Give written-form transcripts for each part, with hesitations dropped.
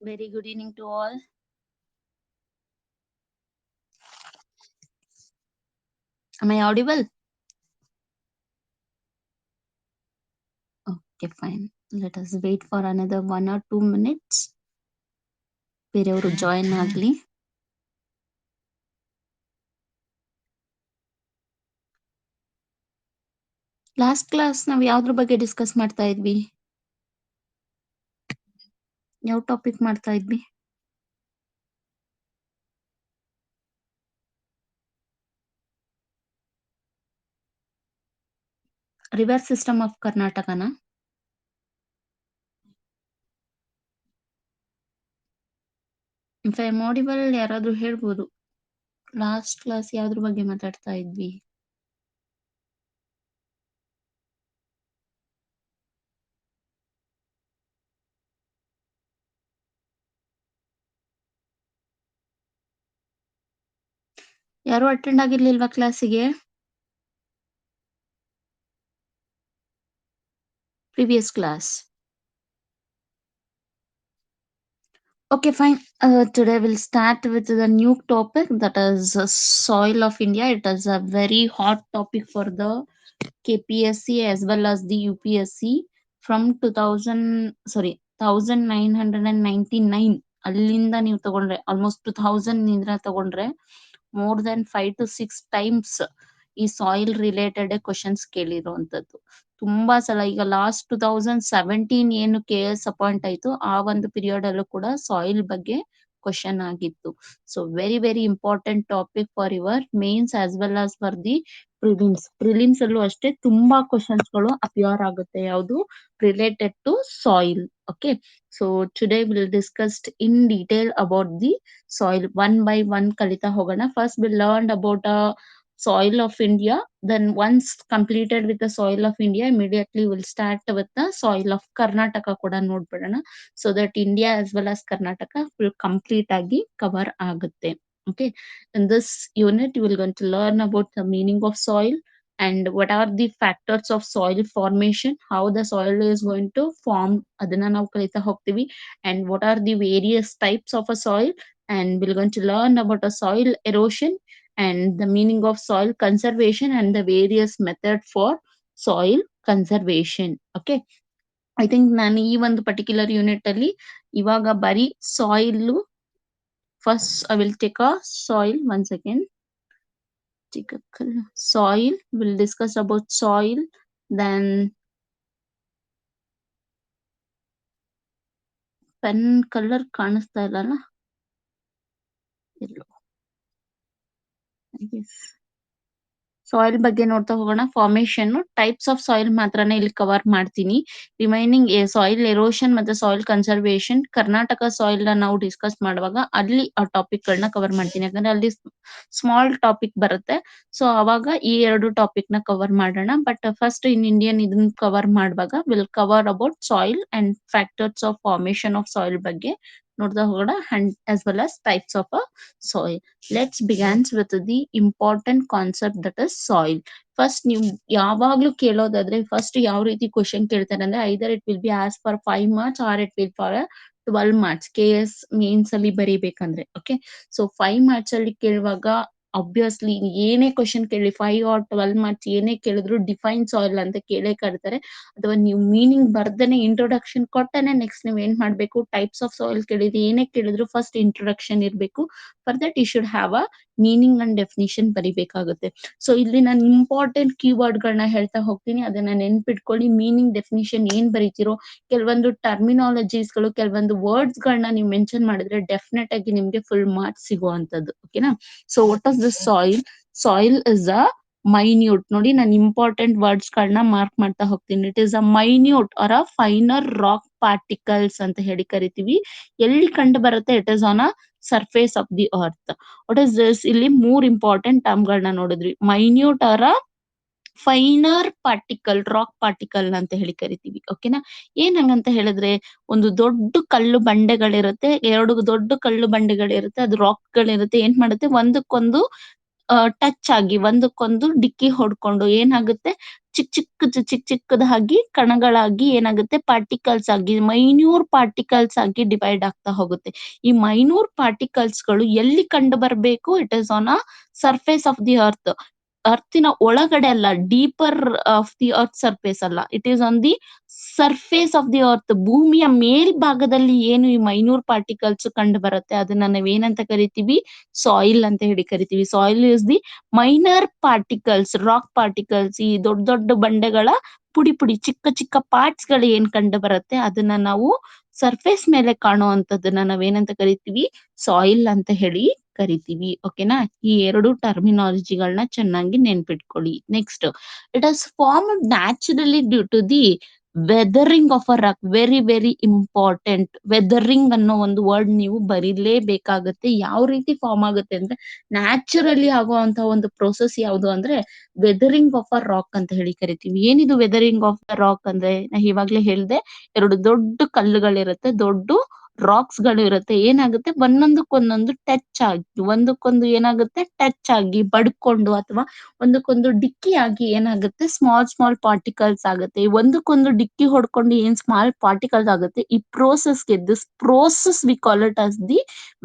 Very good evening to all. Am I audible? Okay, fine. Let us wait for another 1 or 2 minutes. ಬೇರೆಯವರು join ಆಗಲಿ. Last class ನಾವು ಯಾವ್ದ್ರ ಬಗ್ಗೆ discuss ಮಾಡ್ತಾ ಇದ್ವಿ? ಯಾವ ಟಾಪಿಕ್ ಮಾಡ್ತಾ ಇದ್ವಿ? ರಿವರ್ ಸಿಸ್ಟಮ್ ಆಫ್ ಕರ್ನಾಟಕನ? ಇಫ್ ಐ ಆಮ್ ಆಡಿಬಲ್ ಯಾರಾದ್ರೂ ಹೇಳ್ಬೋದು. ಲಾಸ್ಟ್ ಕ್ಲಾಸ್ ಯಾವ್ದ್ರ ಬಗ್ಗೆ ಮಾತಾಡ್ತಾ ಇದ್ವಿ? ಯಾರು ಅಟೆಂಡ್ ಆಗಿರ್ಲಿಲ್ವಾ ಕ್ಲಾಸಿಗೆ? Previous class. Okay, fine. Today we'll start with the new topic, that is soil of India. It is a very hot topic for the KPSC as well as the UPSC from 1999. ಅಲ್ಲಿಂದ ನೀವು ತಗೊಂಡ್ರೆ almost 2000 ನಿಂದ ತಗೊಂಡ್ರೆ more than 5 to 6 times ಈ soil related questions ಕೇಳಿರುವಂತದ್ದು. ತುಂಬಾ ಸಲ. ಈಗ last 2017 ಏನು KS ಅಪಾಯಿಂಟ್ ಆಯ್ತು ಆ ಒಂದು ಪೀರಿಯಡ್ ಅಲ್ಲೂ ಕೂಡ ಸಾಯಿಲ್ ಬಗ್ಗೆ ಕ್ವಶನ್ ಆಗಿತ್ತು. So very very important topic for your mains as well as for the prelims ಅಲ್ಲೂ ಅಷ್ಟೇ ತುಂಬಾ ಕ್ವಶನ್ಸ್ ಗಳು ಅಪಿಯರ್ ಆಗುತ್ತೆ. ಯಾವುದು related to soil. Okay, so today will discussed in detail about the soil. One by one ಕಲಿತಾ ಹೋಗೋಣ. First will learn about soil of India. Then once completed with the soil of India, immediately we'll start with the soil of Karnataka kuda nodbidona, so that India as well as Karnataka will complete agi cover agutte. Okay, in this unit you will going to learn about the meaning of soil and what are the factors of soil formation, how the soil is going to form adana ನಾವು ಕಲಿತಾ ಹೋಗ್ತೀವಿ, and what are the various types of a soil, and we're going to learn about a soil erosion and the meaning of soil conservation and the various method for soil conservation. Okay, I think ನಾನು ಈ ಒಂದು particular unit ಅಲ್ಲಿ ಇವಾಗ ಬರೀ soil, first I will take a soil. One second. soil, we'll discuss about soil. Then pen colour ಕಾಣಿಸ್ತಾ ಇಲ್ಲಲ್ಲ? Soil ಬಗ್ಗೆ ನೋಡ್ತಾ ಹೋಗೋಣ. ಫಾರ್ಮೇಶನ್ ಟೈಪ್ಸ್ ಆಫ್ ಸಾಯಿಲ್ ಮಾತ್ರನೇ ಇಲ್ಲಿ ಕವರ್ ಮಾಡ್ತೀನಿ. ರಿಮೈನಿಂಗ್ ಸಾಯಿಲ್ ಎರೋಷನ್ ಮತ್ತೆ ಸಾಯಿಲ್ ಕನ್ಸರ್ವೇಷನ್ ಕರ್ನಾಟಕ ಸಾಯಿಲ್ ನ ನಾವು ಡಿಸ್ಕಸ್ ಮಾಡುವಾಗ ಅಲ್ಲಿ ಆ ಟಾಪಿಕ್ ಗಳನ್ನ ಕವರ್ ಮಾಡ್ತೀನಿ. ಯಾಕಂದ್ರೆ ಅಲ್ಲಿ ಸ್ಮಾಲ್ ಟಾಪಿಕ್ ಬರುತ್ತೆ. ಸೊ ಅವಾಗ ಈ ಎರಡು ಟಾಪಿಕ್ ನ ಕವರ್ ಮಾಡೋಣ. ಬಟ್ ಫಸ್ಟ್ ಇನ್ ಇಂಡಿಯನ್ ಇದನ್ನ ಕವರ್ ಮಾಡುವಾಗ will cover about soil and factors of formation of soil ಬಗ್ಗೆ ನೋಡ್ತಾ ಹೋಗೋಣ, and as well as types of a soil. Let's begins with the important concept that is soil. First ನೀವು ಯಾವಾಗ್ಲೂ ಕೇಳೋದಾದ್ರೆ first ಯಾವ ರೀತಿ ಕ್ವಶನ್ ಕೇಳ್ತಾರೆ ಅಂದ್ರೆ either it will be as for 5 marks or it will for 12 marks. KS mains ಅಲ್ಲಿ ಬರೀಬೇಕಂದ್ರೆ. Okay, so 5 marks ಅಲ್ಲಿ ಕೇಳುವಾಗ ಆಬ್ವಿಯಸ್ಲಿ ಏನೇ ಕ್ವಶನ್ ಕೇಳಿ 5 or 12 marks ಏನೇ ಕೇಳಿದ್ರು ಡಿಫೈನ್ ಸಾಯಿಲ್ ಅಂತ ಕೇಳೇ ಕರೀತಾರೆ. ಅಥವಾ ನೀವು ಮೀನಿಂಗ್ ಬರ್ದೇನೆ ಇಂಟ್ರೊಡಕ್ಷನ್ ಕೊಟ್ಟನೆ ನೆಕ್ಸ್ಟ್ ನೀವ್ ಏನ್ ಮಾಡ್ಬೇಕು, ಟೈಪ್ಸ್ ಆಫ್ ಸಾಯಿಲ್ ಕೇಳಿದ್ರೆ ಏನೇ ಕೇಳಿದ್ರು ಫಸ್ಟ್ ಇಂಟ್ರೊಡಕ್ಷನ್ ಇರ್ಬೇಕು. For that you should have a meaning and definition ಬರಿಬೇಕಾಗುತ್ತೆ. ಸೊ ಇಲ್ಲಿ ನಾನು ಇಂಪಾರ್ಟೆಂಟ್ ಕೀವರ್ಡ್ ಗಳನ್ನ ಹೇಳ್ತಾ ಹೋಗ್ತೀನಿ, ಅದನ್ನ ನೆನ್ಪಿಟ್ಕೊಳ್ಳಿ. ಮೀನಿಂಗ್ ಡೆಫಿನಿಷನ್ ಏನ್ ಬರೀತಿರೋ, ಕೆಲವೊಂದು ಟರ್ಮಿನಾಲಜೀಸ್ ಗಳು, ಕೆಲವೊಂದು ವರ್ಡ್ಸ್ ಗಳನ್ನ ನೀವು ಮೆನ್ಷನ್ ಮಾಡಿದ್ರೆ ಡೆಫಿನೆಟ್ ಆಗಿ ನಿಮ್ಗೆ ಫುಲ್ ಮಾರ್ಕ್ಸ್ ಸಿಗುವಂತದ್ದು. ಓಕೆನಾ? So what is the soil? Soil is a minute. ನೋಡಿ, ನಾನು ಇಂಪಾರ್ಟೆಂಟ್ ವರ್ಡ್ಸ್ ಗಳನ್ನ ಮಾರ್ಕ್ ಮಾಡ್ತಾ ಹೋಗ್ತೀನಿ. It is a minute or a finer rock particles ಅಂತ ಹೇಳಿ ಕರಿತೀವಿ. ಎಲ್ಲಿ ಕಂಡು ಬರುತ್ತೆ? It is on a surface of the earth. What is this? ಇಲ್ಲಿ 3 ಇಂಪಾರ್ಟೆಂಟ್ ಟರ್ಮ್ ಗಳನ್ನ ನೋಡಿದ್ವಿ. Minute or a finer particle, rock particle ಅಂತ ಹೇಳಿ ಕರಿತೀವಿ. ಓಕೆನಾ? ಏನ್ ಹಂಗಂತ ಹೇಳಿದ್ರೆ, ಒಂದು ದೊಡ್ಡ ಕಲ್ಲು ಬಂಡೆಗಳಿರುತ್ತೆ, 2 ದೊಡ್ಡ ಕಲ್ಲು ಬಂಡೆಗಳಿರುತ್ತೆ, ಅದು ರಾಕ್ ಗಳಿರುತ್ತೆ. ಏನ್ ಮಾಡುತ್ತೆ? ಒಂದಕ್ಕೊಂದು ಟಚ್ ಆಗಿ ಒಂದಕ್ಕೊಂದು ಡಿಕ್ಕಿ ಹೊಡ್ಕೊಂಡು ಏನಾಗುತ್ತೆ ಚಿಕ್ಕದಾಗಿ ಕಣಗಳಾಗಿ ಏನಾಗುತ್ತೆ ಪಾರ್ಟಿಕಲ್ಸ್ ಆಗಿ ಮೈನ್ಯೂರ್ ಪಾರ್ಟಿಕಲ್ಸ್ ಆಗಿ ಡಿವೈಡ್ ಆಗ್ತಾ ಹೋಗುತ್ತೆ. ಈ ಮೈನ್ಯೂರ್ ಪಾರ್ಟಿಕಲ್ಸ್ ಗಳು ಎಲ್ಲಿ ಕಂಡು ಬರ್ಬೇಕು? It is on a surface of the earth. ಅರ್ತಿನ ಒಳಗಡೆ ಅಲ್ಲ, deeper of the earth surface ಅಲ್ಲ, it is on the surface of the earth. ಭೂಮಿಯ ಮೇಲ್ಭಾಗದಲ್ಲಿ ಏನು ಈ ಮೈನ್ಯೂರ್ ಪಾರ್ಟಿಕಲ್ಸ್ ಕಂಡು ಬರುತ್ತೆ ಅದನ್ನ ನಾವೇನಂತ ಕರಿತೀವಿ? ಸಾಯಿಲ್ ಅಂತ ಹೇಳಿ ಕರಿತೀವಿ. Soil is the minor particles, rock particles, ಈ ದೊಡ್ಡ ದೊಡ್ಡ ಬಂಡೆಗಳ ಪುಡಿ ಚಿಕ್ಕ ಪಾರ್ಟ್ಸ್ ಗಳು ಏನ್ ಕಂಡು ಬರುತ್ತೆ ಅದನ್ನ ನಾವು ಸರ್ಫೇಸ್ ಮೇಲೆ ಕಾಣುವಂತದನ್ನ ನಾವೇನಂತ ಕರಿತೀವಿ? ಸಾಯಿಲ್ ಅಂತ ಹೇಳಿ ಕರಿತೀವಿ. ಓಕೆನಾ? ಈ ಎರಡು ಟರ್ಮಿನಾಲಜಿಗಳನ್ನ ಚೆನ್ನಾಗಿ ನೆನ್ಪಿಟ್ಕೊಳ್ಳಿ. Next, it has formed naturally due to the weathering of a rock. Very important. Weathering ಅನ್ನೋ ಒಂದು ವರ್ಡ್ ನೀವು ಬರೀಲೇಬೇಕಾಗತ್ತೆ. ಯಾವ ರೀತಿ ಫಾರ್ಮ್ ಆಗುತ್ತೆ ಅಂದ್ರೆ, ನ್ಯಾಚುರಲಿ ಆಗುವಂತಹ ಒಂದು ಪ್ರೋಸೆಸ್ ಯಾವುದು ಅಂದ್ರೆ ವೆದರಿಂಗ್ ಆಫ್ ಅ ರಾಕ್ ಅಂತ ಹೇಳಿ ಕರಿತೀವಿ. ಏನಿದು ವೆದರಿಂಗ್ ಆಫ್ ದ ರಾಕ್ ಅಂದ್ರೆ? ನಾ ಇವಾಗ್ಲೇ ಹೇಳ್ದೆ, ಎರಡು ದೊಡ್ಡ ಕಲ್ಲುಗಳಿರುತ್ತೆ, ದೊಡ್ಡ ರಾಕ್ಸ್ ಗಳು ಇರುತ್ತೆ. ಏನಾಗುತ್ತೆ? ಒಂದೊಂದಕ್ಕೊಂದೊಂದು ಟಚ್ ಆಗಿ, ಒಂದಕ್ಕೊಂದು ಏನಾಗುತ್ತೆ? ಟಚ್ ಆಗಿ ಬಡ್ಕೊಂಡು ಅಥವಾ ಒಂದಕ್ಕೊಂದು ಡಿಕ್ಕಿ ಆಗಿ ಏನಾಗುತ್ತೆ? ಸ್ಮಾಲ್ ಪಾರ್ಟಿಕಲ್ಸ್ ಆಗುತ್ತೆ. ಈ ಒಂದಕ್ಕೊಂದು ಡಿಕ್ಕಿ ಹೊಡ್ಕೊಂಡು ಏನ್ ಸ್ಮಾಲ್ ಪಾರ್ಟಿಕಲ್ಸ್ ಆಗುತ್ತೆ, ಈ ಪ್ರೋಸೆಸ್ಗೆ this process we call it as the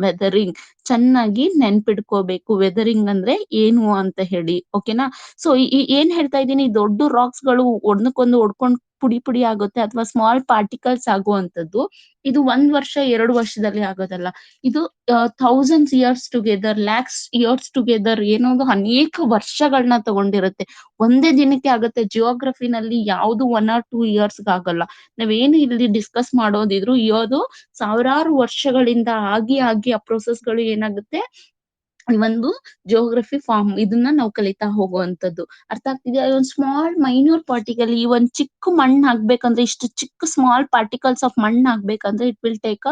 weathering. ಚೆನ್ನಾಗಿ ನೆನ್ಪಿಡ್ಕೋಬೇಕು ವೆದರಿಂಗ್ ಅಂದ್ರೆ ಏನು ಅಂತ ಹೇಳಿ. ಓಕೆನಾ? ಸೊ ಏನ್ ಹೇಳ್ತಾ ಇದ್ದೀನಿ, ದೊಡ್ಡ ರಾಕ್ಸ್ ಗಳು ಒಂದಕ್ಕೊಂದು ಹೊಡ್ಕೊಂಡ್ ಪುಡಿ ಆಗುತ್ತೆ ಅಥವಾ ಸ್ಮಾಲ್ ಪಾರ್ಟಿಕಲ್ಸ್ ಆಗುವಂತದ್ದು. ಇದು 1 ವರ್ಷ 2 ವರ್ಷದಲ್ಲಿ ಆಗೋದಲ್ಲ. ಇದು thousands years together, lakhs years together, ಏನೋ ಒಂದು ಅನೇಕ ವರ್ಷಗಳನ್ನ ತಗೊಂಡಿರುತ್ತೆ. ಒಂದೇ ದಿನಕ್ಕೆ ಆಗುತ್ತೆ. ಜಿಯೋಗ್ರಫಿನಲ್ಲಿ ಯಾವುದು 1 or 2 years ಆಗಲ್ಲ. ನಾವೇನು ಇಲ್ಲಿ ಡಿಸ್ಕಸ್ ಮಾಡೋದಿದ್ರು ಅದು ಸಾವಿರಾರು ವರ್ಷಗಳಿಂದ ಆಗಿ ಆ ಪ್ರೋಸೆಸ್ ಗಳು ಏನಾಗುತ್ತೆ? ಈ ಒಂದು ಜಿಯೋಗ್ರಫಿ ಫಾರ್ಮ್ ಇದನ್ನ ನಾವು ಕಲಿತಾ ಹೋಗುವಂತದ್ದು. ಅರ್ಥ ಆಗ್ತಿದ್ಯಾ? ಒಂದ್ ಸ್ಮಾಲ್ ಮೈನ್ಯೂರ್ ಪಾರ್ಟಿಕಲ್, ಈ ಒಂದ್ ಚಿಕ್ಕ ಮಣ್ಣ್ ಆಗ್ಬೇಕಂದ್ರೆ, ಇಷ್ಟು ಚಿಕ್ಕ ಸ್ಮಾಲ್ ಪಾರ್ಟಿಕಲ್ಸ್ ಆಫ್ ಮಣ್ಣ್ ಆಗ್ಬೇಕಂದ್ರೆ it will take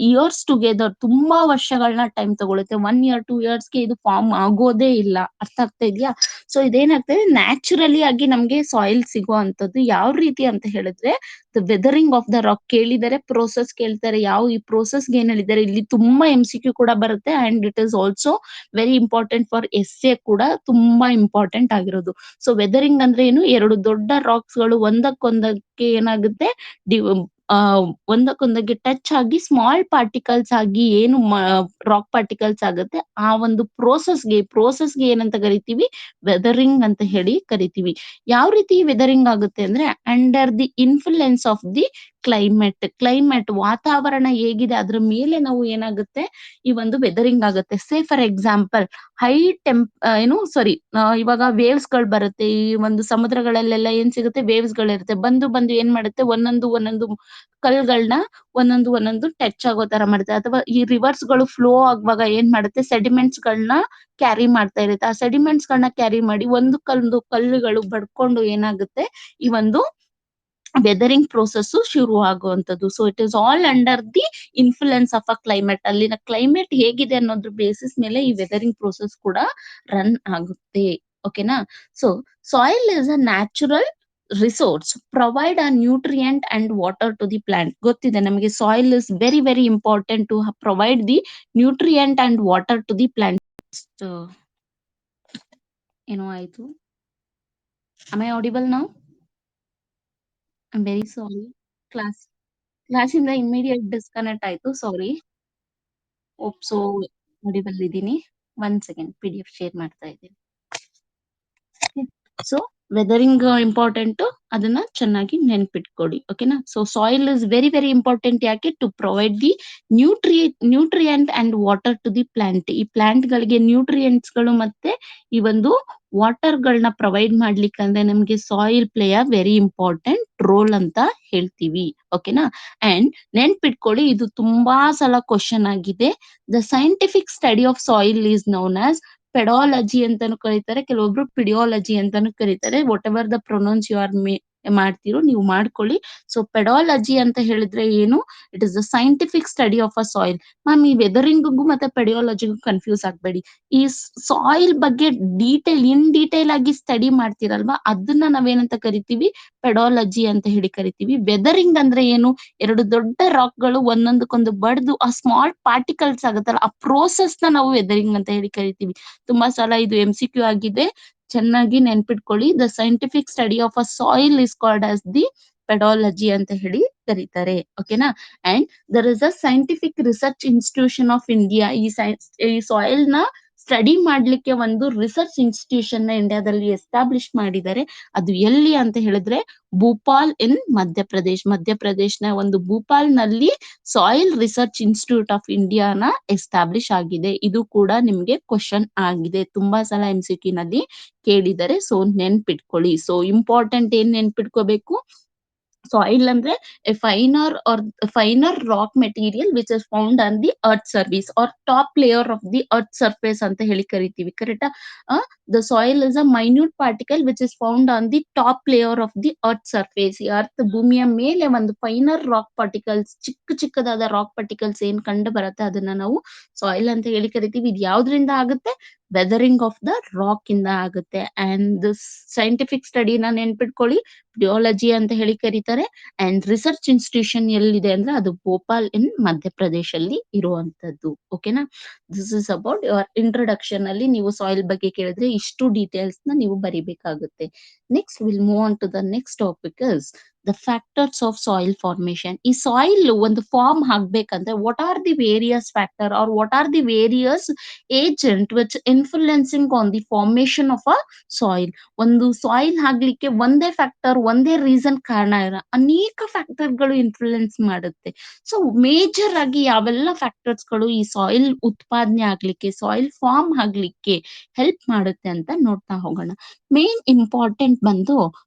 years together. ತುಂಬಾ ವರ್ಷಗಳನ್ನ ಟೈಮ್ ತಗೊಳುತ್ತೆ. 1 year 2 yearsಗೆ ಇದು ಫಾರ್ಮ್ ಆಗೋದೇ ಇಲ್ಲ. ಅರ್ಥ ಆಗ್ತಾ ಇದ್ಯಾ? ಸೊ ಇದೇನಾಗ್ತದೆ, ನ್ಯಾಚುರಲಿ ಆಗಿ ನಮ್ಗೆ ಸಾಯಿಲ್ ಸಿಗುವಂತದ್ದು. ಯಾವ ರೀತಿ ಅಂತ ಹೇಳಿದ್ರೆ, the weathering of the rock ಕೇಳಿದರೆ, ಪ್ರೋಸೆಸ್ ಕೇಳ್ತಾರೆ. ಈ ಪ್ರೋಸೆಸ್ಗೆ ಏನ್ ಹೇಳಿದ್ದಾರೆ ಇಲ್ಲಿ? ತುಂಬಾ MCQ ಕೂಡ ಬರುತ್ತೆ and it is also very important for essay ಕೂಡ ತುಂಬಾ ಇಂಪಾರ್ಟೆಂಟ್ ಆಗಿರೋದು. ಸೊ ವೆದರಿಂಗ್ ಅಂದ್ರೆ ಏನು? ಎರಡು ದೊಡ್ಡ ರಾಕ್ಸ್ ಗಳು ಒಂದಕ್ಕೊಂದಕ್ಕೆ ಏನಾಗುತ್ತೆ? ಆ ಒಂದಕ್ಕೊಂದಕ್ಕೆ ಟಚ್ ಆಗಿ ಸ್ಮಾಲ್ ಪಾರ್ಟಿಕಲ್ಸ್ ಆಗಿ ಏನು ರಾಕ್ ಪಾರ್ಟಿಕಲ್ಸ್ ಆಗುತ್ತೆ, ಆ ಒಂದು ಪ್ರೋಸೆಸ್ಗೆ ಏನಂತ ಕರಿತೀವಿ? ವೆದರಿಂಗ್ ಅಂತ ಹೇಳಿ ಕರಿತೀವಿ. ಯಾವ ರೀತಿ ವೆದರಿಂಗ್ ಆಗುತ್ತೆ ಅಂದ್ರೆ, under the influence of the climate ವಾತಾವರಣ ಹೇಗಿದೆ ಅದ್ರ ಮೇಲೆ ನಾವು ಏನಾಗುತ್ತೆ? ಈ ಒಂದು ವೆದರಿಂಗ್ ಆಗುತ್ತೆ. ಸೇ ಫಾರ್ ಎಕ್ಸಾಂಪಲ್, ಹೈ ಇವಾಗ ವೇವ್ಸ್ ಗಳು ಬರುತ್ತೆ. ಈ ಒಂದು ಸಮುದ್ರಗಳಲ್ಲೆಲ್ಲ ಏನ್ ಸಿಗುತ್ತೆ? ವೇವ್ಸ್ ಗಳಿರುತ್ತೆ. ಬಂದು ಏನ್ ಮಾಡುತ್ತೆ? ಒಂದೊಂದು ಕಲ್ಗಳನ್ನ ಒಂದೊಂದು ಟಚ್ ಆಗೋ ತರ ಮಾಡುತ್ತೆ. ಅಥವಾ ಈ ರಿವರ್ಸ್ ಗಳು ಫ್ಲೋ ಆಗುವಾಗ ಏನ್ ಮಾಡುತ್ತೆ? ಸೆಡಿಮೆಂಟ್ಸ್ ಗಳನ್ನ ಕ್ಯಾರಿ ಮಾಡ್ತಾ ಇರುತ್ತೆ. ಆ ಸೆಡಿಮೆಂಟ್ಸ್ ಗಳನ್ನ ಕ್ಯಾರಿ ಮಾಡಿ ಕಲ್ಲುಗಳು ಬಡ್ಕೊಂಡು ಏನಾಗುತ್ತೆ? ಈ ಒಂದು ವೆದರಿಂಗ್ ಪ್ರೋಸೆಸ್ ಶುರು ಆಗುವಂತದ್ದು. So it is all under the influence of a climate. ಅಲ್ಲಿನ ಕ್ಲೈಮೇಟ್ ಹೇಗಿದೆ ಅನ್ನೋದ್ರ ಬೇಸಿಸ್ ಮೇಲೆ ಈ ವೆದರಿಂಗ್ ಪ್ರೋಸೆಸ್ ಕೂಡ ರನ್ ಆಗುತ್ತೆ. ಓಕೆನಾ? So soil is a natural resource, provide a nutrient and water to the plant. ಗೊತ್ತಿದೆ ನಮಗೆ, soil is very important to provide the nutrient and water to the plant. ಏನೋ ಆಯ್ತು. Am I audible now? I'm very sorry. ಕ್ಲಾಸಿಂದ immediate disconnect ಆಯ್ತು. ಸಾರಿ. Hope so audible ಇದ್ದೀನಿ. 1 second PDF share ಮಾಡ್ತಾ ಇದ್ದೀನಿ. So weathering important, ಅದನ್ನ ಚೆನ್ನಾಗಿ ನೆನ್ಪಿಟ್ಕೊಡಿ. ಓಕೆನಾ? So soil is very important. ಯಾಕೆ? To provide the nutrient and water to the plant. ಈ ಪ್ಲಾಂಟ್ ಗಳಿಗೆ ನ್ಯೂಟ್ರಿಯೆಂಟ್ಸ್ ಗಳು ಮತ್ತೆ ಈ ಒಂದು ವಾಟರ್ ಗಳನ್ನ ಪ್ರೊವೈಡ್ ಮಾಡ್ಲಿಕ್ಕೆ ಅಂದ್ರೆ ನಮ್ಗೆ soil play a very important role ಅಂತ ಹೇಳ್ತೀವಿ. ಓಕೆನಾ? ಅಂಡ್ ನೆನ್ಪಿಟ್ಕೊಳ್ಳಿ, ಇದು ತುಂಬಾ ಸಲ ಕ್ವಶನ್ ಆಗಿದೆ. The scientific study of soil is known as pedology ಅಂತಾನು ಕರೀತಾರೆ, ಕೆಲವೊಬ್ರು ಪಿಡಿಯಾಲಜಿ ಅಂತಾನು ಕರೀತಾರೆ. Whatever the pronounce you are ಮಾಡ್ತಿರೋ ನೀವು ಮಾಡ್ಕೊಳ್ಳಿ. ಸೊ ಪೆಡಾಲಜಿ ಅಂತ ಹೇಳಿದ್ರೆ ಏನು? It is the scientific study of a soil. Ma'am ಈ ವೆದರಿಂಗ್‌ಗೂ ಮತ್ತೆ ಪೆಡಿಯಾಲಜಿಗೂ ಕನ್ಫ್ಯೂಸ್ ಆಗ್ಬೇಡಿ. ಈ ಸಾಯಿಲ್ ಬಗ್ಗೆ ಇನ್ ಡೀಟೇಲ್ ಆಗಿ ಸ್ಟಡಿ ಮಾಡ್ತೀರಲ್ವಾ, ಅದನ್ನ ನಾವೇನಂತ ಕರಿತೀವಿ? ಪೆಡಾಲಜಿ ಅಂತ ಹೇಳಿ ಕರಿತೀವಿ. ವೆದರಿಂಗ್ ಅಂದ್ರೆ ಏನು? 2 ದೊಡ್ಡ ರಾಕ್‌ಗಳು ಒಂದೊಂದಕ್ಕೊಂದು ಬಡ್ದು ಆ ಸ್ಮಾಲ್ ಪಾರ್ಟಿಕಲ್ಸ್ ಆಗುತ್ತಲ್ಲ, ಆ ಪ್ರೋಸೆಸ್‌ನ ನಾವು ವೆದರಿಂಗ್ ಅಂತ ಹೇಳಿ ಕರಿತೀವಿ. ತುಂಬಾ ಸಲ ಇದು MCQ ಆಗಿದೆ. ಚೆನ್ನಾಗಿ ನೆನ್ಪಿಟ್ಕೊಳ್ಳಿ. The scientific study of a soil is called as the pedology ಅಂತ ಹೇಳಿ ಕರೀತಾರೆ. ಓಕೆನಾ? And there is a scientific research institution of India. ಈ ಸಾಯಿಲ್‌ನ ಸ್ಟಡಿ ಮಾಡ್ಲಿಕ್ಕೆ ಒಂದು ರಿಸರ್ಚ್ ಇನ್ಸ್ಟಿಟ್ಯೂಷನ್‌ನ ಇಂಡಿಯಾದಲ್ಲಿ ಎಸ್ಟಾಬ್ಲಿಷ್ ಮಾಡಿದ್ದಾರೆ. ಅದು ಎಲ್ಲಿ ಅಂತ ಹೇಳಿದ್ರೆ ಭೂಪಾಲ್ ಇನ್ ಮಧ್ಯಪ್ರದೇಶ್. ಮಧ್ಯಪ್ರದೇಶ್‌ನ ಒಂದು ಭೂಪಾಲ್‌ನಲ್ಲಿ soil research institute of ಇಂಡಿಯಾನ establish ಆಗಿದೆ. ಇದು ಕೂಡ ನಿಮ್ಗೆ ಕ್ವೆಶ್ಚನ್ ಆಗಿದೆ. ತುಂಬಾ ಸಲ MCQನಲ್ಲಿ ಕೇಳಿದ್ದಾರೆ. ಸೊ ನೆನ್ಪಿಟ್ಕೊಳ್ಳಿ. ಸೊ ಇಂಪಾರ್ಟೆಂಟ್ ಏನ್ ನೆನ್ಪಿಟ್ಕೋಬೇಕು? ಸಾಯಿಲ್ ಅಂದ್ರೆ a finer rock material which is found on the earth surface or top layer of the earth surface ಅಂತ ಹೇಳಿ ಕರಿತೀವಿ. ಕರೆಕ್ಟಾ? The soil is a minute particle which is found on the top layer of the earth surface. ಈ earth ಭೂಮಿಯ ಮೇಲೆ ಒಂದು finer rock particles, ಚಿಕ್ಕದಾದ rock particles ಏನ್ ಕಂಡು ಬರುತ್ತೆ ಅದನ್ನ ನಾವು ಸಾಯಿಲ್ ಅಂತ ಹೇಳಿ ಕರಿತೀವಿ. ಇದು ಯಾವ್ದ್ರಿಂದ ಆಗುತ್ತೆ? ವೆದರಿಂಗ್ ಆಫ್ ದ ರಾಕ್ ಇಂದ ಆಗುತ್ತೆ. ಅಂಡ್ ದಿಸ್ ಸೈಂಟಿಫಿಕ್ ಸ್ಟಡಿನ ನೆನ್ಪಿಟ್ಕೊಳ್ಳಿ. ಜಿಯಾಲಜಿ ಅಂತ ಹೇಳಿ ಕರೀತಾರೆ. ಅಂಡ್ ರಿಸರ್ಚ್ ಇನ್ಸ್ಟಿಟ್ಯೂಷನ್ ಎಲ್ಲಿದೆ ಅಂದ್ರೆ ಅದು ಭೋಪಾಲ್ ಇನ್ ಮಧ್ಯಪ್ರದೇಶ್ ಅಲ್ಲಿ ಇರುವಂತದ್ದು. ಓಕೆನಾ? This is about your introduction. ಅಲ್ಲಿ ನೀವು ಸಾಯಿಲ್ ಬಗ್ಗೆ ಕೇಳಿದ್ರೆ ಇಷ್ಟು ಡೀಟೇಲ್ಸ್ ನ ನೀವು ಬರಿಬೇಕಾಗುತ್ತೆ. Next will move on to the next topic is the factors of soil formation. ಈ ಸಾಯಿಲ್ ಒಂದು ಫಾರ್ಮ್ ಆಗ್ಬೇಕಂದ್ರೆ what are the various factor R what are the various agent which influencing on the formation of a soil. ಒಂದು soil ಆಗ್ಲಿಕ್ಕೆ ಒಂದೇ factor, ಒಂದೇ reason ಕಾರಣ ಇರ, ಅನೇಕ ಫ್ಯಾಕ್ಟರ್ಗಳು ಇನ್ಫ್ಲುಯೆನ್ಸ್ ಮಾಡುತ್ತೆ. ಸೊ ಮೇಜರ್ ಆಗಿ ಯಾವೆಲ್ಲ ಫ್ಯಾಕ್ಟರ್ಸ್ಗಳು ಈ ಸಾಯಿಲ್ ಉತ್ಪಾದನೆ ಆಗ್ಲಿಕ್ಕೆ, ಸಾಯಿಲ್ ಫಾರ್ಮ್ ಆಗ್ಲಿಕ್ಕೆ ಹೆಲ್ಪ್ ಮಾಡುತ್ತೆ ಅಂತ ನೋಡ್ತಾ ಹೋಗೋಣ. ಮೇನ್ ಇಂಪಾರ್ಟೆಂಟ್ ಬಂದು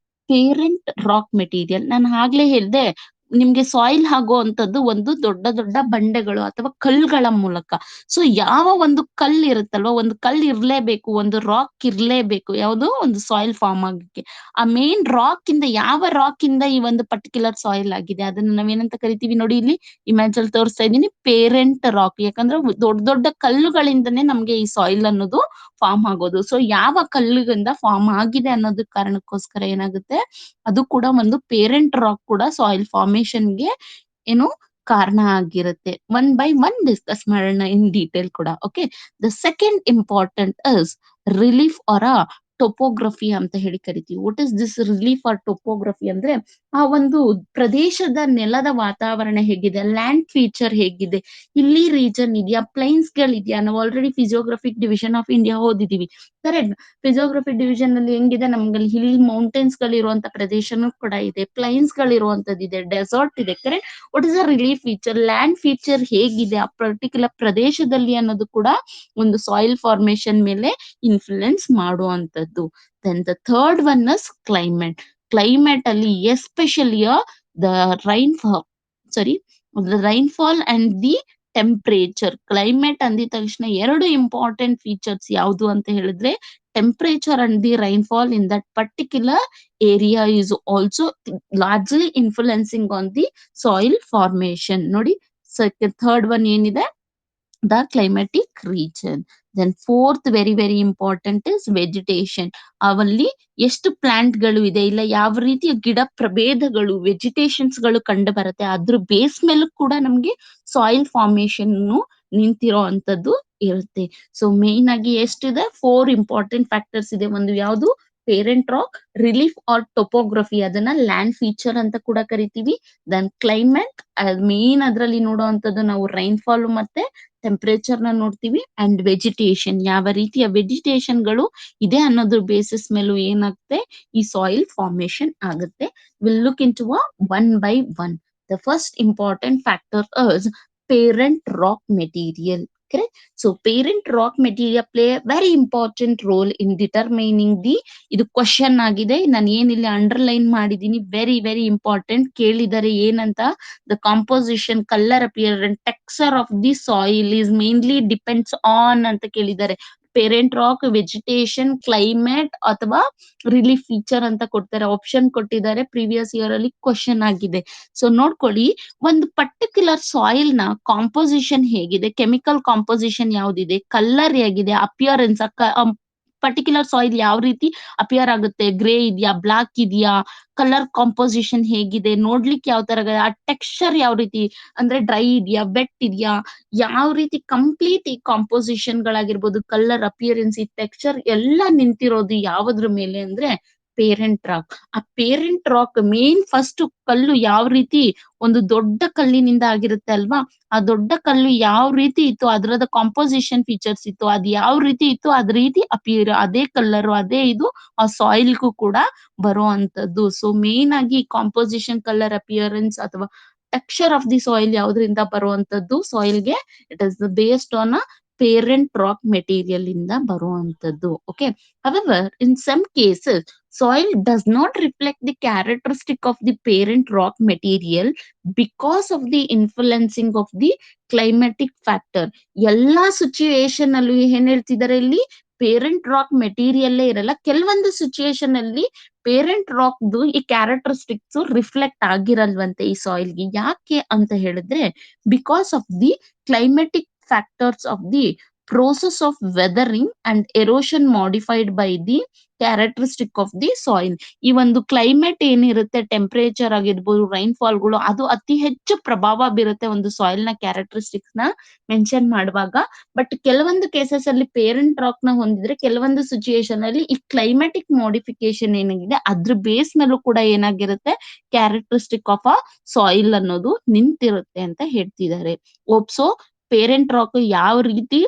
ಪೇರೆಂಟ್ ರಾಕ್ ಮೆಟೀರಿಯಲ್. ನಾನು ಆಗ್ಲೇ ಹೇಳ್ದೆ ನಿಮ್ಗೆ ಸಾಯಿಲ್ ಆಗುವಂತದ್ದು ಒಂದು ದೊಡ್ಡ ದೊಡ್ಡ ಬಂಡೆಗಳು ಅಥವಾ ಕಲ್ಲುಗಳ ಮೂಲಕ. ಸೊ ಯಾವ ಒಂದು ಕಲ್ಲು ಇರುತ್ತಲ್ವಾ, ಒಂದು ಕಲ್ಲು ಇರ್ಲೇಬೇಕು, ಒಂದು ರಾಕ್ ಇರ್ಲೇಬೇಕು. ಯಾವುದು? ಒಂದು ಸಾಯಿಲ್ ಫಾರ್ಮ್ ಆಗಕ್ಕೆ. ಆ ಮೇನ್ ರಾಕ್ ಇಂದ, ಯಾವ ರಾಕ್ ಇಂದ ಈ ಒಂದು ಪರ್ಟಿಕ್ಯುಲರ್ ಸಾಯಿಲ್ ಆಗಿದೆ ಅದನ್ನ ನಾವೇನಂತ ಕರಿತೀವಿ? ನೋಡಿ ಇಲ್ಲಿ ಇಮೇಜ್ ಅಲ್ಲಿ ತೋರಿಸ್ತಾ ಇದೀನಿ, ಪೇರೆಂಟ್ ರಾಕ್. ಯಾಕಂದ್ರೆ ದೊಡ್ಡ ದೊಡ್ಡ ಕಲ್ಲುಗಳಿಂದನೇ ನಮ್ಗೆ ಈ ಸಾಯಿಲ್ ಅನ್ನೋದು ಫಾರ್ಮ್ ಆಗೋದು. ಸೊ ಯಾವ ಕಲ್ಲಿಂದ ಫಾರ್ಮ್ ಆಗಿದೆ ಅನ್ನೋದಕ್ಕೆ ಕಾರಣಕ್ಕೋಸ್ಕರ ಏನಾಗುತ್ತೆ, ಅದು ಕೂಡ ಒಂದು ಪೇರೆಂಟ್ ರಾಕ್ ಕೂಡ ಸಾಯಿಲ್ ಫಾರ್ಮೇಶನ್ಗೆ ಏನು ಕಾರಣ ಆಗಿರುತ್ತೆ. ಒನ್ ಬೈ ಒನ್ ಡಿಸ್ಕಸ್ ಮಾಡೋಣ ಇನ್ ಡೀಟೇಲ್ ಕೂಡ. Okay, the second important is relief or a topography ಅಂತ ಹೇಳಿ ಕರಿತೀವಿ. What is this relief or topography ಅಂದ್ರೆ ಆ ಒಂದು ಪ್ರದೇಶದ ನೆಲದ ವಾತಾವರಣ ಹೇಗಿದೆ, ಲ್ಯಾಂಡ್ ಫೀಚರ್ ಹೇಗಿದೆ, ಇಲ್ಲಿ ರೀಜನ್ ಇದೆಯಾ, ಪ್ಲೈನ್ಸ್ ಗಳಿದೆಯಾ. ನಾವು already physiographic division of India ಓದಿದೀವಿ. ಕರೆಕ್ಟ್? ಫಿಸಿಯೋಗ್ರಫಿ ಡಿವಿಷನ್ ಅಲ್ಲಿ ಹೆಂಗಿದೆ, ನಮ್ಗೆ ಹಿಲ್ ಮೌಂಟೇನ್ಸ್ ಗಳಿರುವಂತ ಪ್ರದೇಶನೂ ಕೂಡ ಇದೆ, ಪ್ಲೈನ್ಸ್ ಗಳಿರುವಂತದ್ದು ಇದೆ, ಡೆಸರ್ಟ್ ಇದೆ. Correct? What is a relief feature, land feature ಹೇಗಿದೆ ಆ ಪರ್ಟಿಕ್ಯುಲರ್ ಪ್ರದೇಶದಲ್ಲಿ ಅನ್ನೋದು ಕೂಡ ಒಂದು ಸಾಯಿಲ್ ಫಾರ್ಮೇಶನ್ ಮೇಲೆ ಇನ್ಫ್ಲುಯೆನ್ಸ್ ಮಾಡುವಂತದ್ದು. Then the third one is climate. Climate ಅಲ್ಲಿ especially the rain sorry rainfall and the temperature. ಕ್ಲೈಮೇಟ್ ಅಂದಿದ ತಕ್ಷಣ ಎರಡು ಇಂಪಾರ್ಟೆಂಟ್ ಫೀಚರ್ಸ್ ಯಾವುದು ಅಂತ ಹೇಳಿದ್ರೆ temperature and the rainfall in that particular area is also largely influencing on the soil formation. ನೋಡಿ, third one ಏನಿದೆ, the climatic region. Then fourth very important is vegetation. ಅವಲ್ಲಿ ಎಷ್ಟು ಪ್ಲಾಂಟ್ ಗಳು ಇದೆ, ಇಲ್ಲ ಯಾವ ರೀತಿಯ ಗಿಡ ಪ್ರಭೇದಗಳು, ವೆಜಿಟೇಷನ್ಸ್ ಗಳು ಕಂಡು ಬರುತ್ತೆ, ಅದ್ರ ಬೇಸ್ ಮೇಲೂ ಕೂಡ ನಮ್ಗೆ ಸಾಯಿಲ್ ಫಾರ್ಮೇಶನ್ ನಿಂತಿರೋ ಅಂತದ್ದು ಇರುತ್ತೆ. ಸೊ ಮೇನ್ ಆಗಿ ಎಷ್ಟಿದೆ, 4 ಇಂಪಾರ್ಟೆಂಟ್ ಫ್ಯಾಕ್ಟರ್ಸ್ ಇದೆ. ಒಂದು ಯಾವುದು? Parent rock. Relief or topography, ಅದನ್ನ ಲ್ಯಾಂಡ್ ಫೀಚರ್ ಅಂತ ಕೂಡ ಕರಿತೀವಿ. ದೆನ್ ಕ್ಲೈಮೇಟ್, ಮೇನ್ ಅದ್ರಲ್ಲಿ ನೋಡುವಂತದ್ದು ನಾವು ರೈನ್ಫಾಲ್ ಮತ್ತೆ ಟೆಂಪರೇಚರ್ ನ ನೋಡ್ತೀವಿ. ಅಂಡ್ ವೆಜಿಟೇಷನ್, ಯಾವ ರೀತಿಯ ವೆಜಿಟೇಷನ್ ಗಳು ಇದೆ ಅನ್ನೋದ್ರ ಬೇಸಿಸ್ ಮೇಲೂ ಏನಾಗುತ್ತೆ, ಈ ಸಾಯಿಲ್ ಫಾರ್ಮೇಶನ್ ಆಗುತ್ತೆ. Will look into one by one. The first important factor is parent rock material. Correct? So parent rock material play a very important role in determining the, ಇದು question ಆಗಿದೆ, ನಾನು ಏನಿಲ್ಲಿ underline ಮಾಡಿದೀನಿ, very important. ಕೇಳಿದರೆ ಏನಂತ, the composition, colour, appearance, texture of the soil is mainly depends on ಅಂತ ಕೇಳಿದ್ದಾರೆ. Parent rock, vegetation, climate ಅಥವಾ relief feature ಅಂತ ಕೊಡ್ತಾರೆ. ಆಪ್ಷನ್ ಕೊಟ್ಟಿದ್ದಾರೆ, ಪ್ರೀವಿಯಸ್ ಇಯರ್ ಅಲ್ಲಿ ಕ್ವಶನ್ ಆಗಿದೆ. ಸೊ ನೋಡ್ಕೊಳ್ಳಿ, ಒಂದು ಪರ್ಟಿಕ್ಯುಲರ್ ಸಾಯಿಲ್ ನ ಕಾಂಪೋಸಿಷನ್ ಹೇಗಿದೆ, ಕೆಮಿಕಲ್ ಕಾಂಪೋಸಿಷನ್ ಯಾವ್ದಿದೆ, ಕಲರ್ ಹೇಗಿದೆ, ಅಪಿಯರೆನ್ಸ್, ಪರ್ಟಿಕ್ಯುಲರ್ ಸಾಯಿಲ್ ಯಾವ ರೀತಿ ಅಪಿಯರ್ ಆಗುತ್ತೆ, ಗ್ರೇ ಇದೆಯಾ, ಬ್ಲಾಕ್ ಇದೆಯಾ, ಕಲರ್ ಕಾಂಪೋಸಿಷನ್ ಹೇಗಿದೆ, ನೋಡ್ಲಿಕ್ಕೆ ಯಾವ ತರ ಇದೆ, ಆ ಟೆಕ್ಸ್ಚರ್ ಯಾವ ರೀತಿ ಅಂದ್ರೆ ಡ್ರೈ ಇದೆಯಾ, ವೆಟ್ ಇದೆಯಾ, ಯಾವ ರೀತಿ ಕಂಪ್ಲೀಟ್ ಈ ಕಾಂಪೋಸಿಷನ್ ಗಳಾಗಿರ್ಬೋದು, ಕಲರ್, ಅಪಿಯರೆನ್ಸ್, ಈ ಟೆಕ್ಸ್ಚರ್ ಎಲ್ಲ ನಿಂತಿರೋದು ಯಾವದ್ರ ಮೇಲೆ ಅಂದ್ರೆ ಪೇರೆಂಟ್ ರಾಕ್. ಆ ಪೇರೆಂಟ್ ರಾಕ್ ಮೇನ್ ಫಸ್ಟ್ ಕಲ್ಲು ಯಾವ ರೀತಿ ಒಂದು ದೊಡ್ಡ ಕಲ್ಲಿನಿಂದ ಆಗಿರುತ್ತೆ ಅಲ್ವಾ, ಆ ದೊಡ್ಡ ಕಲ್ಲು ಯಾವ ರೀತಿ ಇತ್ತು, ಅದರದ ಕಾಂಪೋಸಿಷನ್ ಫೀಚರ್ಸ್ ಇತ್ತು, ಅದ್ ಯಾವ ರೀತಿ ಇತ್ತು, ಅದ್ ರೀತಿ ಅಪಿಯರ್, ಅದೇ ಕಲರ್, ಅದೇ ಇದು ಆ ಸಾಯಿಲ್ಗೂ ಕೂಡ ಬರೋ ಅಂತದ್ದು. ಸೊ ಮೇನ್ ಆಗಿ ಕಾಂಪೋಸಿಷನ್, ಕಲರ್, ಅಪಿಯರೆನ್ಸ್ ಅಥವಾ ಟೆಕ್ಸ್ಚರ್ ಆಫ್ ದಿ ಸಾಯಿಲ್ ಯಾವ್ದ್ರಿಂದ ಬರುವಂತದ್ದು ಸಾಯಿಲ್ಗೆ, it is based on a parent rock material ಇಂದ ಬರುವಂತದ್ದು. Okay, however in some cases soil does not reflect the characteristic of the parent rock material because of the influencing of the climatic factor. ಎಲ್ಲಾ situation ಅಲ್ಲೂ ಏನ್ ಹೇಳ್ತಿದ್ದಾರೆ ಇಲ್ಲಿ, parent rock ಮೆಟೀರಿಯಲ್ಲೇ ಇರಲ್ಲ, ಕೆಲವೊಂದು situation ಅಲ್ಲಿ ಪೇರೆಂಟ್ ರಾಕ್ದು ಈ ಕ್ಯಾರೆಕ್ಟರಿಸ್ಟಿಕ್ಸ್ ರಿಫ್ಲೆಕ್ಟ್ ಆಗಿರಲ್ವಂತೆ ಈ ಸಾಯಿಲ್ಗೆ. ಯಾಕೆ ಅಂತ ಹೇಳಿದ್ರೆ, because of the climatic factors of the process of weathering and erosion modified by the characteristic of the soil. ಈ ಒಂದು ಕ್ಲೈಮೇಟ್ ಏನಿರುತ್ತೆ, ಟೆಂಪರೇಚರ್ ಆಗಿರ್ಬೋದು, ರೈನ್ಫಾಲ್ಗಳು, ಅದು ಅತಿ ಹೆಚ್ಚು ಪ್ರಭಾವ ಬೀರುತ್ತೆ ಒಂದು ಸಾಯಿಲ್ ನ ಕ್ಯಾರೆಕ್ಟರಿಸ್ಟಿಕ್ಸ್ ನ ಮೆನ್ಷನ್ ಮಾಡುವಾಗ. ಬಟ್ ಕೆಲವೊಂದು ಕೇಸಸ್ ಅಲ್ಲಿ ಪೇರೆಂಟ್ ರಾಕ್ ನ ಹೊಂದಿದ್ರೆ, ಕೆಲವೊಂದು ಸಿಚುಯೇಷನ್ ಅಲ್ಲಿ ಈ ಕ್ಲೈಮ್ಯಾಟಿಕ್ ಮಾಡಿಫಿಕೇಶನ್ ಏನಾಗಿದೆ ಅದ್ರ ಬೇಸ್ ಮೇಲೂ ಕೂಡ ಏನಾಗಿರುತ್ತೆ, ಕ್ಯಾರೆಕ್ಟರಿಸ್ಟಿಕ್ ಆಫ್ ಅ ಸಾಯಿಲ್ ಅನ್ನೋದು ನಿಂತಿರುತ್ತೆ ಅಂತ ಹೇಳ್ತಿದ್ದಾರೆ. ಓಪ್ಸೋ ಪೇರೆಂಟ್ ರಾಕ್ ಯಾವ ರೀತಿ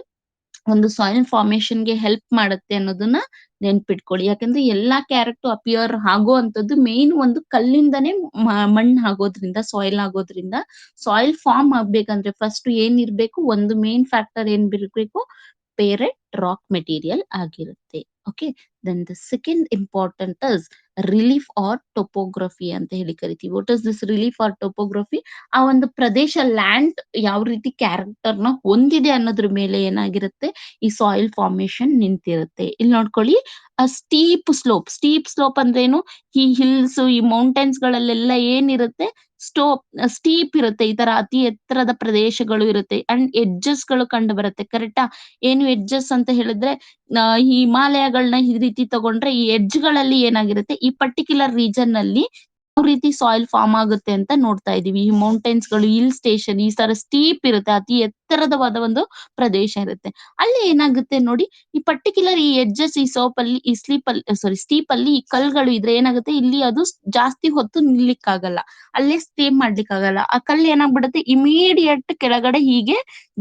ಒಂದು ಸಾಯಿಲ್ ಫಾರ್ಮೇಶನ್ ಗೆ ಹೆಲ್ಪ್ ಮಾಡುತ್ತೆ ಅನ್ನೋದನ್ನ ನೆನ್ಪಿಟ್ಕೊಳ್ಳಿ. ಯಾಕಂದ್ರೆ ಎಲ್ಲಾ ಕ್ಯಾರೆಕ್ಟರ್ ಅಪಿಯರ್ ಆಗೋವಂಥದ್ದು ಮೇನ್ ಒಂದು ಕಲ್ಲಿಂದನೇ ಮಣ್ಣು ಆಗೋದ್ರಿಂದ, ಸಾಯಿಲ್ ಆಗೋದ್ರಿಂದ, ಸಾಯಿಲ್ ಫಾರ್ಮ್ ಆಗ್ಬೇಕಂದ್ರೆ ಫಸ್ಟ್ ಏನ್ ಇರ್ಬೇಕು, ಒಂದು ಮೇನ್ ಫ್ಯಾಕ್ಟರ್ ಏನ್ ಇರ್ಬೇಕು, ಪೇರೆಂಟ್ ರಾಕ್ ಮೆಟೀರಿಯಲ್ ಆಗಿರುತ್ತೆ. Okay, then the second important is relief or topography ಅಂತ ಹೇಳಿ ಕರಿತೀವಿ. What is this relief or topography? ಆ ಒಂದು ಪ್ರದೇಶ, ಲ್ಯಾಂಡ್ ಯಾವ ರೀತಿ ಕ್ಯಾರೆಕ್ಟರ್ ನ ಹೊಂದಿದೆ ಅನ್ನೋದ್ರ ಮೇಲೆ ಏನಾಗಿರುತ್ತೆ, ಈ ಸಾಯಿಲ್ ಫಾರ್ಮೇಶನ್ ನಿಂತಿರುತ್ತೆ. ಇಲ್ಲಿ ನೋಡ್ಕೊಳ್ಳಿ, ಸ್ಟೀಪ್ ಸ್ಲೋಪ್ ಅಂದ್ರೆ ಏನು, ಈ ಹಿಲ್ಸ್, ಈ ಮೌಂಟೇನ್ಸ್ ಗಳಲ್ಲೆಲ್ಲ ಏನಿರುತ್ತೆ, ಸ್ಟೀಪ್ ಇರುತ್ತೆ, ಈ ತರ ಅತಿ ಎತ್ತರದ ಪ್ರದೇಶಗಳು ಇರುತ್ತೆ, ಅಂಡ್ ಎಡ್ಜಸ್ ಗಳು ಕಂಡು ಬರುತ್ತೆ. ಕರೆಕ್ಟಾ? ಏನು ಎಡ್ಜಸ್ ಅಂತ ಹೇಳಿದ್ರೆ, ಹಿಮಾಲಯಗಳನ್ನ ಈ ರೀತಿ ತಗೊಂಡ್ರೆ ಈ ಎಡ್ಜ್ ಗಳಲ್ಲಿ ಏನಾಗಿರುತ್ತೆ, ಈ ಪರ್ಟಿಕ್ಯುಲರ್ ರೀಜನ್ ನಲ್ಲಿ ಯಾವ ರೀತಿ ಸಾಯಿಲ್ ಫಾರ್ಮ್ ಆಗುತ್ತೆ ಅಂತ ನೋಡ್ತಾ ಇದೀವಿ. ಈ ಮೌಂಟೇನ್ಸ್ ಗಳು, ಹಿಲ್ ಸ್ಟೇಷನ್ ಈ ತರ ಸ್ಟೀಪ್ ಇರುತ್ತೆ, ಅತಿ ಎತ್ತರದವಾದ ಒಂದು ಪ್ರದೇಶ ಇರುತ್ತೆ. ಅಲ್ಲಿ ಏನಾಗುತ್ತೆ ನೋಡಿ, ಈ ಪರ್ಟಿಕ್ಯುಲರ್ ಈ ಎಡ್ಜಸ್, ಈ ಅಲ್ಲಿ, ಈ ಸ್ಟೀಪ್ ಅಲ್ಲಿ ಈ ಕಲ್ಗಳು ಇದ್ರೆ ಏನಾಗುತ್ತೆ, ಇಲ್ಲಿ ಅದು ಜಾಸ್ತಿ ಹೊತ್ತು ನಿಲ್ಲಿಕ್ಕಾಗಲ್ಲ, ಅಲ್ಲೇ ಸ್ಟೇ ಮಾಡ್ಲಿಕ್ಕಾಗಲ್ಲ. ಆ ಕಲ್ಲು ಏನಾಗ್ಬಿಡುತ್ತೆ, ಇಮಿಡಿಯೇಟ್ ಕೆಳಗಡೆ ಹೀಗೆ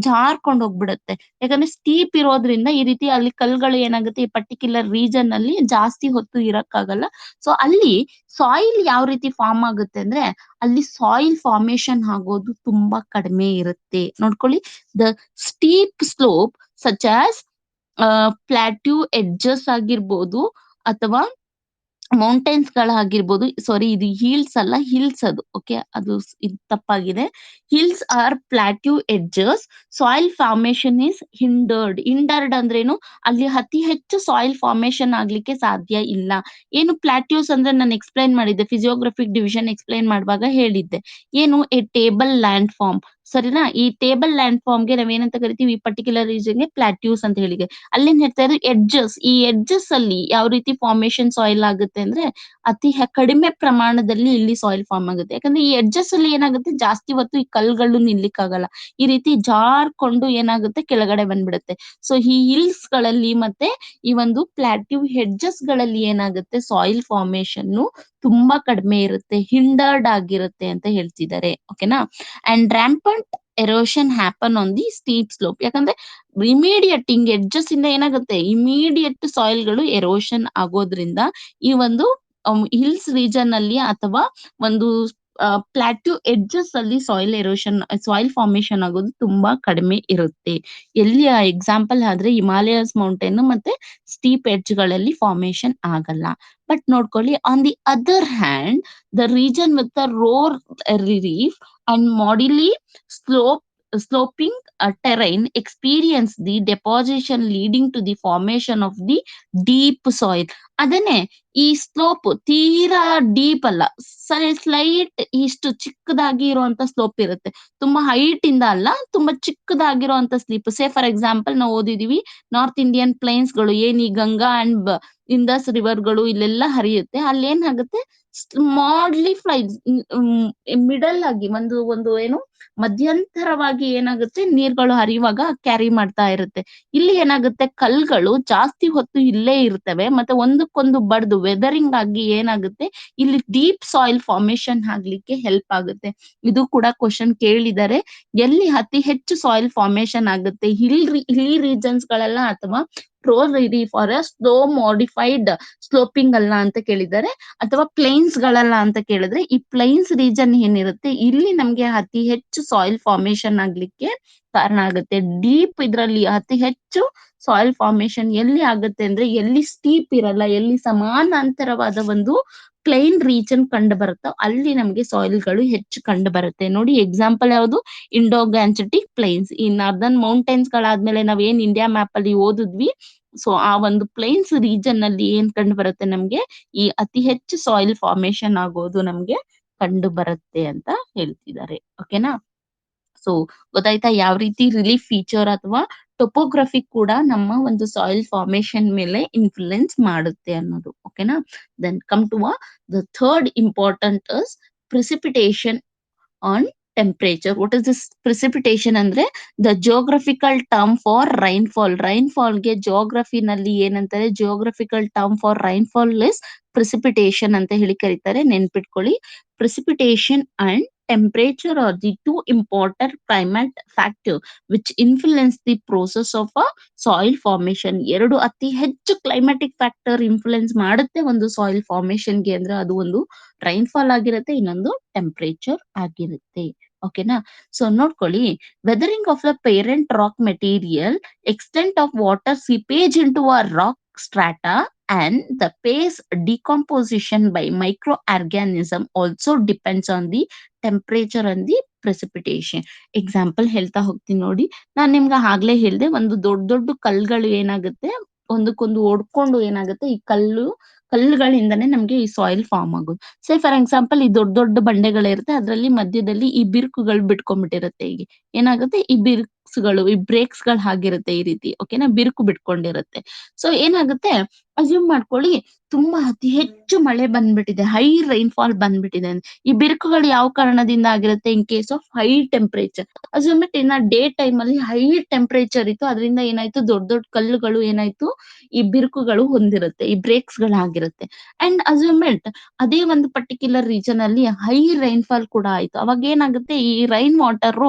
ಜಾರ್ಕೊಂಡು ಹೋಗ್ಬಿಡುತ್ತೆ. ಯಾಕಂದ್ರೆ ಸ್ಟೀಪ್ ಇರೋದ್ರಿಂದ ಈ ರೀತಿ ಅಲ್ಲಿ ಕಲ್ಗಳು ಏನಾಗುತ್ತೆ, ಈ ಪರ್ಟಿಕ್ಯುಲರ್ ರೀಜನ್ ಅಲ್ಲಿ ಜಾಸ್ತಿ ಹೊತ್ತು ಇರಕ್ಕಾಗಲ್ಲ. ಸೊ ಅಲ್ಲಿ ಸಾಯಿಲ್ ಯಾವ ರೀತಿ ಫಾರ್ಮ್ ಆಗುತ್ತೆ ಅಂದ್ರೆ, ಅಲ್ಲಿ ಸಾಯಿಲ್ ಫಾರ್ಮೇಶನ್ ಆಗೋದು ತುಂಬಾ ಕಡಿಮೆ ಇರುತ್ತೆ. ನೋಡ್ಕೊಳ್ಳಿ, the steep slope such as plateau edges ಆಗಿರ್ಬೋದು, ಅಥವಾ ಮೌಂಟೇನ್ಸ್ ಗಳಾಗಿರ್ಬೋದು, ಸಾರಿ ಇದು ಹೀಲ್ಸ್ ಅಲ್ಲ, ಹಿಲ್ಸ್ ಅದು. ಓಕೆ, ಅದು ಇದು ತಪ್ಪಾಗಿದೆ. Hills or plateau edges, soil formation is hindered ಅಂದ್ರೇನು, ಅಲ್ಲಿ ಅತಿ ಹೆಚ್ಚು ಸಾಯಿಲ್ ಫಾರ್ಮೇಶನ್ ಆಗ್ಲಿಕ್ಕೆ ಸಾಧ್ಯ ಇಲ್ಲ. ಏನು ಪ್ಲಾಟ್ಯೂಸ್ ಅಂದ್ರೆ ನಾನು ಎಕ್ಸ್ಪ್ಲೈನ್ ಮಾಡಿದ್ದೆ, ಫಿಸಿಯೋಗ್ರಫಿಕ್ ಡಿವಿಷನ್ ಎಕ್ಸ್ಪ್ಲೈನ್ ಮಾಡುವಾಗ ಹೇಳಿದ್ದೆ, ಏನು ಎ ಟೇಬಲ್ ಲ್ಯಾಂಡ್ ಫಾರ್ಮ್, ಸರಿನಾ? ಈ ಟೇಬಲ್ ಲ್ಯಾಂಡ್ ಫಾರ್ಮ್ ಗೆ ನಾವೇನಂತ ಕರಿತೀವಿ, ಈ ಪರ್ಟಿಕ್ಯುಲರ್ ರೀಜನ್ ಗೆ ಪ್ಲಾಟ್ಯೂಸ್ ಅಂತ ಹೇಳಿದೆ. ಅಲ್ಲೇನ್ ಹೇಳ್ತಾ ಇದ್ರು, ಎಡ್ಜಸ್, ಈ ಎಡ್ಜಸ್ ಅಲ್ಲಿ ಯಾವ ರೀತಿ ಫಾರ್ಮೇಶನ್ ಸಾಯಿಲ್ ಆಗುತ್ತೆ ಅಂದ್ರೆ, ಕಡಿಮೆ ಪ್ರಮಾಣದಲ್ಲಿ ಇಲ್ಲಿ ಸಾಯಿಲ್ ಫಾರ್ಮ್ ಆಗುತ್ತೆ. ಯಾಕಂದ್ರೆ ಈ ಎಡ್ಜಸ್ ಅಲ್ಲಿ ಏನಾಗುತ್ತೆ, ಜಾಸ್ತಿ ಹೊತ್ತು ಈ ಕಲ್ಗಳು ನಿಲ್ಲಿಕ್ಕಾಗಲ್ಲ, ಈ ರೀತಿ ಜಾರ್ಕೊಂಡು ಏನಾಗುತ್ತೆ, ಕೆಳಗಡೆ ಬಂದ್ಬಿಡುತ್ತೆ. ಸೊ ಈ ಹಿಲ್ಸ್ ಗಳಲ್ಲಿ ಮತ್ತೆ ಈ ಒಂದು ಪ್ಲಾಟ್ಯೂ ಹೆಡ್ಜಸ್ ಗಳಲ್ಲಿ ಏನಾಗುತ್ತೆ, ಸಾಯಿಲ್ ಫಾರ್ಮೇಶನ್ ತುಂಬಾ ಕಡಿಮೆ ಇರುತ್ತೆ, ಹಿಂಡರ್ಡ್ ಆಗಿರುತ್ತೆ ಅಂತ ಹೇಳ್ತಿದ್ದಾರೆ. ಓಕೆನಾ? And rampant erosion happen on the steep slope. ಯಾಕಂದ್ರೆ ಇಮಿಡಿಯೇಟ್ ಹಿಂಗ್ ಎಡ್ಜಸ್ ಇಂದ ಏನಾಗುತ್ತೆ, ಇಮಿಡಿಯೇಟ್ ಸಾಯಿಲ್ ಗಳು ಎರೋಷನ್ ಆಗೋದ್ರಿಂದ ಈ ಒಂದು ಹಿಲ್ಸ್ ರೀಜನ್ ಅಲ್ಲಿ ಅಥವಾ ಒಂದು ಪ್ಲಾಟ್ಯೂ ಎಡ್ಜಸ್ ಅಲ್ಲಿ ಸಾಯಿಲ್ ಫಾರ್ಮೇಶನ್ ಆಗೋದು ತುಂಬಾ ಕಡಿಮೆ ಇರುತ್ತೆ. ಎಲ್ಲಿ ಎಕ್ಸಾಂಪಲ್ ಆದ್ರೆ ಹಿಮಾಲಯಸ್ ಮೌಂಟೇನ್ ಮತ್ತೆ ಸ್ಟೀಪ್ ಎಡ್ಜ್ ಗಳಲ್ಲಿ ಫಾರ್ಮೇಶನ್ ಆಗಲ್ಲ. ಬಟ್ ನೋಡ್ಕೊಳ್ಳಿ, on the other hand, the region with the lower relief and moderately slope sloping terrain experience the deposition leading to the formation of the deep soil. ಅದನ್ನೇ ಈ slope ತೀರಾ deep ಅಲ್ಲ, slight ಇಷ್ಟು ಚಿಕ್ಕದಾಗಿ ಇರುವಂತ slope ಇರುತ್ತೆ. ತುಂಬಾ ಹೈಟ್ ಇಂದ ಅಲ್ಲ, ತುಂಬಾ ಚಿಕ್ಕದಾಗಿರುವಂತ ಸ್ಲೀಪ್. ಸೇ ಫಾರ್ ಎಕ್ಸಾಂಪಲ್ ನಾವು ಓದಿದೀವಿ ನಾರ್ತ್ ಇಂಡಿಯನ್ ಪ್ಲೇನ್ಸ್ ಗಳು, ಏನ್ ಈ ಗಂಗಾ ಅಂಡ್ ಇಂದಸ್ ರಿವರ್ ಗಳು ಇಲ್ಲೆಲ್ಲ ಹರಿಯುತ್ತೆ, ಅಲ್ಲಿ ಏನಾಗುತ್ತೆ ಸ್ಮಾಡ್ಲಿ ಫ್ಲೈಸ್ ಮಿಡಲ್ ಆಗಿ ಒಂದು ಒಂದು ಏನು ಮಧ್ಯಂತರವಾಗಿ ಏನಾಗುತ್ತೆ ನೀರ್ಗಳು ಹರಿಯುವಾಗ ಕ್ಯಾರಿ ಮಾಡ್ತಾ ಇರುತ್ತೆ. ಇಲ್ಲಿ ಏನಾಗುತ್ತೆ ಕಲ್ಗಳು ಜಾಸ್ತಿ ಹೊತ್ತು ಇಲ್ಲೇ ಇರ್ತವೆ, ಮತ್ತೆ ಒಂದಕ್ಕೊಂದು ಬಡ್ದು ವೆದರಿಂಗ್ ಆಗಿ ಏನಾಗುತ್ತೆ ಇಲ್ಲಿ ಡೀಪ್ ಸಾಯಿಲ್ ಫಾರ್ಮೇಶನ್ ಆಗ್ಲಿಕ್ಕೆ ಹೆಲ್ಪ್ ಆಗುತ್ತೆ. ಇದು ಕೂಡ ಕ್ವಶನ್ ಕೇಳಿದರೆ, ಎಲ್ಲಿ ಅತಿ ಹೆಚ್ಚು ಸಾಯಿಲ್ ಫಾರ್ಮೇಶನ್ ಆಗುತ್ತೆ, ಹಿಲ್ ರೀಜನ್ಸ್ ಗಳಲ್ಲ ಅಥವಾ ಪ್ರೋರಿ ಫಾರೆಸ್ಟ್ ಸ್ಲೋ ಮಾಡಿಫೈಡ್ ಸ್ಲೋಪಿಂಗ್ ಅಲ್ಲ ಅಂತ ಕೇಳಿದ್ದಾರೆ, ಅಥವಾ ಪ್ಲೇನ್ಸ್ ಗಳಲ್ಲ ಅಂತ ಕೇಳಿದ್ರೆ, ಈ ಪ್ಲೇನ್ಸ್ ರೀಜನ್ ಏನಿರುತ್ತೆ ಇಲ್ಲಿ ನಮ್ಗೆ ಅತಿ ಹೆಚ್ಚು ಸಾಯಿಲ್ ಫಾರ್ಮೇಶನ್ ಆಗ್ಲಿಕ್ಕೆ ಕಾರಣ ಆಗುತ್ತೆ. ಡೀಪ್ ಇದ್ರಲ್ಲಿ ಅತಿ ಹೆಚ್ಚು ಸಾಯಿಲ್ ಫಾರ್ಮೇಶನ್ ಎಲ್ಲಿ ಆಗುತ್ತೆ ಅಂದ್ರೆ, ಎಲ್ಲಿ ಸ್ಟೀಪ್ ಇರಲ್ಲ, ಎಲ್ಲಿ ಸಮಾನಾಂತರವಾದ ಒಂದು ಪ್ಲೇನ್ ರೀಜನ್ ಕಂಡು ಬರುತ್ತೋ ಅಲ್ಲಿ ನಮ್ಗೆ ಸಾಯಿಲ್ ಗಳು ಹೆಚ್ಚು ಕಂಡು ಬರುತ್ತೆ. ನೋಡಿ ಎಕ್ಸಾಂಪಲ್ ಯಾವುದು, ಇಂಡೋ ಗ್ಯಾನ್ಸಿಟಿಕ್ ಪ್ಲೇನ್ಸ್. ಈ ನಾರ್ದರ್ನ್ ಮೌಂಟೇನ್ಸ್ ಗಳಾದ್ಮೇಲೆ ನಾವ್ ಏನ್ ಇಂಡಿಯಾ ಮ್ಯಾಪ್ ಅಲ್ಲಿ ಓದಿದ್ವಿ, ಸೊ ಆ ಒಂದು ಪ್ಲೇನ್ಸ್ ರೀಜನ್ ಅಲ್ಲಿ ಏನ್ ಕಂಡು ಬರುತ್ತೆ ನಮ್ಗೆ, ಈ ಅತಿ ಹೆಚ್ಚು ಸಾಯಿಲ್ ಫಾರ್ಮೇಶನ್ ಆಗೋದು ನಮ್ಗೆ ಕಂಡು ಬರುತ್ತೆ ಅಂತ ಹೇಳ್ತಿದ್ದಾರೆ. ಓಕೆನಾ. ಸೊ ಗೊತ್ತಾಯ್ತಾ ಯಾವ ರೀತಿ ರಿಲೀಫ್ ಫೀಚರ್ ಅಥವಾ ಟೊಪೋಗ್ರಫಿ ಕೂಡ ನಮ್ಮ ಒಂದು ಸಾಯಿಲ್ ಫಾರ್ಮೇಶನ್ ಮೇಲೆ ಇನ್ಫ್ಲುಯೆನ್ಸ್ ಮಾಡುತ್ತೆ ಅನ್ನೋದು. ಓಕೆನಾ. Then come to the third important is precipitation on temperature. What is this precipitation ಅಂದ್ರೆ the geographical term for rainfall. Rainfall ಗೆ ಜಿಯೋಗ್ರಫಿನಲ್ಲಿ ಏನಂತಾರೆ, geographical term for rainfall is precipitation ಅಂತ ಹೇಳಿ ಕರೀತಾರೆ. ನೆನ್ಪಿಟ್ಕೊಳ್ಳಿ, precipitation and temperature are the two important climate factor which influence the process of a soil formation. ಎರಡು ಅತಿ ಹೆಚ್ಚು ಕ್ಲೈಮ್ಯಾಟಿಕ್ ಫ್ಯಾಕ್ಟರ್ ಇನ್ಫ್ಲುಯೆನ್ಸ್ ಮಾಡುತ್ತೆ ಒಂದು ಸಾಯಿಲ್ ಫಾರ್ಮೇಶನ್ ಗೆ ಅಂದ್ರೆ ಅದು ಒಂದು ರೈನ್ಫಾಲ್ ಆಗಿರುತ್ತೆ, ಇನ್ನೊಂದು ಟೆಂಪರೇಚರ್ ಆಗಿರುತ್ತೆ. ಓಕೆನಾ. ಸೊ ನೋಡ್ಕೊಳ್ಳಿ, weathering of the parent rock material, extent of water seepage into a rock strata and the pace decomposition by microorganism also depends on the temperature and the precipitation. Example ಹೇಳ್ತಾ ಹೋಗ್ತೀನಿ ನೋಡಿ. ನಾನ್ ನಿಮ್ಗೆ ಆಗ್ಲೇ ಹೇಳ್ದೆ, ಒಂದು ದೊಡ್ಡ ದೊಡ್ಡ ಕಲ್ಗಳು ಏನಾಗುತ್ತೆ ಒಂದಕ್ಕೊಂದು ಓಡ್ಕೊಂಡು ಏನಾಗುತ್ತೆ, ಈ ಕಲ್ಲುಗಳಿಂದನೇ ನಮ್ಗೆ ಈ ಸಾಯಿಲ್ ಫಾರ್ಮ್ ಆಗೋದು. ಸೇ ಫಾರ್ ಎಕ್ಸಾಂಪಲ್ ಈ ದೊಡ್ಡ ದೊಡ್ಡ ಬಂಡೆಗಳಿರುತ್ತೆ, ಅದ್ರಲ್ಲಿ ಮಧ್ಯದಲ್ಲಿ ಈ ಬಿರುಕುಗಳು ಬಿಟ್ಕೊಂಡ್ಬಿಟ್ಟಿರುತ್ತೆ. ಈಗ ಏನಾಗುತ್ತೆ, ಈ ಬಿರುಕ್ಸ್ಗಳು, ಈ ಬ್ರೇಕ್ಸ್ ಗಳು ಆಗಿರುತ್ತೆ ಈ ರೀತಿ. ಓಕೆನಾ, ಬಿರುಕು ಬಿಟ್ಕೊಂಡಿರುತ್ತೆ. ಸೊ ಏನಾಗುತ್ತೆ, ಅಸ್ಯೂಮ್ ಮಾಡ್ಕೊಳ್ಳಿ ತುಂಬಾ ಅತಿ ಹೆಚ್ಚು ಮಳೆ ಬಂದ್ಬಿಟ್ಟಿದೆ, ಹೈ ರೈನ್ಫಾಲ್ ಬಂದ್ಬಿಟ್ಟಿದೆ ಅಂತ. ಈ ಬಿರುಕುಗಳು ಯಾವ ಕಾರಣದಿಂದ ಆಗಿರುತ್ತೆ, in case of high temperature. Assume it in day time ಅಲ್ಲಿ ಹೈ ಟೆಂಪರೇಚರ್ ಇತ್ತು, ಅದರಿಂದ ಏನಾಯ್ತು ದೊಡ್ಡ ದೊಡ್ಡ ಕಲ್ಲುಗಳು ಏನಾಯ್ತು ಈ ಬಿರುಕುಗಳು ಹೊಂದಿರುತ್ತೆ, ಈ ಬ್ರೇಕ್ಸ್ ಗಳಾಗಿರುತ್ತೆ. ಅಂಡ್ ಅಸ್ಯೂಮ್ ಇಟ್ ಅದೇ ಒಂದು ಪರ್ಟಿಕ್ಯುಲರ್ ರೀಜನ್ ಅಲ್ಲಿ ಹೈ ರೈನ್ಫಾಲ್ ಕೂಡ ಆಯ್ತು. ಅವಾಗ ಏನಾಗುತ್ತೆ, ಈ ರೈನ್ ವಾಟರ್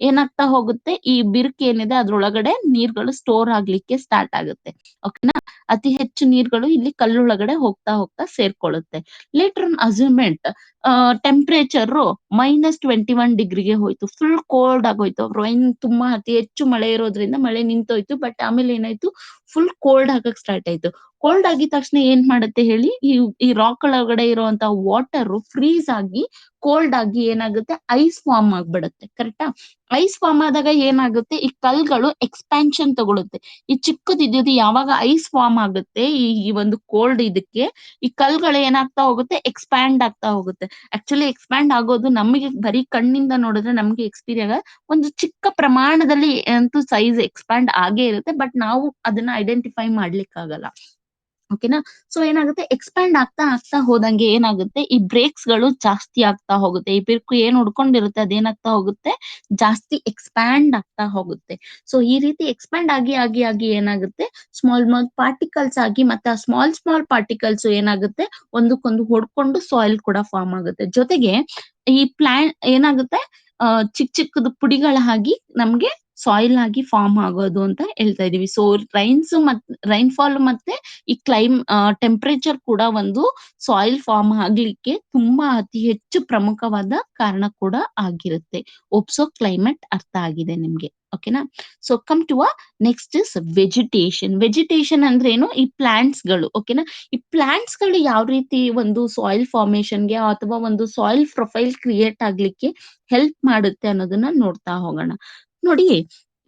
ಏನಾಗ್ತಾ ಹೋಗುತ್ತೆ, ಈ ಬಿರುಕು ಏನಿದೆ ಅದ್ರೊಳಗಡೆ ನೀರ್ಗಳು ಸ್ಟೋರ್ ಆಗ್ಲಿಕ್ಕೆ ಸ್ಟಾರ್ಟ್ ಆಗುತ್ತೆ. ಓಕೆನಾ. ಅತಿ ಹೆಚ್ಚು ನೀರ್ಗಳು ಇಲ್ಲಿ ಕಲ್ಲೊಳಗಡೆ ಹೋಗ್ತಾ ಹೋಗ್ತಾ ಸೇರ್ಕೊಳ್ಳುತ್ತೆ. ಲೇಟರ್ ಆನ್ ಅಸ್ಯೂಮೆಂಟ್ ಟೆಂಪರೇಚರ್ -21 ಡಿಗ್ರಿಗೆ ಹೋಯ್ತು, ಫುಲ್ ಕೋಲ್ಡ್ ಆಗೋಯ್ತು. ರೈನ್ ತುಂಬಾ ಅತಿ ಹೆಚ್ಚು ಮಳೆ ಇರೋದ್ರಿಂದ ಮಳೆ ನಿಂತೋಯ್ತು, ಬಟ್ ಆಮೇಲೆ ಏನಾಯ್ತು ಫುಲ್ ಕೋಲ್ಡ್ ಆಗಕ್ ಸ್ಟಾರ್ಟ್ ಆಯ್ತು. ಕೋಲ್ಡ್ ಆಗಿದ ತಕ್ಷಣ ಏನ್ ಮಾಡುತ್ತೆ ಹೇಳಿ, ಈ ರಾಕ್ ಒಳಗಡೆ ಇರುವಂತ ವಾಟರ್ ಫ್ರೀಸ್ ಆಗಿ ಕೋಲ್ಡ್ ಆಗಿ ಏನಾಗುತ್ತೆ, ಐಸ್ ಫಾರ್ಮ್ ಆಗ್ಬಿಡುತ್ತೆ. ಕರೆಕ್ಟಾ. ಐಸ್ ಫಾರ್ಮ್ ಆದಾಗ ಏನಾಗುತ್ತೆ, ಈ ಕಲ್ಗಳು ಎಕ್ಸ್ಪ್ಯಾನ್ಷನ್ ತಗೊಳುತ್ತೆ. ಈ ಚಿಕ್ಕದಿದ್ದು ಯಾವಾಗ ಐಸ್ ಫಾರ್ಮ್ ಆಗುತ್ತೆ, ಈ ಒಂದು ಕೋಲ್ಡ್ ಇದಕ್ಕೆ ಈ ಕಲ್ಗಳು ಏನಾಗ್ತಾ ಹೋಗುತ್ತೆ, ಎಕ್ಸ್ಪ್ಯಾಂಡ್ ಆಗ್ತಾ ಹೋಗುತ್ತೆ. ಆಕ್ಚುಲಿ ಎಕ್ಸ್ಪ್ಯಾಂಡ್ ಆಗೋದು ನಮಗೆ ಬರೀ ಕಣ್ಣಿಂದ ನೋಡಿದ್ರೆ ನಮ್ಗೆ ಎಕ್ಸ್ಪೀರಿಯನ್ಸ್ ಒಂದು ಚಿಕ್ಕ ಪ್ರಮಾಣದಲ್ಲಿ ಅಂತೂ ಸೈಜ್ ಎಕ್ಸ್ಪ್ಯಾಂಡ್ ಆಗೇ ಇರುತ್ತೆ, ಬಟ್ ನಾವು ಅದನ್ನ ಐಡೆಂಟಿಫೈ ಮಾಡ್ಲಿಕ್ಕಾಗಲ್ಲ. ಓಕೆನಾ. ಸೊ ಏನಾಗುತ್ತೆ, ಎಕ್ಸ್ಪ್ಯಾಂಡ್ ಆಗ್ತಾ ಆಗ್ತಾ ಹೋದಂಗೆ ಏನಾಗುತ್ತೆ, ಈ ಬ್ರೇಕ್ಸ್ ಗಳು ಜಾಸ್ತಿ ಆಗ್ತಾ ಹೋಗುತ್ತೆ. ಈ ಬಿರುಕು ಏನ್ ಉಡ್ಕೊಂಡಿರುತ್ತೆ ಅದೇನಾಗ್ತಾ ಹೋಗುತ್ತೆ, ಜಾಸ್ತಿ ಎಕ್ಸ್ಪ್ಯಾಂಡ್ ಆಗ್ತಾ ಹೋಗುತ್ತೆ. ಸೊ ಈ ರೀತಿ ಎಕ್ಸ್ಪ್ಯಾಂಡ್ ಆಗಿ ಆಗಿ ಆಗಿ ಏನಾಗುತ್ತೆ, ಸ್ಮಾಲ್ ಸ್ಮಾಲ್ ಪಾರ್ಟಿಕಲ್ಸ್ ಆಗಿ, ಮತ್ತೆ ಆ ಸ್ಮಾಲ್ ಸ್ಮಾಲ್ ಪಾರ್ಟಿಕಲ್ಸ್ ಏನಾಗುತ್ತೆ ಒಂದಕ್ಕೊಂದು ಹೊಡ್ಕೊಂಡು ಸಾಯಿಲ್ ಕೂಡ ಫಾರ್ಮ್ ಆಗುತ್ತೆ. ಜೊತೆಗೆ ಈ ಪ್ಲಾಂಟ್ ಏನಾಗುತ್ತೆ, ಚಿಕ್ಕ ಚಿಕ್ಕದು ಪುಡಿಗಳಾಗಿ ನಮ್ಗೆ ಸಾಯಿಲ್ ಆಗಿ ಫಾರ್ಮ್ ಆಗೋದು ಅಂತ ಹೇಳ್ತಾ ಇದೀವಿ. ಸೊ ರೈನ್ಫಾಲ್ ಮತ್ತೆ ಈ ಟೆಂಪರೇಚರ್ ಕೂಡ ಒಂದು ಸಾಯಿಲ್ ಫಾರ್ಮ್ ಆಗ್ಲಿಕ್ಕೆ ತುಂಬಾ ಅತಿ ಹೆಚ್ಚು ಪ್ರಮುಖವಾದ ಕಾರಣ ಕೂಡ ಆಗಿರುತ್ತೆ. ಒಪ್ಸೋ ಕ್ಲೈಮೇಟ್ ಅರ್ಥ ಆಗಿದೆ ನಿಮ್ಗೆ. ಓಕೆನಾ. So come to next is vegetation. Vegetation ಅಂದ್ರೆ ಏನು, ಈ ಪ್ಲಾಂಟ್ಸ್ ಗಳು. ಓಕೆನಾ. ಈ ಪ್ಲಾಂಟ್ಸ್ ಗಳು ಯಾವ ರೀತಿ ಒಂದು ಸಾಯಿಲ್ ಫಾರ್ಮೇಶನ್ಗೆ ಅಥವಾ ಒಂದು ಸಾಯಿಲ್ ಪ್ರೊಫೈಲ್ ಕ್ರಿಯೇಟ್ ಆಗ್ಲಿಕ್ಕೆ ಹೆಲ್ಪ್ ಮಾಡುತ್ತೆ ಅನ್ನೋದನ್ನ ನೋಡ್ತಾ ಹೋಗೋಣ. ನೋಡಿ,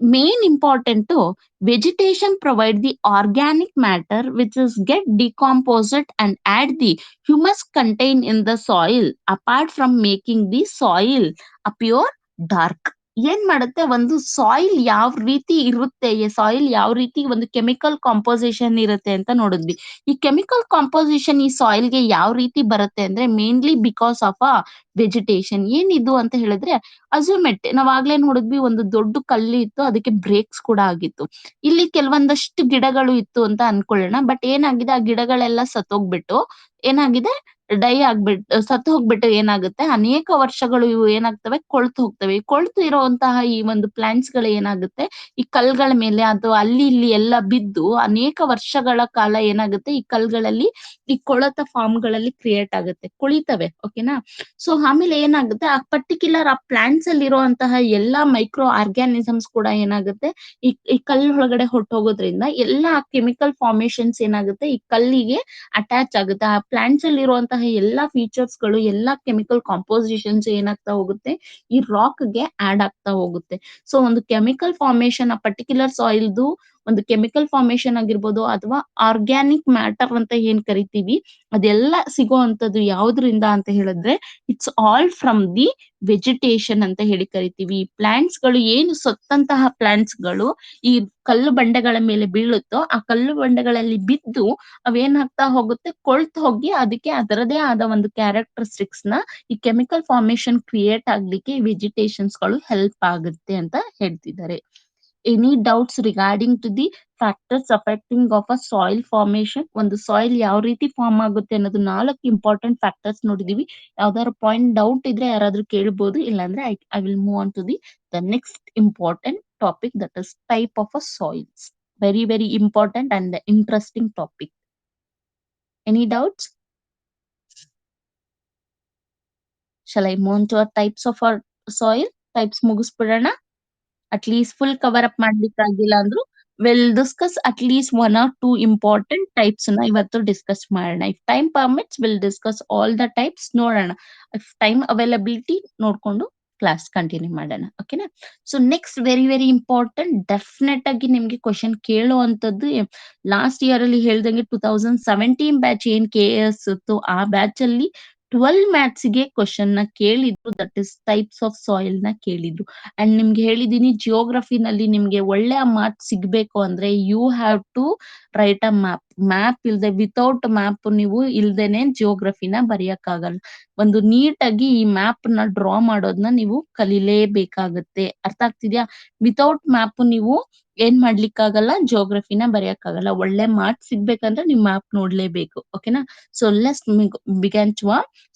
main important vegetation provide the organic matter which is get decomposed and add the humus contained in the soil apart from making the soil appear dark. ಏನ್ ಮಾಡುತ್ತೆ, ಒಂದು ಸಾಯಿಲ್ ಯಾವ ರೀತಿ ಇರುತ್ತೆ, ಸಾಯಿಲ್ ಯಾವ ರೀತಿ ಒಂದು ಕೆಮಿಕಲ್ ಕಾಂಪೋಸಿಷನ್ ಇರುತ್ತೆ ಅಂತ ನೋಡಿದ್ವಿ. ಈ ಕೆಮಿಕಲ್ ಕಾಂಪೋಸಿಷನ್ ಈ ಸಾಯಿಲ್ಗೆ ಯಾವ ರೀತಿ ಬರುತ್ತೆ ಅಂದ್ರೆ mainly because of a vegetation. ಏನಿದು ಅಂತ ಹೇಳಿದ್ರೆ ಅಸ್ಯೂಮೆಟ್ ನಾವ್ ಆಗ್ಲೇ ನೋಡಿದ್ವಿ, ಒಂದು ದೊಡ್ಡ ಕಲ್ಲು ಇತ್ತು, ಅದಕ್ಕೆ ಬ್ರೇಕ್ಸ್ ಕೂಡ ಆಗಿತ್ತು. ಇಲ್ಲಿ ಕೆಲವೊಂದಷ್ಟು ಗಿಡಗಳು ಇತ್ತು ಅಂತ ಅನ್ಕೊಳ್ಳೋಣ. ಬಟ್ ಏನಾಗಿದೆ, ಆ ಗಿಡಗಳೆಲ್ಲ ಸತ್ತೋಗ್ಬಿಟ್ಟು ಏನಾಗಿದೆ, ಡೈ ಆಗ್ಬಿಟ್ಟು ಸತ್ತು ಹೋಗ್ಬಿಟ್ಟು ಏನಾಗುತ್ತೆ, ಅನೇಕ ವರ್ಷಗಳು ಇವು ಏನಾಗ್ತವೆ, ಕೊಳ್ತು ಹೋಗ್ತವೆ. ಈ ಕೊಳ್ತು ಇರುವಂತಹ ಈ ಒಂದು ಪ್ಲಾಂಟ್ಸ್ ಗಳು ಏನಾಗುತ್ತೆ, ಈ ಕಲ್ಗಳ ಮೇಲೆ ಅಥವಾ ಅಲ್ಲಿ ಇಲ್ಲಿ ಎಲ್ಲ ಬಿದ್ದು ಅನೇಕ ವರ್ಷಗಳ ಕಾಲ ಏನಾಗುತ್ತೆ, ಈ ಕಲ್ಗಳಲ್ಲಿ ಈ ಕೊಳತ ಫಾರ್ಮ್ ಗಳಲ್ಲಿ ಕ್ರಿಯೇಟ್ ಆಗುತ್ತೆ, ಕುಳಿತವೆ. ಓಕೆನಾ. ಸೊ ಆಮೇಲೆ ಏನಾಗುತ್ತೆ, ಆ ಪರ್ಟಿಕ್ಯುಲರ್ ಆ ಪ್ಲಾಂಟ್ಸ್ ಅಲ್ಲಿ ಇರುವಂತಹ ಎಲ್ಲಾ ಮೈಕ್ರೋ ಆರ್ಗ್ಯಾನಿಸಮ್ಸ್ ಕೂಡ ಏನಾಗುತ್ತೆ, ಈ ಕಲ್ಲು ಒಳಗಡೆ ಹೊರಟೋಗೋದ್ರಿಂದ ಎಲ್ಲಾ ಕೆಮಿಕಲ್ ಫಾರ್ಮೇಶನ್ಸ್ ಏನಾಗುತ್ತೆ, ಈ ಕಲ್ಲಿಗೆ ಅಟ್ಯಾಚ್ ಆಗುತ್ತೆ. ಆ ಪ್ಲಾಂಟ್ಸ್ ಅಲ್ಲಿ ಇರುವಂತಹ ಎಲ್ಲಾ ಫೀಚರ್ಸ್ ಗಳು, ಎಲ್ಲಾ ಕೆಮಿಕಲ್ ಕಾಂಪೋಸಿಷನ್ಸ್ ಏನಾಗ್ತಾ ಹೋಗುತ್ತೆ, ಈ ರಾಕ್ ಗೆ ಆಡ್ ಆಗ್ತಾ ಹೋಗುತ್ತೆ. ಸೊ ಒಂದು ಕೆಮಿಕಲ್ ಫಾರ್ಮೇಶನ್, ಆ ಪರ್ಟಿಕ್ಯುಲರ್ ಸಾಯಿಲ್ದು ಒಂದು ಕೆಮಿಕಲ್ ಫಾರ್ಮೇಶನ್ ಆಗಿರ್ಬೋದು ಅಥವಾ ಆರ್ಗ್ಯಾನಿಕ್ ಮ್ಯಾಟರ್ ಅಂತ ಏನ್ ಕರಿತೀವಿ, ಅದೆಲ್ಲ ಸಿಗೋವಂಥದ್ದು ಯಾವ್ದ್ರಿಂದ ಅಂತ ಹೇಳಿದ್ರೆ it's all from the vegetation ಅಂತ ಹೇಳಿ ಕರಿತೀವಿ. ಈ ಪ್ಲಾಂಟ್ಸ್ ಗಳು ಏನು ಸತ್ತಂತಹ ಪ್ಲಾಂಟ್ಸ್ ಗಳು ಈ ಕಲ್ಲು ಬಂಡೆಗಳ ಮೇಲೆ ಬೀಳುತ್ತೋ, ಆ ಕಲ್ಲು ಬಂಡೆಗಳಲ್ಲಿ ಬಿದ್ದು ಅವೇನಾಗ್ತಾ ಹೋಗುತ್ತೆ, ಕೊಳ್ತು ಹೋಗಿ ಅದಕ್ಕೆ ಅದರದೇ ಆದ ಒಂದು ಕ್ಯಾರೆಕ್ಟರಿಸ್ಟಿಕ್ಸ್ ನ, ಈ ಕೆಮಿಕಲ್ ಫಾರ್ಮೇಶನ್ ಕ್ರಿಯೇಟ್ ಆಗ್ಲಿಕ್ಕೆ ವೆಜಿಟೇಷನ್ಸ್ ಗಳು ಹೆಲ್ಪ್ ಆಗುತ್ತೆ ಅಂತ ಹೇಳ್ತಿದ್ದಾರೆ. Any doubts regarding to the factors affecting of a soil formation? ಒಂದು ಸಾಯಿಲ್ ಯಾವ ರೀತಿ ಫಾರ್ಮ್ ಆಗುತ್ತೆ ಅನ್ನೋದು 4 ಇಂಪಾರ್ಟೆಂಟ್ ಫ್ಯಾಕ್ಟರ್ಸ್ ನೋಡಿದೀವಿ. ಯಾವ್ದಾದ್ರು ಪಾಯಿಂಟ್ ಡೌಟ್ ಇದ್ರೆ ಯಾರಾದ್ರೂ ಕೇಳ್ಬೋದು, ಇಲ್ಲಾಂದ್ರೆ I will move on to the next important topic, that is type of a soils. Very very important and interesting topic. Any doubts? Shall I move on to our types of our soil? Types ಮುಗಿಸ್ಬಿಡೋಣ. At least full cover up ಮಾಡ್ಲಿಕ್ಕಾಗಿಲ್ಲ ಅಂದ್ರು will discuss at least 1 or 2 important types ನ ಇವತ್ತು discuss ಮಾಡೋಣ. If time permits will discuss all the types. ನೋಡೋಣ, if time availability ನೋಡ್ಕೊಂಡು class continue ಮಾಡೋಣ. ಓಕೆನಾ. So next very very important, definite ಆಗಿ ನಿಮ್ಗೆ ಕ್ವಶನ್ ಕೇಳುವಂತದ್ದು. ಲಾಸ್ಟ್ ಇಯರ್ ಅಲ್ಲಿ ಹೇಳ್ದಂಗೆ 2017 ಬ್ಯಾಚ್ ಏನ್ KS ಇತ್ತು, ಆ ಬ್ಯಾಚ್ ಅಲ್ಲಿ 12 ಮ್ಯಾಥ್ಸ್ ಗೆ ಕ್ವಶನ್ ನ ಕೇಳಿದ್ರು. That is types of soil ನ ಕೇಳಿದ್ರು. ಅಂಡ್ ನಿಮ್ಗೆ ಹೇಳಿದೀನಿ, ಜಿಯೋಗ್ರಫಿನಲ್ಲಿ ನಿಮ್ಗೆ ಒಳ್ಳೆ ಮಾರ್ಕ್ಸ್ ಸಿಗ್ಬೇಕು ಅಂದ್ರೆ you have to write a map. Map ಇಲ್ದೆ, ವಿತೌಟ್ ಮ್ಯಾಪ್ ನೀವು ಇಲ್ದೇನೆ ಜಿಯೋಗ್ರಫಿನ ಬರೆಯಕ್ಕಾಗಲ್ಲ. ಒಂದು ನೀಟಾಗಿ ಈ ಮ್ಯಾಪ್ ನ ಡ್ರಾ ಮಾಡೋದನ್ನ ನೀವು ಕಲಿಲೇಬೇಕಾಗತ್ತೆ. ಅರ್ಥ ಆಗ್ತಿದ್ಯಾ? ವಿತೌಟ್ ಮ್ಯಾಪ್ ನೀವು ಏನ್ ಮಾಡ್ಲಿಕ್ಕಾಗಲ್ಲ, ಜಿಯೋಗ್ರಫಿನ ಬರೆಯಕ್ಕಾಗಲ್ಲ. ಒಳ್ಳೆ ಮಾರ್ಕ್ಸ್ ಸಿಗ್ಬೇಕಂದ್ರೆ ನೀವು ಮ್ಯಾಪ್ ನೋಡ್ಲೇಬೇಕು. ಓಕೆನಾ. So let's begin to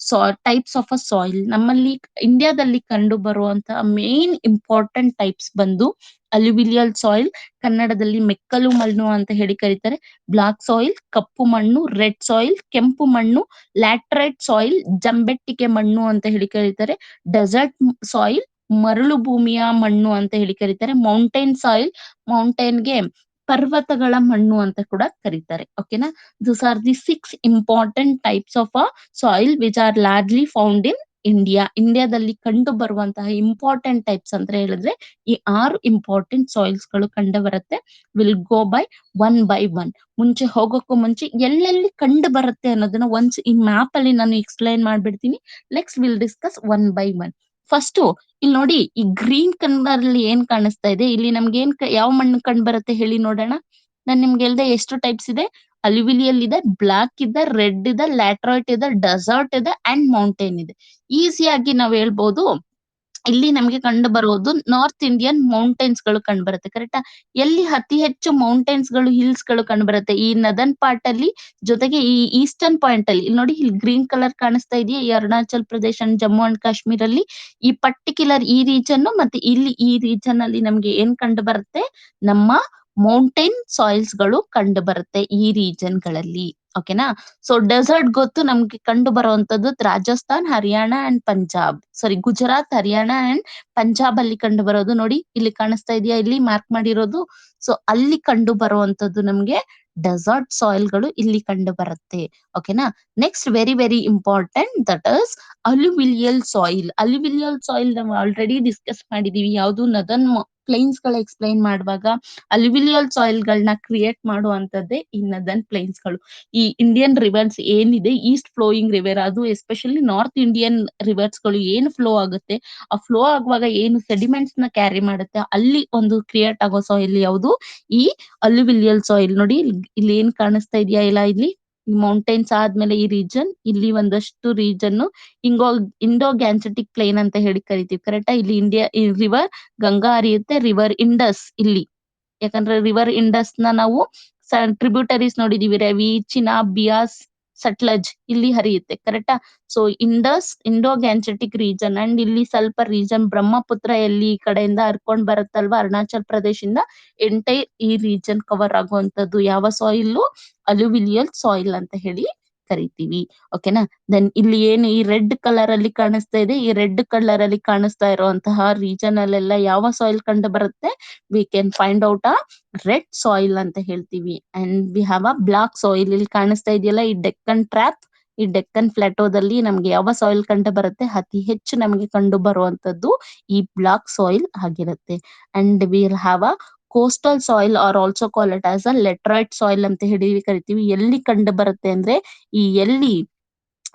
types of a soil. ನಮ್ಮಲ್ಲಿ ಇಂಡಿಯಾದಲ್ಲಿ ಕಂಡು ಬರುವಂತಹ ಮೇನ್ ಇಂಪಾರ್ಟೆಂಟ್ ಟೈಪ್ಸ್ ಬಂದು ಅಲ್ಯೂವಿಲಿಯಲ್ ಸಾಯಿಲ್, ಕನ್ನಡದಲ್ಲಿ ಮೆಕ್ಕಲು ಮಣ್ಣು ಅಂತ ಹೇಳಿ ಕರೀತಾರೆ. ಬ್ಲಾಕ್ ಸಾಯಿಲ್, ಕಪ್ಪು ಮಣ್ಣು. ರೆಡ್ ಸಾಯಿಲ್, ಕೆಂಪು ಮಣ್ಣು. ಲ್ಯಾಟ್ರೈಟ್ ಸಾಯಿಲ್, ಜಂಬೆಟ್ಟಿಗೆ ಮಣ್ಣು ಅಂತ ಹೇಳಿ ಕರೀತಾರೆ. ಡೆಸರ್ಟ್ ಸಾಯಿಲ್, ಮರಳು ಭೂಮಿಯ ಮಣ್ಣು ಅಂತ ಹೇಳಿ ಕರೀತಾರೆ. ಮೌಂಟೇನ್ ಸಾಯಿಲ್, ಮೌಂಟೇನ್ಗೆ ಪರ್ವತಗಳ ಮಣ್ಣು ಅಂತ ಕೂಡ ಕರೀತಾರೆ. ಓಕೆನಾ. These are the 6 important types of a soil which are largely found in India. ಇಂಡಿಯಾದಲ್ಲಿ ಕಂಡು ಬರುವಂತಹ ಇಂಪಾರ್ಟೆಂಟ್ ಟೈಪ್ಸ್ ಅಂತ ಹೇಳಿದ್ರೆ ಈ 6 ಇಂಪಾರ್ಟೆಂಟ್ ಸಾಯಿಲ್ಸ್ ಗಳು ಕಂಡು ಬರುತ್ತೆ. Will go by one by one. ಮುಂಚೆ ಹೋಗೋಕ್ಕೂ ಮುಂಚೆ ಎಲ್ಲೆಲ್ಲಿ ಕಂಡು ಬರುತ್ತೆ ಅನ್ನೋದನ್ನ ಒನ್ಸ್ ಈ ಮ್ಯಾಪ್ ಅಲ್ಲಿ ನಾನು ಎಕ್ಸ್ಪ್ಲೈನ್ ಮಾಡ್ಬಿಡ್ತೀನಿ. Next will discuss one by one. First ಇಲ್ಲಿ ನೋಡಿ, ಈ ಗ್ರೀನ್ ಕಲರ್ ಅಲ್ಲಿ ಏನ್ ಕಾಣಿಸ್ತಾ ಇದೆ, ಇಲ್ಲಿ ನಮ್ಗೆ ಯಾವ ಮಣ್ಣು ಕಂಡು ಬರುತ್ತೆ ಹೇಳಿ ನೋಡೋಣ. ನಾನ್ ನಿಮ್ಗೆ ಹೇಳ್ದೆ ಎಷ್ಟು ಟೈಪ್ಸ್ ಇದೆ. ಅಲ್ಯೂವಿಲಿಯಲ್ ಇದೆ, ಬ್ಲಾಕ್ ಇದೆ, ರೆಡ್ ಇದೆ, ಲ್ಯಾಟ್ರೈಟ್ ಇದೆ, ಡೆಸರ್ಟ್ ಇದೆ ಅಂಡ್ ಮೌಂಟೇನ್ ಇದೆ. ಈಸಿಯಾಗಿ ನಾವ್ ಹೇಳ್ಬೋದು, ಇಲ್ಲಿ ನಮ್ಗೆ ಕಂಡು ಬರೋದು ನಾರ್ತ್ ಇಂಡಿಯನ್ ಮೌಂಟೇನ್ಸ್ ಗಳು ಕಂಡು ಬರುತ್ತೆ. ಕರೆಕ್ಟಾ. ಎಲ್ಲಿ ಅತಿ ಹೆಚ್ಚು ಮೌಂಟೇನ್ಸ್ ಗಳು, ಹಿಲ್ಸ್ ಗಳು ಕಂಡು ಬರುತ್ತೆ, ಈ ನದನ್ ಪಾರ್ಟ್ ಅಲ್ಲಿ, ಜೊತೆಗೆ ಈ ಈಸ್ಟರ್ನ್ ಪಾಯಿಂಟ್ ಅಲ್ಲಿ. ಇಲ್ಲಿ ನೋಡಿ, ಇಲ್ಲಿ ಗ್ರೀನ್ ಕಲರ್ ಕಾಣಿಸ್ತಾ ಇದೆಯಾ, ಈ ಅರುಣಾಚಲ್ ಪ್ರದೇಶ ಅಂಡ್ ಜಮ್ಮು ಅಂಡ್ ಕಾಶ್ಮೀರ್ ಅಲ್ಲಿ ಈ ಪರ್ಟಿಕ್ಯುಲರ್ ಈ ರೀಜನ್, ಮತ್ತೆ ಇಲ್ಲಿ ಈ ರೀಜನ್ ಅಲ್ಲಿ ನಮ್ಗೆ ಏನ್ ಕಂಡು ಬರುತ್ತೆ, ನಮ್ಮ ಮೌಂಟೇನ್ ಸಾಯಿಲ್ಸ್ ಗಳು ಕಂಡು ಬರುತ್ತೆ ಈ ರೀಜನ್ ಗಳಲ್ಲಿ. ಓಕೆನಾ. ಸೊ ಡೆಸರ್ಟ್ ಗೊತ್ತು ನಮ್ಗೆ ಕಂಡು ಬರುವಂತದ್ದು Rajasthan, Haryana and Punjab, sorry Gujarat, Haryana and Punjab ಅಲ್ಲಿ ಕಂಡು ಬರೋದು. ನೋಡಿ ಇಲ್ಲಿ ಕಾಣಿಸ್ತಾ ಇದೆಯಾ, ಇಲ್ಲಿ ಮಾರ್ಕ್ ಮಾಡಿರೋದು. ಸೊ ಅಲ್ಲಿ ಕಂಡು ಬರುವಂತದ್ದು ನಮ್ಗೆ ಡೆಸರ್ಟ್ ಸಾಯಿಲ್ ಗಳು ಇಲ್ಲಿ ಕಂಡು ಬರುತ್ತೆ. ಓಕೆನಾ. Next very very important, that is alluvial soil. Alluvial soil ನಾವು ಆಲ್ರೆಡಿ ಡಿಸ್ಕಸ್ ಮಾಡಿದೀವಿ. ಯಾವುದು ಪ್ಲೇನ್ಸ್ ಗಳ ಎಕ್ಸ್ಪ್ಲೈನ್ ಮಾಡುವಾಗ ಅಲ್ಯುವಿಲಿಯಲ್ ಸಾಯಿಲ್ ಗಳನ್ನ ಕ್ರಿಯೇಟ್ ಮಾಡುವಂತದ್ದೇ ಈ ನದರ್ನ್ ಪ್ಲೇನ್ಸ್ ಗಳು. ಈ ಇಂಡಿಯನ್ ರಿವರ್ಸ್ ಏನಿದೆ, ಈಸ್ಟ್ ಫ್ಲೋಯಿಂಗ್ ರಿವರ್, ಅದು ಎಸ್ಪೆಷಲಿ ನಾರ್ತ್ ಇಂಡಿಯನ್ ರಿವರ್ಸ್ ಗಳು ಏನು ಫ್ಲೋ ಆಗುತ್ತೆ, ಆ ಫ್ಲೋ ಆಗುವಾಗ ಏನು ಸೆಡಿಮೆಂಟ್ಸ್ ನ ಕ್ಯಾರಿ ಮಾಡುತ್ತೆ, ಅಲ್ಲಿ ಒಂದು ಕ್ರಿಯೇಟ್ ಆಗೋ ಸಾಯಿಲ್ ಯಾವುದು, ಈ ಅಲ್ಯುವಿಲಿಯಲ್ ಸಾಯಿಲ್. ನೋಡಿ ಇಲ್ಲಿ ಏನ್ ಕಾಣಿಸ್ತಾ ಇದೆಯಾ ಇಲ್ಲ, ಇಲ್ಲಿ ಮೌಂಟೇನ್ಸ್ ಆದ್ಮೇಲೆ ಈ ರೀಜನ್, ಇಲ್ಲಿ ಒಂದಷ್ಟು ರೀಜನ್ ಇಂಗೋ ಇಂಡೋ ಗ್ಯಾನ್ಸೆಟಿಕ್ ಪ್ಲೇನ್ ಅಂತ ಹೇಳಿ ಕರಿತೀವಿ. ಕರೆಕ್ಟಾ? ಇಲ್ಲಿ ಇಂಡಿಯಾ ಈ ರಿವರ್ ಗಂಗಾ ಹರಿಯುತ್ತೆ, ರಿವರ್ ಇಂಡಸ್ ಇಲ್ಲಿ. ಯಾಕಂದ್ರೆ ರಿವರ್ ಇಂಡಸ್ ನ ನಾವು ಟ್ರಿಬ್ಯೂಟರೀಸ್ ನೋಡಿದೀವಿ, ರವಿ, ಚಿನಾಬ್, ಬಿಯಾಸ್, ಸಟ್ಲಜ್ ಇಲ್ಲಿ ಹರಿಯುತ್ತೆ. ಕರೆಕ್ಟಾ? So Indus Indo Gangetic region, and ಇಲ್ಲಿ ಸ್ವಲ್ಪ ರೀಜನ್ ಬ್ರಹ್ಮಪುತ್ರ ಎಲ್ಲಿ ಈ ಕಡೆಯಿಂದ ಹರ್ಕೊಂಡ್ ಬರುತ್ತಲ್ವಾ, ಅರುಣಾಚಲ್ ಪ್ರದೇಶದಿಂದ ಎಂಟೈರ್ ಈ ರೀಜನ್ ಕವರ್ ಆಗುವಂತದ್ದು ಯಾವ ಸಾಯಿಲ್, ಅಲ್ಯುವಿಲಿಯಲ್ ಸಾಯಿಲ್ ಅಂತ ಹೇಳಿ ಕರಿತೀವಿ. ಓಕೆನಾ? ದೆನ್ ಇಲ್ಲಿ ಏನು ಈ ರೆಡ್ ಕಲರ್ ಅಲ್ಲಿ ಕಾಣಿಸ್ತಾ ಇದೆ, ಈ ರೆಡ್ ಕಲರ್ ಅಲ್ಲಿ ಕಾಣಿಸ್ತಾ ಇರುವಂತಹ ರೀಜನ್ ಅಲ್ಲೆಲ್ಲ ಯಾವ ಸಾಯಿಲ್ ಕಂಡು ಬರುತ್ತೆ, we can find out a red soil ಅಂತ ಹೇಳ್ತೀವಿ. And we have a black soil. ಇಲ್ಲಿ ಕಾಣಿಸ್ತಾ ಇದೆಯಲ್ಲ ಈ ಡೆಕ್ಕನ್ ಟ್ರ್ಯಾಪ್, ಈ ಡೆಕ್ಕನ್ ಪ್ಲಾಟೋದಲ್ಲಿ ನಮ್ಗೆ ಯಾವ ಸಾಯಿಲ್ ಕಂಡು ಬರುತ್ತೆ, ಅತಿ ಹೆಚ್ಚು ನಮಗೆ ಕಂಡು ಬರುವಂತದ್ದು ಈ ಬ್ಲಾಕ್ ಸಾಯಿಲ್ ಆಗಿರುತ್ತೆ. And will have a coastal soil or also call it as a laterite soil ಅಂತ ಹೇಳಿ ಕರಿತೀವಿ. ಎಲ್ಲಿ ಕಂಡು ಬರುತ್ತೆ ಅಂದ್ರೆ, ಈ ಎಲ್ಲಿ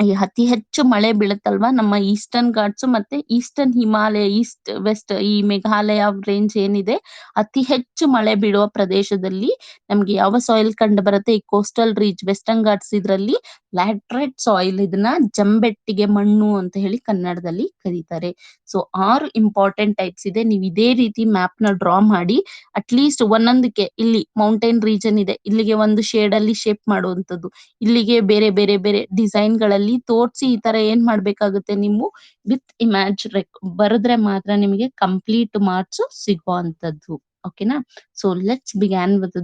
ಈ ಅತಿ ಹೆಚ್ಚು ಮಳೆ ಬೀಳುತ್ತಲ್ವಾ, ನಮ್ಮ ಈಸ್ಟರ್ನ್ ಘಾಟ್ಸ್ ಮತ್ತೆ ಈಸ್ಟರ್ನ್ ಹಿಮಾಲಯ, ಈಸ್ಟ್ ವೆಸ್ಟ್ ಈ ಮೇಘಾಲಯ ರೇಂಜ್ ಏನಿದೆ, ಅತಿ ಹೆಚ್ಚು ಮಳೆ ಬೀಳುವ ಪ್ರದೇಶದಲ್ಲಿ ನಮ್ಗೆ ಯಾವ ಸಾಯಿಲ್ ಕಂಡು ಬರುತ್ತೆ, ಈ ಕೋಸ್ಟಲ್ ರೀಚ್ ವೆಸ್ಟರ್ನ್ ಘಾಟ್ಸ್ ಇದ್ರಲ್ಲಿ ಲ್ಯಾಟ್ರೈಟ್ ಸಾಯಿಲ್, ಇದನ್ನ ಜಂಬೆಟ್ಟಿಗೆ ಮಣ್ಣು ಅಂತ ಹೇಳಿ ಕನ್ನಡದಲ್ಲಿ ಕರೀತಾರೆ. ಸೊ 6 ಇಂಪಾರ್ಟೆಂಟ್ ಟೈಪ್ಸ್ ಇದೆ. ನೀವು ಇದೇ ರೀತಿ ಮ್ಯಾಪ್ ನ ಡ್ರಾ ಮಾಡಿ ಅಟ್ಲೀಸ್ಟ್ ಒಂದೊಂದಕ್ಕೆ, ಇಲ್ಲಿ ಮೌಂಟೇನ್ ರೀಜನ್ ಇದೆ, ಇಲ್ಲಿಗೆ ಒಂದು ಶೇಡ್ ಅಲ್ಲಿ ಶೇಪ್ ಮಾಡುವಂತದ್ದು, ಇಲ್ಲಿಗೆ ಬೇರೆ ಬೇರೆ ಬೇರೆ ಡಿಸೈನ್ ಗಳಲ್ಲಿ ತೋರ್ಸಿ, ಈ ತರ ಏನ್ ಮಾಡ್ಬೇಕಾಗುತ್ತೆ ನೀವು ವಿತ್ ಇಮ್ಯಾಜ್ ಬರೆದ್ರೆ ಮಾತ್ರ ನಿಮಗೆ ಕಂಪ್ಲೀಟ್ ಮಾರ್ಕ್ಸ್ ಸಿಗುವಂತದ್ದು. ಓಕೆನಾ? So let's begin with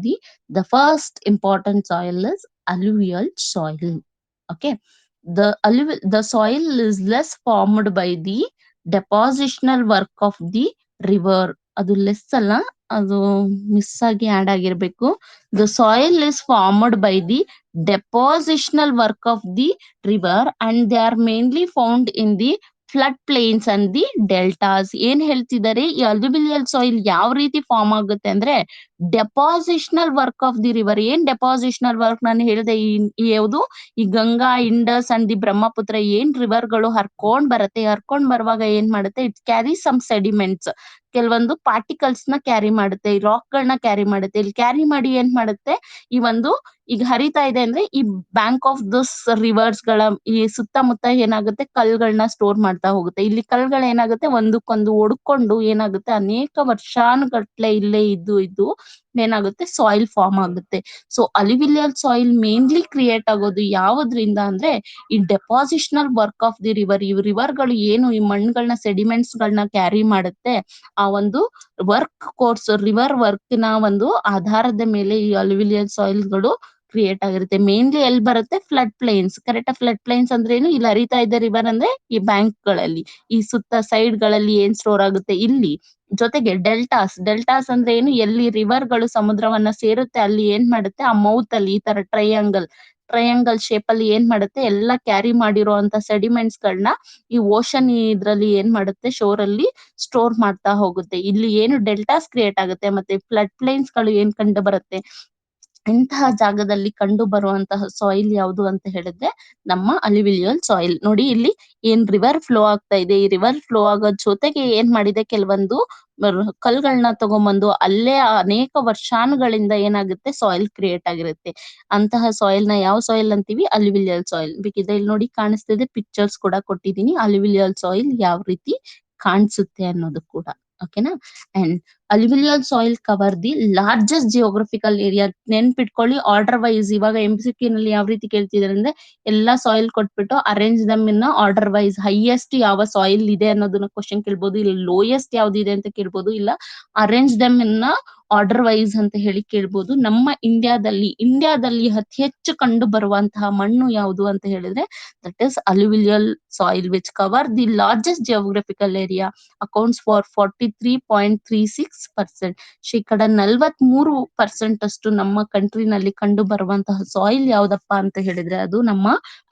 the first important soil is alluvial soil. Okay, the soil is less formed by the depositional work of the river. ಅದು ಲೆಸ್ ಅಲ್ಲ, ಅದು ಮಿಸ್ ಆಗಿ ಆಡ್ ಆಗಿರ್ಬೇಕು. The soil is formed by the depositional work of the river and they are mainly found in the flood plains and the deltas. ಏನ್ ಹೇಳ್ತಿದ್ದಾರೆ, ಈ alluvial soil ಯಾವ ರೀತಿ ಫಾರ್ಮ್ ಆಗುತ್ತೆ ಅಂದ್ರೆ, ಡೆಪಾಸಿಷನಲ್ ವರ್ಕ್ ಆಫ್ ದಿ ರಿವರ್. ಏನ್ ಡೆಪಾಸಿಷನಲ್ work ನಾನು ಹೇಳಿದೆ, ಈ ಯಾವುದು ಈ Ganga, Indus and the Brahmaputra ಏನ್ ರಿವರ್ ಗಳು ಹರ್ಕೊಂಡ್ ಬರುತ್ತೆ, ಹರ್ಕೊಂಡ್ ಬರುವಾಗ ಏನ್ ಮಾಡುತ್ತೆ, ಇಟ್ ಕ್ಯಾರಿ ಸಮ್ ಸೆಡಿಮೆಂಟ್ಸ್, ಕೆಲವೊಂದು ಪಾರ್ಟಿಕಲ್ಸ್ ನ ಕ್ಯಾರಿ ಮಾಡುತ್ತೆ, ಈ ರಾಕ್ ಗಳನ್ನ ಕ್ಯಾರಿ ಮಾಡುತ್ತೆ. ಇಲ್ಲಿ ಕ್ಯಾರಿ ಮಾಡಿ ಏನ್ ಮಾಡುತ್ತೆ, ಈ ಒಂದು ಈಗ ಹರಿತಾ ಇದೆ ಅಂದ್ರೆ ಈ ಬ್ಯಾಂಕ್ ಆಫ್ ದಿಸ್ ರಿವರ್ಸ್ ಗಳ ಈ ಸುತ್ತಮುತ್ತ ಏನಾಗುತ್ತೆ, ಕಲ್ಗಳನ್ನ ಸ್ಟೋರ್ ಮಾಡ್ತಾ ಹೋಗುತ್ತೆ. ಇಲ್ಲಿ ಕಲ್ಗಳು ಏನಾಗುತ್ತೆ, ಒಂದಕ್ಕೊಂದು ಒಡ್ಕೊಂಡು ಏನಾಗುತ್ತೆ, ಅನೇಕ ವರ್ಷಾನುಗಟ್ಲೆ ಇಲ್ಲೇ ಇದ್ದು ಏನಾಗುತ್ತೆ, ಸಾಯಿಲ್ ಫಾರ್ಮ್ ಆಗುತ್ತೆ. ಸೊ ಅಲ್ಯುವಿಲಿಯಲ್ ಸಾಯಿಲ್ ಮೇನ್ಲಿ ಕ್ರಿಯೇಟ್ ಆಗೋದು ಯಾವುದ್ರಿಂದ ಅಂದ್ರೆ, ಈ ಡೆಪಾಸಿಷನಲ್ ವರ್ಕ್ ಆಫ್ ದಿ ರಿವರ್. ಈ ರಿವರ್ ಗಳು ಏನು ಈ ಮಣ್ಣುಗಳನ್ನ ಸೆಡಿಮೆಂಟ್ಸ್ ಗಳನ್ನ ಕ್ಯಾರಿ ಮಾಡುತ್ತೆ, ಆ ಒಂದು ವರ್ಕ್ ಕೋರ್ಸ್, ರಿವರ್ ವರ್ಕ್ ನ ಒಂದು ಆಧಾರದ ಮೇಲೆ ಈ ಅಲ್ಯುವಿಲಿಯಲ್ ಸಾಯಿಲ್ ಗಳು ಕ್ರಿಯೇಟ್ ಆಗಿರುತ್ತೆ. ಮೇನ್ಲಿ ಎಲ್ಲಿ ಬರುತ್ತೆ, flood plains. Correct? Flood plains ಅಂದ್ರೆ ಏನು, ಇಲ್ಲಿ ಹರಿತಾ ಇದೆ ರಿವರ್ ಅಂದ್ರೆ ಈ ಬ್ಯಾಂಕ್ ಗಳಲ್ಲಿ, ಈ ಸುತ್ತ ಸೈಡ್ ಗಳಲ್ಲಿ ಏನ್ ಸ್ಟೋರ್ ಆಗುತ್ತೆ ಇಲ್ಲಿ. ಜೊತೆಗೆ ಡೆಲ್ಟಾಸ್ ಅಂದ್ರೆ ಏನು, ಎಲ್ಲಿ ರಿವರ್ ಗಳು ಸಮುದ್ರವನ್ನ ಸೇರುತ್ತೆ ಅಲ್ಲಿ ಏನ್ ಮಾಡುತ್ತೆ, ಆ ಮೌತ್ ಅಲ್ಲಿ ಈ ತರ ಟ್ರಯಾಂಗಲ್ ಶೇಪ್ ಅಲ್ಲಿ ಏನ್ ಮಾಡುತ್ತೆ, ಎಲ್ಲ ಕ್ಯಾರಿ ಮಾಡಿರುವಂತ ಸೆಡಿಮೆಂಟ್ಸ್ ಗಳನ್ನ ಈ ಓಷನ್ ಇದ್ರಲ್ಲಿ ಏನ್ ಮಾಡುತ್ತೆ, ಶೋರ್ ಅಲ್ಲಿ ಸ್ಟೋರ್ ಮಾಡ್ತಾ ಹೋಗುತ್ತೆ. ಇಲ್ಲಿ ಏನು ಡೆಲ್ಟಾಸ್ ಕ್ರಿಯೇಟ್ ಆಗುತ್ತೆ, ಮತ್ತೆ ಫ್ಲಡ್ ಪ್ಲೇನ್ಸ್ ಗಳು ಏನ್ ಕಂಡು ಬರುತ್ತೆ, ಇಂತಹ ಜಾಗದಲ್ಲಿ ಕಂಡು ಬರುವಂತಹ ಸಾಯಿಲ್ ಯಾವುದು ಅಂತ ಹೇಳಿದ್ರೆ ನಮ್ಮ ಅಲ್ಯುವಿಲಿಯಲ್ ಸಾಯಿಲ್. ನೋಡಿ ಇಲ್ಲಿ ಏನ್ ರಿವರ್ ಫ್ಲೋ ಆಗ್ತಾ ಇದೆ, ಈ ರಿವರ್ ಫ್ಲೋ ಆಗೋ ಜೊತೆಗೆ ಏನ್ ಮಾಡಿದೆ, ಕೆಲವೊಂದು ಕಲ್ಗಳನ್ನ ತಗೊಂಬಂದು ಅಲ್ಲೇ ಅನೇಕ ವರ್ಷಾನುಗಳಿಂದ ಏನಾಗುತ್ತೆ, ಸಾಯಿಲ್ ಕ್ರಿಯೇಟ್ ಆಗಿರುತ್ತೆ. ಅಂತಹ ಸಾಯಿಲ್ ನ ಯಾವ ಸಾಯಿಲ್ ಅಂತೀವಿ, ಅಲ್ಯುವಿಲಿಯಲ್ ಸಾಯಿಲ್. ಬೇಕಿದ್ರೆ ಇಲ್ಲಿ ನೋಡಿ ಕಾಣಿಸ್ತಿದೆ, ಪಿಕ್ಚರ್ಸ್ ಕೂಡ ಕೊಟ್ಟಿದ್ದೀನಿ, ಅಲ್ಯುವಿಲಿಯಲ್ ಸಾಯಿಲ್ ಯಾವ ರೀತಿ ಕಾಣಿಸುತ್ತೆ ಅನ್ನೋದು ಕೂಡ. ಓಕೆನಾ? And alluvial soil cover the largest geographical area. ನೆನ್ಪಿಟ್ಕೊಳ್ಳಿ, ಆರ್ಡರ್ ವೈಸ್. ಇವಾಗ MCQ ನಲ್ಲಿ ಯಾವ ರೀತಿ ಕೇಳ್ತಿದಾರೆ ಅಂದ್ರೆ, ಎಲ್ಲಾ ಸಾಯಿಲ್ ಕೊಟ್ಬಿಟ್ಟು arrange them in order wise, highest ಯಾವ ಸಾಯಿಲ್ ಇದೆ ಅನ್ನೋದನ್ನ ಕ್ವಶನ್ ಕೇಳ್ಬೋದು, ಇಲ್ಲ ಲೋಯೆಸ್ಟ್ ಯಾವ್ದಿದೆ ಅಂತ ಕೇಳ್ಬೋದು, ಇಲ್ಲ arrange them in order wise ಅಂತ ಹೇಳಿ ಕೇಳ್ಬೋದು. ನಮ್ಮ ಇಂಡಿಯಾದಲ್ಲಿ ಅತಿ ಹೆಚ್ಚು ಕಂಡು ಬರುವಂತಹ ಮಣ್ಣು ಯಾವುದು ಅಂತ ಹೇಳಿದ್ರೆ that is alluvial soil which cover the largest geographical area accounts for 43.36%. ಶೇಕಡ 43% ಅಷ್ಟು ನಮ್ಮ ಕಂಟ್ರಿನಲ್ಲಿ ಕಂಡು ಬರುವಂತಹ ಸಾಯಿಲ್ ಯಾವ್ದಪ್ಪ ಅಂತ ಹೇಳಿದ್ರೆ ಅದು ನಮ್ಮ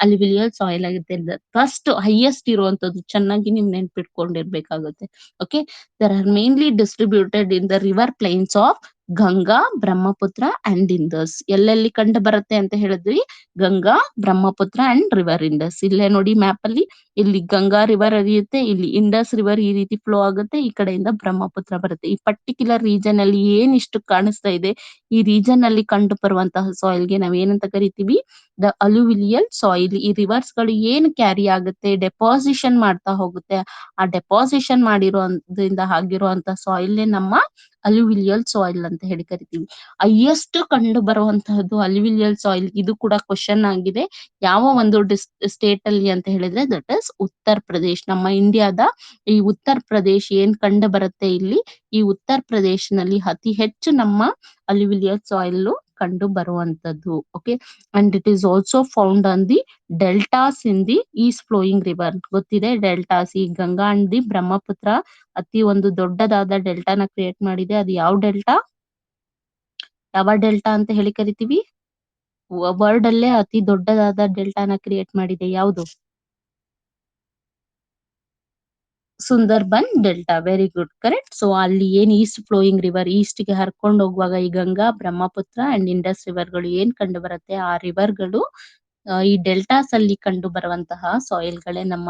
ಅಲ್ಯೂವಿಯಲ್ ಸಾಯಿಲ್ ಆಗುತ್ತೆ. ಫಸ್ಟ್ ಹೈಯೆಸ್ಟ್ ಇರುವಂತದ್ದು ಚೆನ್ನಾಗಿ ನೀವು ನೆನ್ಪಿಟ್ಕೊಂಡಿರ್ಬೇಕಾಗುತ್ತೆ. Okay, there are mainly distributed in the river plains of Ganga, Brahmaputra and Indus. ಎಲ್ಲೆಲ್ಲಿ ಕಂಡು ಬರುತ್ತೆ ಅಂತ ಹೇಳಿದ್ವಿ? Ganga, Brahmaputra and river Indus. ಇಲ್ಲೇ ನೋಡಿ ಮ್ಯಾಪ್ ಅಲ್ಲಿ, ಇಲ್ಲಿ ಗಂಗಾ ರಿವರ್ ಹರಿಯುತ್ತೆ, ಇಲ್ಲಿ ಇಂಡಸ್ ರಿವರ್ ಈ ರೀತಿ ಫ್ಲೋ ಆಗುತ್ತೆ, ಈ ಕಡೆಯಿಂದ ಬ್ರಹ್ಮಪುತ್ರ ಬರುತ್ತೆ. ಈ ಪರ್ಟಿಕ್ಯುಲರ್ ರೀಜನ್ ಅಲ್ಲಿ ಏನ್ ಇಷ್ಟು ಕಾಣಿಸ್ತಾ ಇದೆ, ಈ ರೀಜನ್ ಅಲ್ಲಿ ಕಂಡು ಬರುವಂತಹ ಸಾಯಿಲ್ ಗೆ ನಾವ್ ಏನಂತ ಕರಿತೀವಿ? The alluvial soil. ಈ ರಿವರ್ಸ್ ಗಳು ಏನ್ ಕ್ಯಾರಿ ಆಗುತ್ತೆ, ಡೆಪಾಸಿಷನ್ ಮಾಡ್ತಾ ಹೋಗುತ್ತೆ, ಆ ಡೆಪಾಸಿಷನ್ ಮಾಡಿರೋದ್ರಿಂದ ಆಗಿರುವಂತ ಸಾಯಿಲ್ ನಮ್ಮ ಅಲ್ಯೂವಿಲಿಯಲ್ ಸಾಯಿಲ್ ಅಂತ ಹೇಳಿ ಕರಿತೀವಿ. ಹೈಯೆಸ್ಟ್ ಕಂಡು ಬರುವಂತಹದ್ದು ಅಲ್ಯೂವಿಲಿಯಲ್ ಸಾಯಿಲ್. ಇದು ಕೂಡ ಕ್ವಶನ್ ಆಗಿದೆ, ಯಾವ ಒಂದು ಸ್ಟೇಟ್ ಅಲ್ಲಿ ಅಂತ ಹೇಳಿದ್ರೆ ದಟ್ ಇಸ್ ಉತ್ತರ ಪ್ರದೇಶ್. ನಮ್ಮ ಇಂಡಿಯಾದ ಈ ಉತ್ತರ ಪ್ರದೇಶ್ ಏನ್ ಕಂಡು ಬರುತ್ತೆ ಇಲ್ಲಿ, ಈ ಉತ್ತರ ಪ್ರದೇಶನಲ್ಲಿ ಅತಿ ಹೆಚ್ಚು ನಮ್ಮ ಅಲ್ಯೂವಿಲಿಯಲ್ ಸಾಯಿಲ್ ಕಂಡು ಬರುವಂತದ್ದು. Okay, and it is also found on the deltas in the east flowing river. ಗೊತ್ತಿದೆ ಡೆಲ್ಟಾಸ್, ಈ ಗಂಗಾ ಅಂಡ್ ದಿ ಬ್ರಹ್ಮಪುತ್ರ ಅತಿ ಒಂದು ದೊಡ್ಡದಾದ ಡೆಲ್ಟಾನ ಕ್ರಿಯೇಟ್ ಮಾಡಿದೆ. ಅದು ಯಾವ ಡೆಲ್ಟಾ? ಯಾವ ಡೆಲ್ಟಾ ಅಂತ ಹೇಳಿ ಕರಿತೀವಿ? ವರ್ಲ್ಡ್ ಅಲ್ಲೇ ಅತಿ ದೊಡ್ಡದಾದ ಡೆಲ್ಟಾನ ಕ್ರಿಯೇಟ್ ಮಾಡಿದೆ ಯಾವುದು? Sundarban delta. Very good, correct. So ಅಲ್ಲಿ ಏನ್ ಈಸ್ಟ್ ಫ್ಲೋಯಿಂಗ್ ರಿವರ್, ಈಸ್ಟ್ ಗೆ ಹರ್ಕೊಂಡು ಹೋಗುವಾಗ ಈ Ganga, Brahmaputra and Indus river ಗಳು ಏನ್ ಕಂಡು ಬರುತ್ತೆ, ಆ ರಿವರ್ ಗಳು ಈ ಡೆಲ್ಟಾಸ್ ಅಲ್ಲಿ ಕಂಡು ಬರುವಂತಹ ಸಾಯಿಲ್ ಗಳೇ ನಮ್ಮ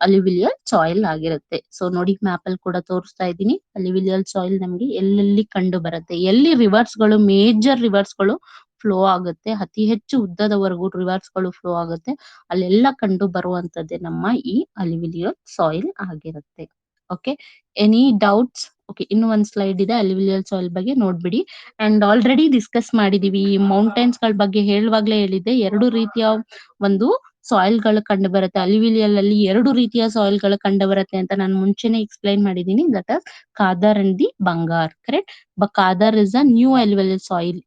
ಅಲ್ಯೂವಿಲಿಯಲ್ ಸಾಯಿಲ್ ಆಗಿರುತ್ತೆ. ಸೊ ನೋಡಿ ಮ್ಯಾಪ್ ಅಲ್ಲಿ ಕೂಡ ತೋರಿಸ್ತಾ ಇದ್ದೀನಿ, ಅಲ್ಯೂವಿಲಿಯಲ್ ಸಾಯಿಲ್ ನಮ್ಗೆ ಎಲ್ಲೆಲ್ಲಿ ಕಂಡು ಬರುತ್ತೆ, ಎಲ್ಲಿ ರಿವರ್ಸ್ ಗಳು, ಮೇಜರ್ ರಿವರ್ಸ್ ಗಳು ಫ್ಲೋ ಆಗುತ್ತೆ, ಅತಿ ಹೆಚ್ಚು ಉದ್ದದವರೆಗೂ ರಿವರ್ಸ್ ಗಳು ಫ್ಲೋ ಆಗುತ್ತೆ, ಅಲ್ಲೆಲ್ಲ ಕಂಡು ಬರುವಂತದ್ದೇ ನಮ್ಮ ಈ ಅಲ್ಯೂವಿಲಿಯಲ್ ಸಾಯಿಲ್ ಆಗಿರುತ್ತೆ. Okay, any doubts? ಓಕೆ, ಇನ್ನು ಒಂದ್ ಸ್ಲೈಡ್ ಇದೆ ಅಲ್ಯೂವಿಲಿಯಲ್ ಸಾಯಿಲ್ ಬಗ್ಗೆ, ನೋಡ್ಬಿಡಿ. ಅಂಡ್ ಆಲ್ರೆಡಿ ಡಿಸ್ಕಸ್ ಮಾಡಿದೀವಿ, ಈ ಮೌಂಟೇನ್ಸ್ ಗಳ ಬಗ್ಗೆ ಹೇಳುವಾಗ್ಲೇ ಹೇಳಿದ್ದೆ, ಎರಡು ರೀತಿಯ ಒಂದು ಸಾಯಿಲ್ ಗಳು ಕಂಡು ಬರುತ್ತೆ ಅಲ್ಯೂವಿಲಿಯಲ್ ಅಲ್ಲಿ. ಎರಡು ರೀತಿಯ ಸಾಯಿಲ್ ಗಳು ಕಂಡು ಬರುತ್ತೆ ಅಂತ ನಾನು ಮುಂಚೆನೆ ಎಕ್ಸ್ಪ್ಲೈನ್ ಮಾಡಿದೀನಿ. That is Khadar and the Bangar. Correct. Khadar is a new alluvial soil.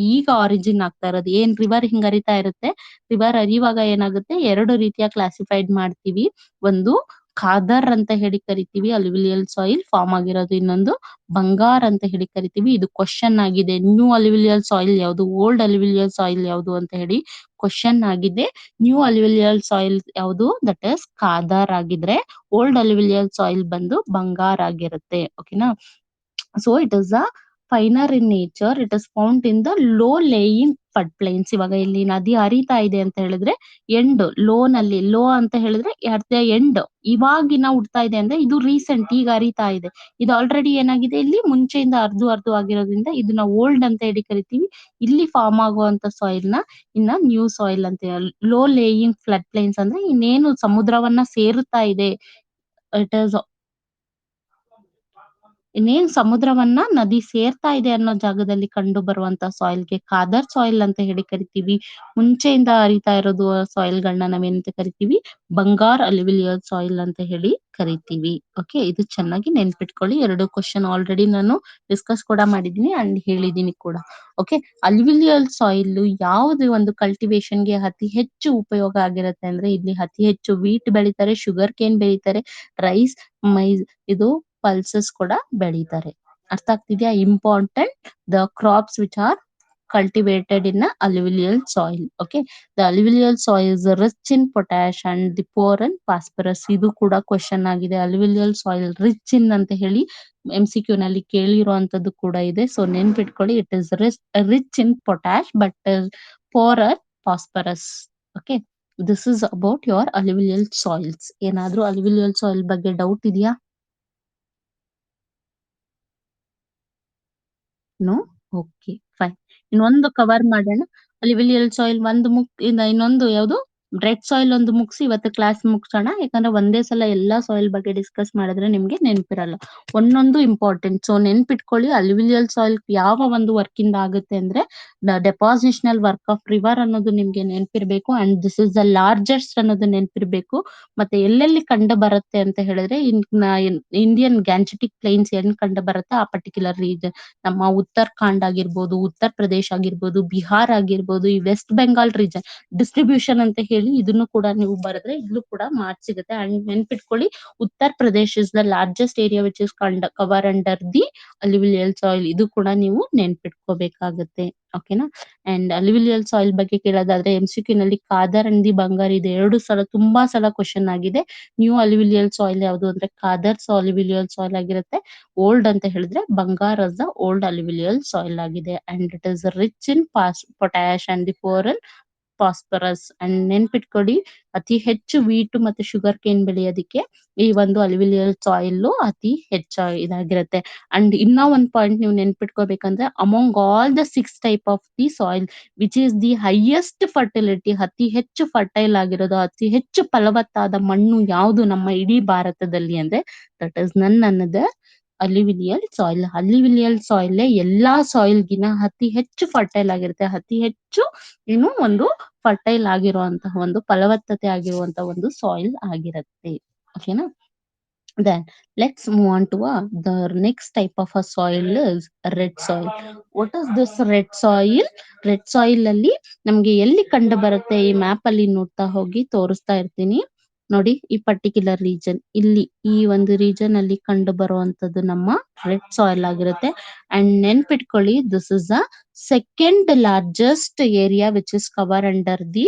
ಈಗ ಆರಿಜಿನ್ ಆಗ್ತಾ ಇರೋದು. ಏನ್ ರಿವರ್ ಹಿಂಗ್ ಹರಿತಾ ಇರುತ್ತೆ, ರಿವರ್ ಹರಿಯುವಾಗ ಏನಾಗುತ್ತೆ, ಎರಡು ರೀತಿಯ ಕ್ಲಾಸಿಫೈಡ್ ಮಾಡ್ತೀವಿ. ಒಂದು ಖಾದರ್ ಅಂತ ಹೇಳಿ ಕರಿತೀವಿ, ಅಲ್ಯೂವಿಲಿಯಲ್ ಸಾಯಿಲ್ ಫಾರ್ಮ್ ಆಗಿರೋದು. ಇನ್ನೊಂದು ಬಂಗಾರ್ ಅಂತ ಹೇಳಿ ಕರಿತೀವಿ. ಇದು ಕ್ವಶನ್ ಆಗಿದೆ, ನ್ಯೂ ಅಲ್ಯೂವಿಲಿಯಲ್ ಸಾಯಿಲ್ ಯಾವುದು, ಓಲ್ಡ್ ಅಲ್ಯೂವಿಲಿಯಲ್ ಸಾಯಿಲ್ ಯಾವುದು ಅಂತ ಹೇಳಿ ಕ್ವಶನ್ ಆಗಿದೆ. ನ್ಯೂ ಅಲ್ಯೂವಿಲಿಯಲ್ ಸಾಯಿಲ್ ಯಾವುದು? ದಟ್ ಇಸ್ ಖಾದರ್ ಆಗಿದ್ರೆ, ಓಲ್ಡ್ ಅಲ್ಯೂವಿಲಿಯಲ್ ಸಾಯಿಲ್ ಬಂದು ಬಂಗಾರ್ ಆಗಿರುತ್ತೆ. ಓಕೆನಾ? So it is a finer in nature. It is found in the low laying flood plains. ಇವಾಗ ಇಲ್ಲಿ ನದಿ ಹರಿತಾ ಇದೆ ಅಂತ ಹೇಳಿದ್ರೆ ಎಂಡ್ ಲೋ ನಲ್ಲಿ, ಲೋ ಅಂತ ಹೇಳಿದ್ರೆ ಅಟ್ ದ ಎಂಡ್, ಇವಾಗಿನ ಹುಡ್ತಾ ಇದೆ ಅಂದ್ರೆ ಇದು ರೀಸೆಂಟ್, ಈಗ ಹರಿತಾ ಇದೆ. ಇದು ಆಲ್ರೆಡಿ ಏನಾಗಿದೆ, ಇಲ್ಲಿ ಮುಂಚೆಯಿಂದ ಅರ್ದು ಆಗಿರೋದ್ರಿಂದ ಇದನ್ನ ಓಲ್ಡ್ ಅಂತ ಹೇಳಿ ಕರಿತೀವಿ. ಇಲ್ಲಿ ಫಾರ್ಮ್ ಆಗುವಂತ ಸಾಯಿಲ್ ನ ಇನ್ನ ನ್ಯೂ ಸಾಯಿಲ್ ಅಂತ. ಲೋ ಲೇಯಿಂಗ್ ಫ್ಲಡ್ ಪ್ಲೇನ್ಸ್ ಅಂದ್ರೆ ಇನ್ನೇನು ಸಮುದ್ರವನ್ನ ಸೇರುತ್ತಾ ಇದೆ, ಇಟ್ ಇಸ್ ಇನ್ನೇನ್ ಸಮುದ್ರವನ್ನ ನದಿ ಸೇರ್ತಾ ಇದೆ ಅನ್ನೋ ಜಾಗದಲ್ಲಿ ಕಂಡು ಬರುವಂತ ಸಾಯಿಲ್ಗೆ ಖಾದರ್ ಸಾಯಿಲ್ ಅಂತ ಹೇಳಿ ಕರಿತೀವಿ. ಮುಂಚೆಯಿಂದ ಹರಿತಾ ಇರೋದು ಸಾಯಿಲ್ ಗಳನ್ನ ನಾವೇನಂತ ಕರಿತೀವಿ? ಬಂಗಾರ್ ಅಲ್ಯೂವಿಲಿಯಲ್ ಸಾಯಿಲ್ ಅಂತ ಹೇಳಿ ಕರಿತೀವಿ. ಓಕೆ, ಇದು ಚೆನ್ನಾಗಿ ನೆನ್ಪಿಟ್ಕೊಳ್ಳಿ. ಎರಡು ಕ್ವಶನ್ ಆಲ್ರೆಡಿ ನಾನು ಡಿಸ್ಕಸ್ ಕೂಡ ಮಾಡಿದೀನಿ ಅಂಡ್ ಹೇಳಿದೀನಿ ಕೂಡ. ಓಕೆ, ಅಲ್ಯೂವಿಲಿಯಲ್ ಸಾಯಿಲ್ ಯಾವ್ದು ಒಂದು ಕಲ್ಟಿವೇಶನ್ ಗೆ ಅತಿ ಹೆಚ್ಚು ಉಪಯೋಗ ಆಗಿರುತ್ತೆ ಅಂದ್ರೆ, ಇಲ್ಲಿ ಅತಿ ಹೆಚ್ಚು ವೀಟ್ ಬೆಳಿತಾರೆ, ಶುಗರ್ ಕೇನ್ ಬೆಳಿತಾರೆ, ರೈಸ್, ಮೈಸ್, ಇದು ಪಲ್ಸಸ್ ಕೂಡ ಬೆಳಿತಾರೆ. ಅರ್ಥ ಆಗ್ತಿದ್ಯಾ? Important the crops which are cultivated in a alluvial soil. Okay, the alluvial soil is rich in potash and the poor in phosphorus. ಇದು ಕೂಡ ಕ್ವಶನ್ ಆಗಿದೆ. alluvial soil rich in ಅಂತ ಹೇಳಿ MCQ ನಲ್ಲಿ ಕೇಳಿರುವಂತದ್ದು ಕೂಡ ಇದೆ. ಸೊ ನೆನ್ಪಿಟ್ಕೊಳ್ಳಿ, it is rich in potash but poor phosphorus. Okay, this is about your alluvial soils. ಏನಾದ್ರೂ alluvial soil ಬಗ್ಗೆ ಡೌಟ್ ಇದೆಯಾ? ನೋ? Okay, fine. ಇನ್ನೊಂದು ಕವರ್ ಮಾಡೋಣ. ಅಲ್ಯೂವಿಲಿಯಲ್ ಸಾಯಿಲ್ ಒಂದು ಇನ್ನೊಂದು ಯಾವುದು? ರೆಡ್ ಸಾಯಿಲ್ ಒಂದು ಮುಗಿಸಿ ಇವತ್ತು ಕ್ಲಾಸ್ ಮುಗ್ಸೋಣ. ಯಾಕಂದ್ರೆ ಒಂದೇ ಸಲ ಎಲ್ಲಾ ಸಾಯಿಲ್ ಬಗ್ಗೆ ಡಿಸ್ಕಸ್ ಮಾಡಿದ್ರೆ ನಿಮ್ಗೆ ನೆನಪಿರಲ್ಲ. ಒಂದೊಂದು ಇಂಪಾರ್ಟೆಂಟ್. ಸೊ ನೆನ್ಪಿಟ್ಕೊಳ್ಳಿ, ಅಲ್ಯೂವಿಯಲ್ ಸಾಯಿಲ್ ಯಾವ ಒಂದು ವರ್ಕ್ ಇಂದ ಆಗುತ್ತೆ ಅಂದ್ರೆ ಡೆಪಾಸಿಷನಲ್ ವರ್ಕ್ ಆಫ್ ರಿವರ್ ಅನ್ನೋದು ನಿಮ್ಗೆ ನೆನಪಿರ್ಬೇಕು. And this is the largest ಅನ್ನೋದು ನೆನಪಿರ್ಬೇಕು. ಮತ್ತೆ ಎಲ್ಲೆಲ್ಲಿ ಕಂಡು ಬರುತ್ತೆ ಅಂತ ಹೇಳಿದ್ರೆ ಇಂಡಿಯನ್ ಗ್ಯಾಂಜೆಟಿಕ್ ಪ್ಲೇನ್ಸ್ ಏನ್ ಕಂಡು ಬರುತ್ತೆ ಆ ಪರ್ಟಿಕ್ಯುಲರ್ ರೀಜನ್, ನಮ್ಮ ಉತ್ತರಾಖಂಡ್ ಆಗಿರ್ಬೋದು, ಉತ್ತರ ಪ್ರದೇಶ್ ಆಗಿರ್ಬೋದು, ಬಿಹಾರ್ ಆಗಿರ್ಬೋದು, ಈ ವೆಸ್ಟ್ ಬೆಂಗಾಲ್ ರೀಜನ್ ಡಿಸ್ಟ್ರಿಬ್ಯೂಷನ್ ಅಂತ ಹೇಳಿ ಇದನ್ನು ಕೂಡ ನೀವು ಬರೆದ್ರೆ ಇಲ್ಲೂ ಕೂಡ ಮಾರ್ಕ್ಸ್ ಸಿಗುತ್ತೆ. ಅಂಡ್ ನೆನ್ಪಿಟ್ಕೊಳ್ಳಿ, Uttar Pradesh is the largest area which is cover under the alluvial soil. ಇದು ಕೂಡ ನೀವು ನೆನ್ಪಿಟ್ಕೋಬೇಕಾಗುತ್ತೆ. ಓಕೆನಾ. ಅಂಡ್ ಅಲ್ಯೂವಿಯಲ್ ಸಾಯಿಲ್ ಬಗ್ಗೆ ಕೇಳೋದಾದ್ರೆ MCQ ನಲ್ಲಿ ಕಾದರ್ ಅಂಡ್ ದಿ ಬಂಗಾರ್ ಇದೆ 2 ಸಲ ತುಂಬಾ ಸಲ ಕ್ವಶನ್ ಆಗಿದೆ. ನ್ಯೂ ಅಲ್ಯೂವಿಯಲ್ ಸಾಯಿಲ್ ಯಾವುದು ಅಂದ್ರೆ ಕಾದರ್ ಅಲ್ಯೂವಿಯಲ್ ಸಾಯಿಲ್ ಆಗಿರುತ್ತೆ. ಓಲ್ಡ್ ಅಂತ ಹೇಳಿದ್ರೆ Bangar as the old alluvial soil ಆಗಿದೆ. And it is rich in potash and the poor phosphorus. ಅಂಡ್ ನೆನ್ಪಿಟ್ಕೊಡಿ, ಅತಿ ಹೆಚ್ಚು ವೀಟ್ ಮತ್ತೆ ಶುಗರ್ ಕೇನ್ ಬೆಳೆಯೋದಿಕ್ಕೆ ಈ ಒಂದು ಅಲ್ಯೂವಿಯಲ್ ಸಾಯಿಲ್ ಅತಿ ಹೆಚ್ಚು ಇದಾಗಿರುತ್ತೆ. ಅಂಡ್ ಇನ್ನ ಒಂದ್ ಪಾಯಿಂಟ್ ನೀವು ನೆನ್ಪಿಟ್ಕೋಬೇಕಂದ್ರೆ, among all the 6 type of the soil which is the highest fertility, ಅತಿ ಹೆಚ್ಚು ಫರ್ಟೈಲ್ ಆಗಿರೋದು, ಅತಿ ಹೆಚ್ಚು ಫಲವತ್ತಾದ ಮಣ್ಣು ಯಾವುದು ನಮ್ಮ ಇಡೀ ಭಾರತದಲ್ಲಿ ಅಂದ್ರೆ that is none another alluvial soil. Alluvial soil ಎಲ್ಲಾ ಸಾಯಿಲ್ ಗಿನ ಅತಿ ಹೆಚ್ಚು ಫರ್ಟೈಲ್ ಆಗಿರುತ್ತೆ, ಅತಿ ಹೆಚ್ಚು ಏನು ಒಂದು ಫರ್ಟೈಲ್ ಆಗಿರುವಂತಹ ಒಂದು ಫಲವತ್ತತೆ ಆಗಿರುವಂತಹ ಒಂದು ಸಾಯಿಲ್ ಆಗಿರುತ್ತೆ. ಓಕೆನಾ. Then let's move on to the next type of a soil is red soil. What is this red soil? Red soil ಅಲ್ಲಿ ನಮ್ಗೆ ಎಲ್ಲಿ ಕಂಡು ಬರುತ್ತೆ, ಈ ಮ್ಯಾಪ್ ಅಲ್ಲಿ ನೋಡ್ತಾ ಹೋಗಿ ತೋರಿಸ್ತಾ ಇರ್ತೀನಿ ನೋಡಿ. ಈ ಪರ್ಟಿಕ್ಯುಲರ್ ರೀಜನ್ ಇಲ್ಲಿ, ಈ ಒಂದು ರೀಜನ್ ಅಲ್ಲಿ ಕಂಡು ಬರುವಂತದ್ದು ನಮ್ಮ ರೆಡ್ ಸಾಯಿಲ್ ಆಗಿರುತ್ತೆ. ಅಂಡ್ ನೆನ್ಪಿಟ್ಕೊಳ್ಳಿ, this is the second largest area which is cover under the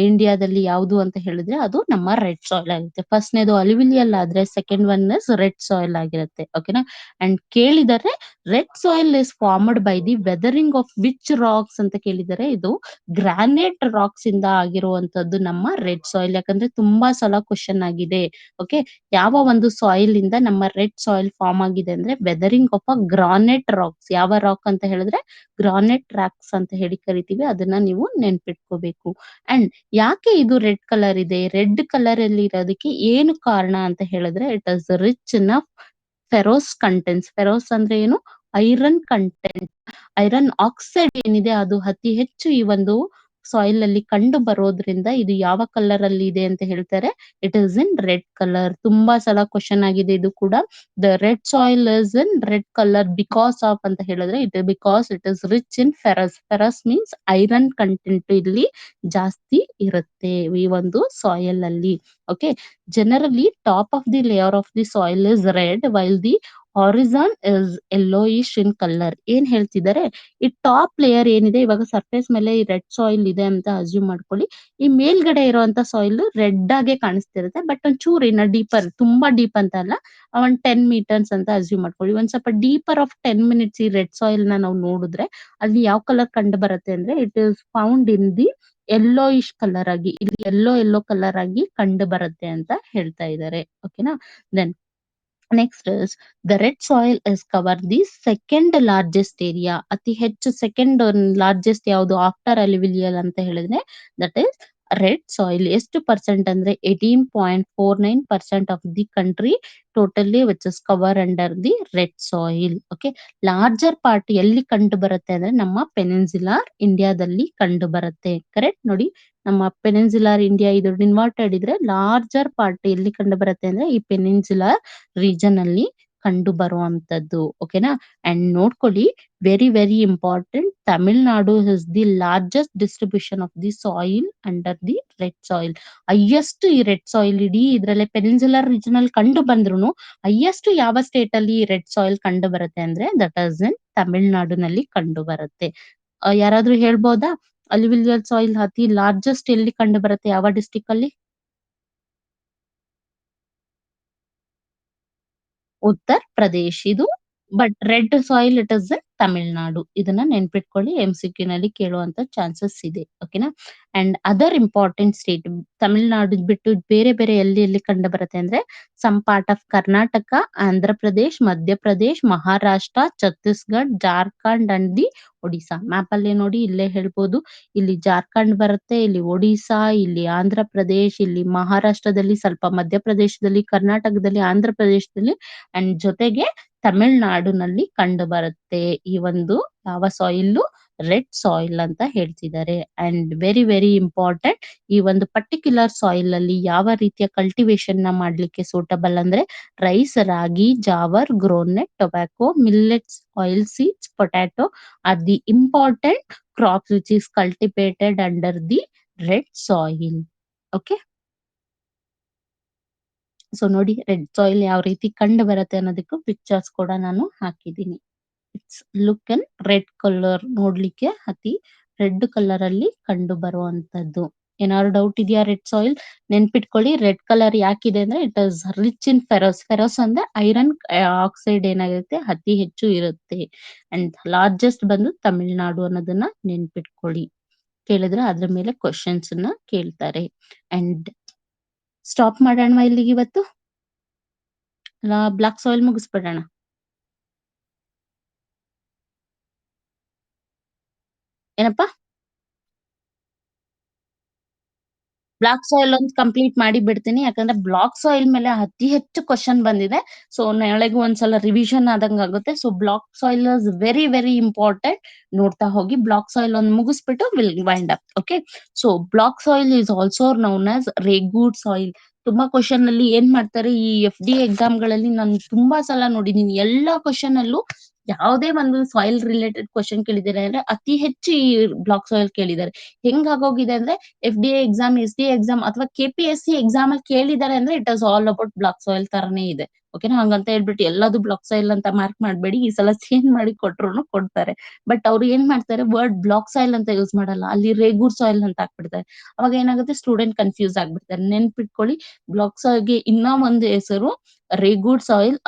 ಇಂಡಿಯಾದಲ್ಲಿ ಯಾವುದು ಅಂತ ಹೇಳಿದ್ರೆ ಅದು ನಮ್ಮ ರೆಡ್ ಸಾಯಿಲ್ ಆಗಿರುತ್ತೆ. ಫಸ್ಟ್ನೇದು ಅಲ್ಯೂವಿಯಲ್ ಆದ್ರೆ second one is red soil ಆಗಿರುತ್ತೆ. ಓಕೆನಾ. ಅಂಡ್ ಕೇಳಿದರೆ red soil is formed by the weathering of which rocks ಅಂತ ಕೇಳಿದರೆ ಇದು ಗ್ರಾನೈಟ್ ರಾಕ್ಸ್ ಇಂದ ಆಗಿರುವಂತದ್ದು ನಮ್ಮ ರೆಡ್ ಸಾಯಿಲ್. ಯಾಕಂದ್ರೆ ತುಂಬಾ ಸಲ ಕ್ವಶನ್ ಆಗಿದೆ. ಓಕೆ, ಯಾವ ಒಂದು ಸಾಯಿಲ್ ಇಂದ ನಮ್ಮ ರೆಡ್ ಸಾಯಿಲ್ ಫಾರ್ಮ್ ಆಗಿದೆ ಅಂದ್ರೆ weathering of a granite rocks. ಯಾವ ರಾಕ್ ಅಂತ ಹೇಳಿದ್ರೆ ಗ್ರಾನೈಟ್ ರಾಕ್ಸ್ ಅಂತ ಹೇಳಿ ಕರಿತೀವಿ, ಅದನ್ನ ನೀವು ನೆನ್ಪಿಟ್ಕೋಬೇಕು. ಅಂಡ್ ಯಾಕೆ ಇದು ರೆಡ್ ಕಲರ್ ಇದೆ, ರೆಡ್ ಕಲರ್ ಅಲ್ಲಿ ಇರೋದಕ್ಕೆ ಏನು ಕಾರಣ ಅಂತ ಹೇಳಿದ್ರೆ it is rich in ferrous contents. Ferrous ಅಂದ್ರೆ ಏನು, ಐರನ್ ಕಂಟೆಂಟ್. ಐರನ್ ಆಕ್ಸೈಡ್ ಏನಿದೆ ಅದು ಅತಿ ಹೆಚ್ಚು ಈ ಒಂದು ಸಾಯಿಲ್ ಅಲ್ಲಿ ಕಂಡು ಬರೋದ್ರಿಂದ ಇದು ಯಾವ ಕಲರ್ ಅಲ್ಲಿ ಇದೆ ಅಂತ ಹೇಳ್ತಾರೆ, it is in red colour. ತುಂಬಾ ಸಲ ಕ್ವಶನ್ ಆಗಿದೆ ಇದು ಕೂಡ. The red soil is in red colour because of ಅಂತ ಹೇಳಿದ್ರೆ it because it is rich in ferrous. Ferrous means iron content ಇಲ್ಲಿ ಜಾಸ್ತಿ ಇರುತ್ತೆ ಈ ಒಂದು ಸಾಯಿಲ್ ಅಲ್ಲಿ. Okay, generally top of the layer of the soil is red while the horizon is yellowish in colour. ಏನ್ ಹೇಳ್ತಿದ್ದಾರೆ, ಈ ಟಾಪ್ ಲೇಯರ್ ಏನಿದೆ, ಇವಾಗ ಸರ್ಫೇಸ್ ಮೇಲೆ ಈ ರೆಡ್ ಸಾಯಿಲ್ ಇದೆ ಅಂತ ಅಸ್ಯೂಮ್ ಮಾಡ್ಕೊಳ್ಳಿ. ಈ ಮೇಲ್ಗಡೆ ಇರುವಂತ ಸಾಯಿಲ್ ರೆಡ್ ಆಗೆ ಕಾಣಿಸ್ತಿರುತ್ತೆ, ಬಟ್ ಒಂಚೂರು ಇನ್ನ ಡೀಪರ್, ತುಂಬಾ ಡೀಪ್ ಅಂತ ಅಲ್ಲ, ಒಂದ್ 10 meters ಅಂತ ಅಸ್ಯೂಮ್ ಮಾಡ್ಕೊಳ್ಳಿ. ಒಂದ್ ಸ್ವಲ್ಪ ಡೀಪರ್ ಆಫ್ 10 minutes ಈ ರೆಡ್ ಸಾಯಿಲ್ ನ ನಾವು ನೋಡಿದ್ರೆ ಅಲ್ಲಿ ಯಾವ ಕಲರ್ ಕಂಡು ಬರುತ್ತೆ ಅಂದ್ರೆ it is found in the yellowish colour ಆಗಿ, ಇಲ್ಲಿ ಯೆಲ್ಲೋ ಕಲರ್ ಆಗಿ ಕಂಡು ಬರುತ್ತೆ ಅಂತ ಹೇಳ್ತಾ ಇದ್ದಾರೆ. ಓಕೆನಾ. Then next is the red soil is cover the second largest area. ಅತಿ ಹೆಚ್ಚು ಸೆಕೆಂಡ್ ಲಾರ್ಜೆಸ್ಟ್ ಯಾವುದು ಆಫ್ಟರ್ ಅಲ್ಯೂವಿಯಲ್ ಅಂತ ಹೇಳಿದ್ರೆ ದಟ್ ಇಸ್ ರೆಡ್ ಸಾಯಿಲ್. ಎಷ್ಟು ಪರ್ಸೆಂಟ್ ಅಂದ್ರೆ 18.49% of the country totally which is cover under the red soil. Okay, larger part ಎಲ್ಲಿ ಕಂಡು ಬರುತ್ತೆ ಅಂದ್ರೆ ನಮ್ಮ ಪೆನಿನ್ಸುಲಾರ್ ಇಂಡಿಯಾದಲ್ಲಿ ಕಂಡು ಬರುತ್ತೆ. ಕರೆಕ್ಟ್ ನೋಡಿ, ನಮ್ಮ ಪೆನಿನ್ಸುಲಾರ್ ಇಂಡಿಯಾ ಇದು ಇನ್ವರ್ಟೆಡ್ ಇದ್ರೆ ಲಾರ್ಜರ್ ಪಾರ್ಟ್ ಎಲ್ಲಿ ಕಂಡು ಬರುತ್ತೆ ಅಂದ್ರೆ ಈ ಪೆನಿನ್ಸುಲಾರ್ ರೀಜನ್ ಅಲ್ಲಿ ಕಂಡು ಬರುವಂತದ್ದು. ಓಕೆನಾ. ಅಂಡ್ ನೋಡ್ಕೊಳ್ಳಿ, very very important, Tamil Nadu is the largest distribution of the soil under the red soil. Highest ಈ ರೆಡ್ ಸಾಯಿಲ್ ಇಡೀ ಇದ್ರಲ್ಲೇ ಪೆನಿನ್ಸುಲರ್ ರೀಜನ್ ಅಲ್ಲಿ ಕಂಡು ಬಂದ್ರು ಹೈಯೆಸ್ಟ್ ಯಾವ ಸ್ಟೇಟ್ ಅಲ್ಲಿ ರೆಡ್ ಸಾಯಿಲ್ ಕಂಡು ಬರುತ್ತೆ ಅಂದ್ರೆ ದಟ್ ಇಸ್ ಇನ್ ತಮಿಳ್ನಾಡಿನಲ್ಲಿ ಕಂಡು ಬರುತ್ತೆ. ಯಾರಾದ್ರೂ ಹೇಳ್ಬೋದಾ, ಅಲ್ಯೂವಿಯಲ್ ಸಾಯಿಲ್ ಅತಿ ಲಾರ್ಜೆಸ್ಟ್ ಎಲ್ಲಿ ಕಂಡು ಬರುತ್ತೆ, ಯಾವ ಡಿಸ್ಟಿಕ್ ಅಲ್ಲಿ? ಉತ್ತರ್ ಪ್ರದೇಶ್ ಇದು. But red soil it is in Tamil Nadu. ಇದನ್ನ ನೆನ್ಪಿಟ್ಕೊಳ್ಳಿ, MCQ ನಲ್ಲಿ ಕೇಳುವಂತ ಚಾನ್ಸಸ್ ಇದೆ. ಓಕೆನಾ? And other important state Tamil Nadu ಬಿಟ್ಟು ಬೇರೆ ಬೇರೆ ಎಲ್ಲಿ ಎಲ್ಲಿ ಕಂಡು ಬರುತ್ತೆ ಅಂದ್ರೆ some part of Karnataka, Andhra Pradesh, Madhya Pradesh, Maharashtra, Chhattisgarh, Jharkhand and the Odisha. Map ಅಲ್ಲಿ ನೋಡಿ ಇಲ್ಲೇ ಹೇಳ್ಬೋದು. ಇಲ್ಲಿ ಜಾರ್ಖಂಡ್ ಬರುತ್ತೆ, ಇಲ್ಲಿ ಒಡಿಶಾ, ಇಲ್ಲಿ ಆಂಧ್ರ ಪ್ರದೇಶ್, ಇಲ್ಲಿ ಮಹಾರಾಷ್ಟ್ರದಲ್ಲಿ, ಸ್ವಲ್ಪ ಮಧ್ಯಪ್ರದೇಶದಲ್ಲಿ, ಕರ್ನಾಟಕದಲ್ಲಿ, ಆಂಧ್ರ ಪ್ರದೇಶದಲ್ಲಿ ಅಂಡ್ ಜೊತೆಗೆ ತಮಿಳ್ನಾಡಿನಲ್ಲಿ ಕಂಡು ಬರುತ್ತೆ. ಈ ಒಂದು ಯಾವ ಸಾಯಿಲ್? ರೆಡ್ ಸಾಯಿಲ್ ಅಂತ ಹೇಳ್ತಿದ್ದಾರೆ. ಅಂಡ್ ವೆರಿ ವೆರಿ ಇಂಪಾರ್ಟೆಂಟ್, ಈ ಒಂದು ಪರ್ಟಿಕ್ಯುಲರ್ ಸಾಯಿಲ್ ಅಲ್ಲಿ ಯಾವ ರೀತಿಯ ಕಲ್ಟಿವೇಶನ್ ನ ಮಾಡ್ಲಿಕ್ಕೆ ಸೂಟಬಲ್ ಅಂದ್ರೆ rice, ragi, jowar, groundnut, tobacco, millets, oil seeds, potato are the important crops which is cultivated under the red soil. Okay, so ನೋಡಿ ರೆಡ್ ಸಾಯಿಲ್ ಯಾವ ರೀತಿ ಕಂಡು ಬರುತ್ತೆ ಅನ್ನೋದಕ್ಕೂ ಪಿಕ್ಚರ್ಸ್ ಕೂಡ ನಾನು ಹಾಕಿದ್ದೀನಿ. It's look an red colour, ನೋಡ್ಲಿಕ್ಕೆ ಅತಿ ರೆಡ್ ಕಲರ್ ಅಲ್ಲಿ ಕಂಡು ಬರುವಂತದ್ದು. ಏನಾದ್ರು ಡೌಟ್ ಇದೆಯಾ? ರೆಡ್ ಸಾಯಿಲ್ ನೆನ್ಪಿಟ್ಕೊಳ್ಳಿ. ರೆಡ್ ಕಲರ್ ಯಾಕಿದೆ ಅಂದ್ರೆ ಇಟ್ ಇಸ್ ರಿಚ್ ಇನ್ ಫೆರೋಸ್. ಫೆರೋಸ್ ಅಂದ್ರೆ ಐರನ್ ಆಕ್ಸೈಡ್ ಏನಾಗಿರುತ್ತೆ ಅತಿ ಹೆಚ್ಚು ಇರುತ್ತೆ. ಅಂಡ್ ಲಾರ್ಜೆಸ್ಟ್ ಬಂದು ತಮಿಳ್ನಾಡು ಅನ್ನೋದನ್ನ ನೆನ್ಪಿಟ್ಕೊಳ್ಳಿ. ಕೇಳಿದ್ರೆ ಅದ್ರ ಮೇಲೆ ಕ್ವಶನ್ಸ್ ನ ಕೇಳ್ತಾರೆ. ಅಂಡ್ ಸ್ಟಾಪ್ ಮಾಡೋಣ ಇಲ್ಲಿಗೆ ಇವತ್ತು. ಬ್ಲಾಕ್ ಸಾಯಿಲ್ ಮುಗಿಸ್ಬಿಡೋಣ. ಏನಪ್ಪಾ? ಬ್ಲಾಕ್ ಸಾಯಿಲ್ ಒಂದು ಕಂಪ್ಲೀಟ್ ಮಾಡಿ ಬಿಡ್ತೀನಿ, ಯಾಕಂದ್ರೆ ಬ್ಲಾಕ್ ಸಾಯಿಲ್ ಮೇಲೆ ಅತಿ ಹೆಚ್ಚು ಕ್ವಶನ್ ಬಂದಿದೆ. ಸೊ ನಾಳೆಗೂ ಒಂದ್ಸಲ ರಿವಿಷನ್ ಆದಂಗ ಆಗುತ್ತೆ. So black soil is very very important. ನೋಡ್ತಾ ಹೋಗಿ. ಬ್ಲಾಕ್ ಸಾಯಿಲ್ ಒಂದು ಮುಗಿಸ್ಬಿಟ್ಟು will wind up. Okay, so black soil is also known as regur soil. ತುಂಬಾ ಕ್ವಶನ್ ಅಲ್ಲಿ ಏನ್ ಮಾಡ್ತಾರೆ, ಈ FD ಎಕ್ಸಾಮ್ ಗಳಲ್ಲಿ ನಾನು ತುಂಬಾ ಸಲ ನೋಡಿದೀನಿ, ಎಲ್ಲಾ ಕ್ವಶನ್ ಅಲ್ಲೂ ಯಾವುದೇ ಒಂದು ಸಾಯಿಲ್ ರಿಲೇಟೆಡ್ ಕ್ವಶನ್ ಕೇಳಿದ್ದಾರೆ ಅಂದ್ರೆ ಅತಿ ಹೆಚ್ಚು ಈ ಬ್ಲಾಕ್ ಸಾಯಿಲ್ ಕೇಳಿದ್ದಾರೆ. ಹೆಂಗಾಗೋಗಿದೆ ಅಂದ್ರೆ FDA ಎಕ್ಸಾಮ್, SD ಎಕ್ಸಾಮ್ ಅಥವಾ KPSC ಎಕ್ಸಾಮ್ ಅಲ್ಲಿ ಕೇಳಿದ್ದಾರೆ ಅಂದ್ರೆ it is all about block soil ತರನೇ ಇದೆ. ಓಕೆನಾ? ಹಂಗಂತ ಹೇಳ್ಬಿಟ್ಟು ಎಲ್ಲದು ಬ್ಲಾಕ್ ಸಾಯಿಲ್ ಅಂತ ಮಾರ್ಕ್ ಮಾಡ್ಬೇಡಿ. ಈ ಸಲ ಚೇಂಜ್ ಮಾಡಿ ಕೊಟ್ರು ಕೊಡ್ತಾರೆ. ಬಟ್ ಅವ್ರು ಏನ್ ಮಾಡ್ತಾರೆ, ವರ್ಡ್ ಬ್ಲಾಕ್ ಸಾಯಿಲ್ ಅಂತ ಯೂಸ್ ಮಾಡಲ್ಲ, ಅಲ್ಲಿ ರೇಗೂರ್ ಸಾಯಿಲ್ ಅಂತ ಹಾಕ್ಬಿಡ್ತಾರೆ. ಅವಾಗ ಏನಾಗುತ್ತೆ, ಸ್ಟೂಡೆಂಟ್ ಕನ್ಫ್ಯೂಸ್ ಆಗ್ಬಿಡ್ತಾರೆ. ನೆನ್ಪಿಟ್ಕೊಳ್ಳಿ, ಬ್ಲಾಕ್ ಸಾಯಿಲ್ ಗೆ ಇನ್ನ ಒಂದು ಹೆಸರು ರೇಗೂಡ್ ಸಾಯಿಲ್,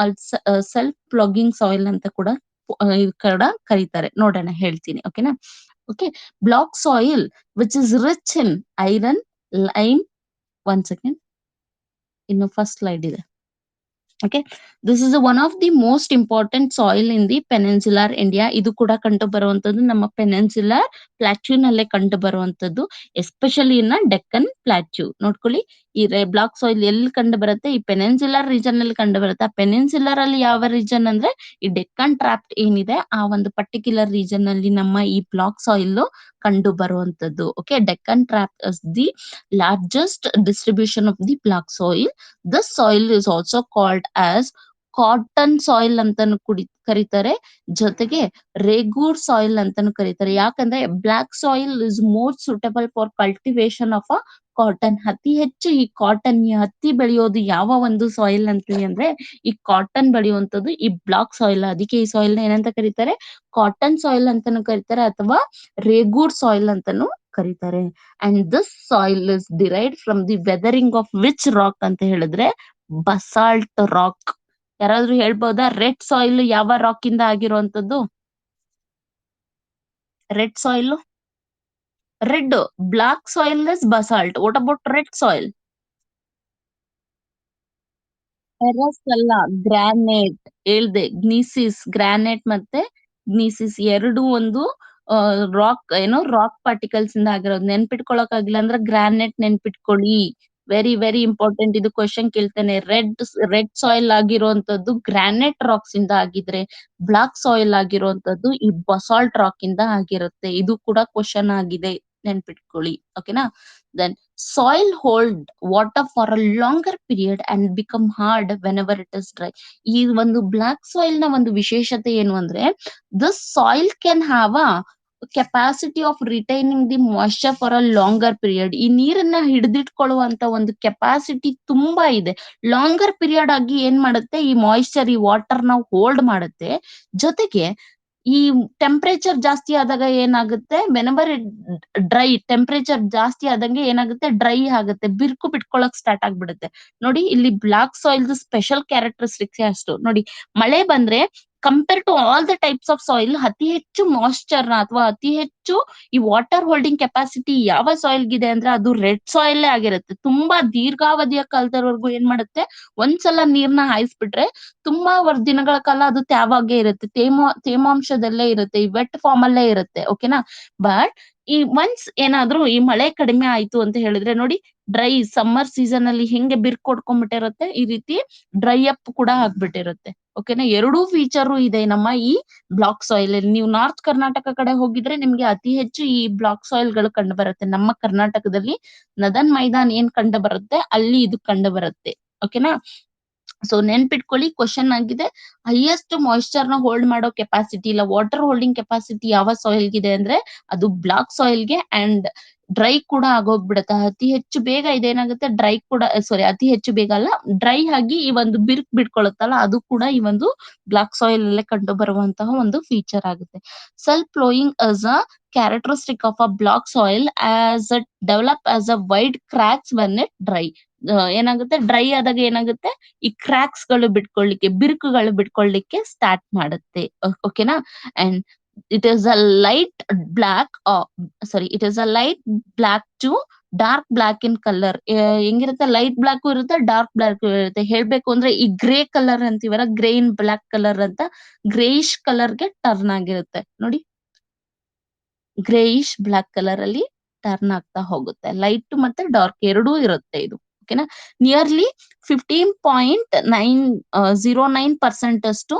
ಸೆಲ್ಫ್ ಪ್ಲಗಿಂಗ್ ಸಾಯಿಲ್ ಅಂತ ಕೂಡ ಕರೀತಾರೆ. ನೋಡೋಣ, ಹೇಳ್ತೀನಿ. ಓಕೆನಾ? Okay, block soil which is rich in iron, lime. One second, ಇನ್ನು ಫಸ್ಟ್ ಸ್ಲೈಡ್ ಇದೆ. Okay, this is one of the most important soil in the peninsular India. ಇದು ಕೂಡ ಕಂಡು ಬರುವಂತದ್ದು ನಮ್ಮ ಪೆನಿನ್ಸುಲರ್ ಪ್ಲಾಟ್ಯೂ ನಲ್ಲೇ ಕಂಡು ಬರುವಂತದ್ದು, ಎಸ್ಪೆಷಲಿ ಇನ್ ಡೆಕ್ಕನ್ ಪ್ಲಾಟ್ಯೂ. ನೋಡ್ಕೊಳ್ಳಿ, ಈ ಬ್ಲಾಕ್ ಸಾಯಿಲ್ ಎಲ್ಲಿ ಕಂಡು ಬರುತ್ತೆ? ಈ ಪೆನಿನ್ಸುಲರ್ ರೀಜನ್ ಅಲ್ಲಿ ಕಂಡು ಬರುತ್ತೆ. ಆ ಪೆನಿನ್ಸುಲರ್ ಅಲ್ಲಿ ಯಾವ ರೀಜನ್ ಅಂದ್ರೆ ಈ ಡೆಕ್ಕನ್ ಟ್ರಾಪ್ಟ್ ಏನಿದೆ ಆ ಒಂದು ಪರ್ಟಿಕ್ಯುಲರ್ ರೀಜನ್ ಅಲ್ಲಿ ನಮ್ಮ ಈ ಬ್ಲಾಕ್ ಸಾಯಿಲ್ ಕಂಡು ಬರುವಂತದ್ದು. Okay, Deccan trap is the largest distribution of the black soil. This soil is also called as cotton soil ಅಂತಾನು ಕರೀತಾರೆ. ಜೊತೆಗೆ ರೇಗೂರ್ ಸಾಯಿಲ್ ಅಂತಾನು ಕರೀತಾರೆ. ಯಾಕಂದ್ರೆ black soil is more suitable for cultivation of a cotton. ಅತಿ ಹೆಚ್ಚು ಈ ಕಾಟನ್, ಈ ಹತ್ತಿ ಬೆಳೆಯೋದು ಯಾವ ಒಂದು ಸಾಯಿಲ್ ಅಂತೀವಿ ಅಂದ್ರೆ ಈ ಕಾಟನ್ ಬೆಳೆಯುವಂತದ್ದು ಈ ಬ್ಲಾಕ್ ಸಾಯಿಲ್. ಅದಕ್ಕೆ ಈ ಸಾಯಿಲ್ ನ ಏನಂತ ಕರೀತಾರೆ? ಕಾಟನ್ ಸಾಯಿಲ್ ಅಂತಾನು ಕರೀತಾರೆ ಅಥವಾ ರೇಗೂರ್ ಸಾಯಿಲ್ ಅಂತಾನು ಕರೀತಾರೆ. And this soil is derived from the weathering of which rock ಅಂತ ಹೇಳಿದ್ರೆ ಬಸಾಲ್ಟ್ ರಾಕ್. ಯಾರಾದ್ರೂ ಹೇಳ್ಬೋದಾ ರೆಡ್ ಸಾಯಿಲ್ ಯಾವ ರಾಕ್ ಇಂದ ಆಗಿರುವಂತದ್ದು? Red soil, red. Block soil is basalt. What about red soil? Ferrous ಅಲ್ಲ, ಗ್ರಾನೈಟ್. ಹೇಳ್ದೆ, ಗ್ನೀಸಿಸ್. ಗ್ರಾನೈಟ್ ಮತ್ತೆ ಗ್ನೀಸಿಸ್ ಎರಡು ಒಂದು ರಾಕ್, ಏನೋ ರಾಕ್ ಪಾರ್ಟಿಕಲ್ಸ್ ಇಂದ ಆಗಿರೋದು. ನೆನ್ಪಿಟ್ಕೊಳಕ್ ಆಗಿಲ್ಲ ಅಂದ್ರೆ ಗ್ರಾನೈಟ್ ನೆನ್ಪಿಟ್ಕೊಳ್ಳಿ. Very very important. ಇದು ಕ್ವಶನ್ ಕೇಳ್ತಾನೆ. ರೆಡ್ ಸಾಯಿಲ್ ಆಗಿರುವಂತದ್ದು ಗ್ರಾನೈಟ್ ರಾಕ್ಸ್ ಇಂದ ಆಗಿದ್ರೆ, ಬ್ಲಾಕ್ ಸಾಯಿಲ್ ಆಗಿರುವಂತದ್ದು ಈ ಬಸಾಲ್ಟ್ ರಾಕ್ ಇಂದ ಆಗಿರುತ್ತೆ. ಇದು ಕೂಡ ಕ್ವಶನ್ ಆಗಿದೆ, ನೆನ್ಪಿಟ್ಕೊಳ್ಳಿ. ಓಕೆನಾ? Then soil hold water for a longer period and become hard whenever it is dry. ಈ ಒಂದು ಬ್ಲಾಕ್ ಸಾಯಿಲ್ ನ ಒಂದು ವಿಶೇಷತೆ ಏನು ಅಂದ್ರೆ this soil can have a capacity of retaining the moisture for a longer period. ಈ ನೀರನ್ನ ಹಿಡಿದಿಟ್ಕೊಳ್ಳುವಂತ ಒಂದು ಕೆಪಾಸಿಟಿ ತುಂಬಾ ಇದೆ. ಲಾಂಗರ್ ಪೀರಿಯಡ್ ಆಗಿ ಏನ್ ಮಾಡುತ್ತೆ, ಈ ಮಾಯಿಶ್ಚರ್, ಈ ವಾಟರ್ ನ ಹೋಲ್ಡ್ ಮಾಡುತ್ತೆ. ಜೊತೆಗೆ ಈ ಟೆಂಪರೇಚರ್ ಜಾಸ್ತಿ ಆದಾಗ ಏನಾಗುತ್ತೆ, ವೆನೆವರ್ ಡ್ರೈ, ಟೆಂಪರೇಚರ್ ಜಾಸ್ತಿ ಆದಂಗೆ ಏನಾಗುತ್ತೆ, ಡ್ರೈ ಆಗುತ್ತೆ, ಬಿರುಕು ಬಿಟ್ಕೊಳಕ್ ಸ್ಟಾರ್ಟ್ ಆಗ್ಬಿಡುತ್ತೆ. ನೋಡಿ, ಇಲ್ಲಿ ಬ್ಲಾಕ್ ಸಾಯಿಲ್ ಸ್ಪೆಷಲ್ ಕ್ಯಾರೆಕ್ಟರಿಸ್ಟಿಕ್ಸ್ ಅಷ್ಟು. ನೋಡಿ, ಮಳೆ ಬಂದ್ರೆ compare to all the types of soil ಅತಿ ಹೆಚ್ಚು ಮಾಯಿಶ್ಚರ್ ನ ಅಥವಾ ಅತಿ ಹೆಚ್ಚು ಈ ವಾಟರ್ ಹೋಲ್ಡಿಂಗ್ ಕೆಪಾಸಿಟಿ ಯಾವ ಸಾಯಿಲ್ ಗಿದೆ ಅಂದ್ರೆ ಅದು ರೆಡ್ ಸಾಯಿಲ್ ಆಗಿರುತ್ತೆ. ತುಂಬಾ ದೀರ್ಘಾವಧಿಯ ಕಾಲದವರೆಗೂ ಏನ್ ಮಾಡುತ್ತೆ, ಒಂದ್ಸಲ ನೀರ್ನ ಹಾಯಿಸ್ಬಿಟ್ರೆ ತುಂಬಾ ದಿನಗಳ ಕಾಲ ಅದು ತ್ಯಾವಾಗೇ ಇರುತ್ತೆ, ತೇಮಾಂಶದಲ್ಲೇ ಇರುತ್ತೆ, ಈ ವೆಟ್ ಫಾರ್ಮ್ ಅಲ್ಲೇ ಇರುತ್ತೆ. ಓಕೆನಾ. ಬಟ್ ಈ ಒನ್ಸ್ ಏನಾದ್ರೂ ಈ ಮಳೆ ಕಡಿಮೆ ಆಯ್ತು ಅಂತ ಹೇಳಿದ್ರೆ ನೋಡಿ, ಡ್ರೈ ಸಮ್ಮರ್ ಸೀಸನ್ ಅಲ್ಲಿ ಹೆಂಗೆ ಬಿರ್ಕ್ ಕೊಡ್ಕೊಂಡ್ಬಿಟ್ಟಿರುತ್ತೆ, ಈ ರೀತಿ ಡ್ರೈ ಅಪ್ ಕೂಡ ಆಗ್ಬಿಟ್ಟಿರುತ್ತೆ. ಓಕೆನಾ. ಎರಡೂ ಫೀಚರು ಇದೆ ನಮ್ಮ ಈ ಬ್ಲಾಕ್ ಸಾಯಿಲ್ ಅಲ್ಲಿ. ನೀವು ನಾರ್ತ್ ಕರ್ನಾಟಕ ಕಡೆ ಹೋಗಿದ್ರೆ ನಿಮ್ಗೆ ಅತಿ ಹೆಚ್ಚು ಈ ಬ್ಲಾಕ್ ಸಾಯಿಲ್ ಗಳು ಕಂಡು ಬರುತ್ತೆ. ನಮ್ಮ ಕರ್ನಾಟಕದಲ್ಲಿ ನದನ್ ಮೈದಾನ್ ಏನ್ ಕಂಡು ಬರುತ್ತೆ ಅಲ್ಲಿ ಇದು ಕಂಡು ಬರುತ್ತೆ. ಓಕೆನಾ. ಸೊ ನೆನ್ಪಿಟ್ಕೊಳ್ಳಿ, ಕ್ವಶನ್ ಆಗಿದೆ ಹೈಯೆಸ್ಟ್ ಮಾಯಿಶ್ಚರ್ ನ ಹೋಲ್ಡ್ ಮಾಡೋ ಕೆಪಾಸಿಟಿ ಇಲ್ಲ ವಾಟರ್ ಹೋಲ್ಡಿಂಗ್ ಕೆಪಾಸಿಟಿ ಯಾವ ಸಾಯಿಲ್ ಗಿದೆ ಅಂದ್ರೆ ಅದು ಬ್ಲಾಕ್ ಸಾಯಿಲ್ ಗೆ. ಅಂಡ್ ಡ್ರೈ ಕೂಡ ಆಗೋಗ್ಬಿಡುತ್ತೆ ಅತಿ ಹೆಚ್ಚು ಬೇಗ. ಇದೇನಾಗುತ್ತೆ ಡ್ರೈ ಕೂಡ, ಸಾರಿ ಅತಿ ಹೆಚ್ಚು ಬೇಗ ಅಲ್ಲ, ಡ್ರೈ ಆಗಿ ಈ ಒಂದು ಬಿರ್ಕ್ ಬಿಡ್ಕೊಳುತ್ತಲ್ಲ ಅದು ಕೂಡ ಈ ಒಂದು ಬ್ಲಾಕ್ ಸಾಯಿಲ್ ಅಲ್ಲೇ ಕಂಡು ಬರುವಂತಹ ಒಂದು ಫೀಚರ್ ಆಗುತ್ತೆ. Self flowing as a characteristic of a black soil as a develop as a wide cracks when it dry. ಏನಾಗುತ್ತೆ ಡ್ರೈ ಆದಾಗ ಏನಾಗುತ್ತೆ, ಈ ಕ್ರಾಕ್ಸ್ ಗಳು ಬಿಟ್ಕೊಳ್ಳಿಕ್ಕೆ, ಬಿರುಕುಗಳು ಬಿಟ್ಕೊಳ್ಳಿಕ್ಕೆ ಸ್ಟಾರ್ಟ್ ಮಾಡುತ್ತೆ. ಓಕೆನಾ. And it is a light black, sorry it is a light black to dark black in colour. ಹೆಂಗಿರುತ್ತೆ, light black ಇರುತ್ತೆ, ಡಾರ್ಕ್ ಬ್ಲಾಕ್ ಇರುತ್ತೆ. ಹೇಳ್ಬೇಕು ಅಂದ್ರೆ ಈ ಗ್ರೇ ಕಲರ್ ಅಂತೀವಲ್ಲ, ಗ್ರೇ ಇನ್ ಬ್ಲಾಕ್ ಕಲರ್ ಅಂತ, ಗ್ರೇಯಿಶ್ ಕಲರ್ ಗೆ ಟರ್ನ್ ಆಗಿರುತ್ತೆ ನೋಡಿ. ಗ್ರೇಯಿಶ್ ಬ್ಲಾಕ್ ಕಲರ್ ಅಲ್ಲಿ ಟರ್ನ್ ಆಗ್ತಾ ಹೋಗುತ್ತೆ. ಲೈಟ್ ಮತ್ತೆ ಡಾರ್ಕ್ ಎರಡೂ ಇರುತ್ತೆ ಇದು. ಓಕೆನಾ. ನಿಯರ್ಲಿ 15.909% ಅಷ್ಟು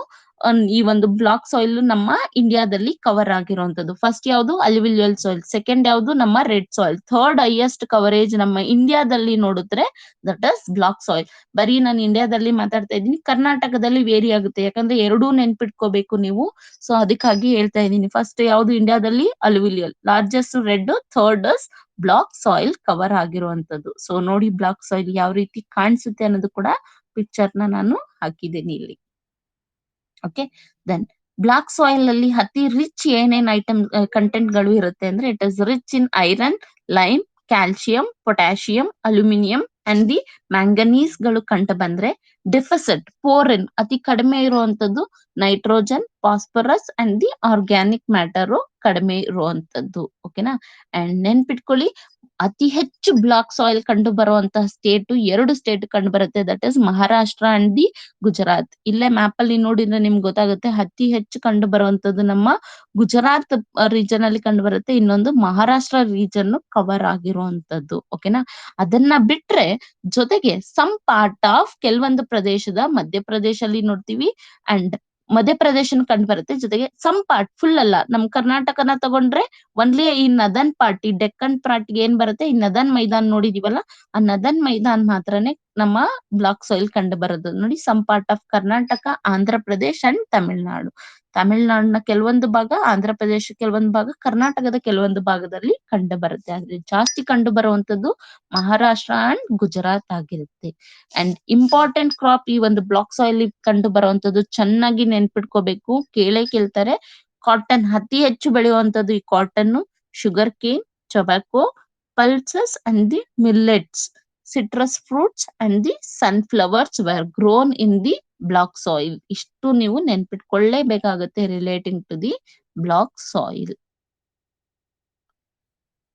ಈ ಒಂದು ಬ್ಲಾಕ್ ಸಾಯಿಲ್ ನಮ್ಮ ಇಂಡಿಯಾದಲ್ಲಿ ಕವರ್ ಆಗಿರುವಂತದ್ದು. ಫಸ್ಟ್ ಯಾವುದು ಅಲ್ಯೂವಿಯಲ್ ಸಾಯಿಲ್, ಸೆಕೆಂಡ್ ಯಾವುದು ನಮ್ಮ red soil, third highest coverage ನಮ್ಮ ಇಂಡಿಯಾದಲ್ಲಿ ನೋಡಿದ್ರೆ ದಟ್ ಇಸ್ ಬ್ಲಾಕ್ ಸಾಯಿಲ್. ಬರೀ ನಾನು ಇಂಡಿಯಾದಲ್ಲಿ ಮಾತಾಡ್ತಾ ಇದ್ದೀನಿ, ಕರ್ನಾಟಕದಲ್ಲಿ ವೇರಿ ಆಗುತ್ತೆ, ಯಾಕಂದ್ರೆ ಎರಡೂ ನೆನ್ಪಿಟ್ಕೋಬೇಕು ನೀವು. ಸೊ ಅದಕ್ಕಾಗಿ ಹೇಳ್ತಾ ಇದ್ದೀನಿ. ಫಸ್ಟ್ ಯಾವ್ದು ಇಂಡಿಯಾದಲ್ಲಿ alluvial, largest red, third block soil cover ಆಗಿರುವಂತದ್ದು. ಸೊ ನೋಡಿ ಬ್ಲಾಕ್ ಸಾಯಿಲ್ ಯಾವ ರೀತಿ ಕಾಣಿಸುತ್ತೆ ಅನ್ನೋದು ಕೂಡ ಪಿಕ್ಚರ್ ನಾನು ಹಾಕಿದ್ದೀನಿ ಇಲ್ಲಿ. ಓಕೆ. ದೆನ್ ಬ್ಲಾಕ್ ಸಾಯಿಲ್ ಅಲ್ಲಿ ಅತಿ ರಿಚ್ ಏನೇನ್ ಐಟಮ್ ಕಂಟೆಂಟ್ ಗಳು ಇರುತ್ತೆ ಅಂದ್ರೆ it is rich in iron, lime, calcium, potassium, aluminium and the manganese ಗಳು ಕಂಡು ಬಂದ್ರೆ ಡೆಫಿಸಿಟ್ ಪೋರಿನ್ ಅತಿ ಕಡಿಮೆ ಇರುವಂತದ್ದು nitrogen, phosphorus and the organic matter ಕಡಿಮೆ ಇರುವಂತದ್ದು. ಓಕೆನಾ. ಅಂಡ್ ನೆನ್ಪಿಟ್ಕೊಳ್ಳಿ, ಅತಿ ಹೆಚ್ಚು ಬ್ಲಾಕ್ ಸಾಯಿಲ್ ಕಂಡು ಬರುವಂತಹ ಸ್ಟೇಟ್ ಎರಡು ಸ್ಟೇಟ್ ಕಂಡು ಬರುತ್ತೆ, that is Maharashtra and the Gujarat. ಇಲ್ಲೇ ಮ್ಯಾಪ್ ಅಲ್ಲಿ ನೋಡಿದ್ರೆ ನಿಮ್ಗೆ ಗೊತ್ತಾಗುತ್ತೆ, ಅತಿ ಹೆಚ್ಚು ಕಂಡು ಬರುವಂತದ್ದು ನಮ್ಮ ಗುಜರಾತ್ ರೀಜನ್ ಅಲ್ಲಿ ಕಂಡು ಬರುತ್ತೆ, ಇನ್ನೊಂದು ಮಹಾರಾಷ್ಟ್ರ ರೀಜನ್ ಕವರ್ ಆಗಿರುವಂತದ್ದು. ಓಕೆನಾ. ಅದನ್ನ ಬಿಟ್ರೆ ಜೊತೆಗೆ ಸಮ್ ಪಾರ್ಟ್ ಆಫ್ ಕೆಲವೊಂದು ಪ್ರದೇಶದ ಮಧ್ಯಪ್ರದೇಶ ಅಲ್ಲಿ ನೋಡ್ತೀವಿ, ಅಂಡ್ ಮಧ್ಯಪ್ರದೇಶ ಕಂಡು ಬರುತ್ತೆ. ಜೊತೆಗೆ ಸಮ್ ಪಾರ್ಟ್, ಫುಲ್ ಅಲ್ಲ, ನಮ್ ಕರ್ನಾಟಕನ ತಗೊಂಡ್ರೆ ಒನ್ಲಿ ಈ ನದನ್ ಪಾರ್ಟ್, ಈ ಡೆಕ್ಕನ್ ಪಾರ್ಟ್ ಏನ್ ಬರುತ್ತೆ, ಈ ನದನ್ ಮೈದಾನ್ ನೋಡಿದೀವಲ್ಲ, ಆ ನದನ್ ಮೈದಾನ್ ಮಾತ್ರನೇ ನಮ್ಮ ಬ್ಲಾಕ್ ಸಾಯಿಲ್ ಕಂಡು ಬರೋದು ನೋಡಿ. Some part of Karnataka, Andhra Pradesh and Tamil Nadu. ತಮಿಳ್ನಾಡಿನ ಕೆಲವೊಂದು ಭಾಗ, ಆಂಧ್ರ ಪ್ರದೇಶ ಕೆಲವೊಂದು ಭಾಗ, ಕರ್ನಾಟಕದ ಕೆಲವೊಂದು ಭಾಗದಲ್ಲಿ ಕಂಡು ಬರುತ್ತೆ. ಆದ್ರೆ ಜಾಸ್ತಿ ಕಂಡು ಬರುವಂತದ್ದು ಮಹಾರಾಷ್ಟ್ರ ಅಂಡ್ ಗುಜರಾತ್ ಆಗಿರುತ್ತೆ. ಅಂಡ್ ಇಂಪಾರ್ಟೆಂಟ್ ಕ್ರಾಪ್ ಈ ಒಂದು ಬ್ಲಾಕ್ ಸಾಯಿಲ್ ಕಂಡು ಬರುವಂತದ್ದು ಚೆನ್ನಾಗಿ ನೆನ್ಪಿಟ್ಕೋಬೇಕು, ಕೇಳ್ತಾರೆ. ಕಾಟನ್ ಅತಿ ಹೆಚ್ಚು ಬೆಳೆಯುವಂತದ್ದು ಈ cotton, sugar cane, tobacco, pulses and the millets, citrus fruits and the sunflowers were grown in the black soil. ಇಷ್ಟು ನೀವು ನೆನ್ಪಿಟ್ಕೊಳ್ಳೇಬೇಕಾಗುತ್ತೆ relating to the black soil.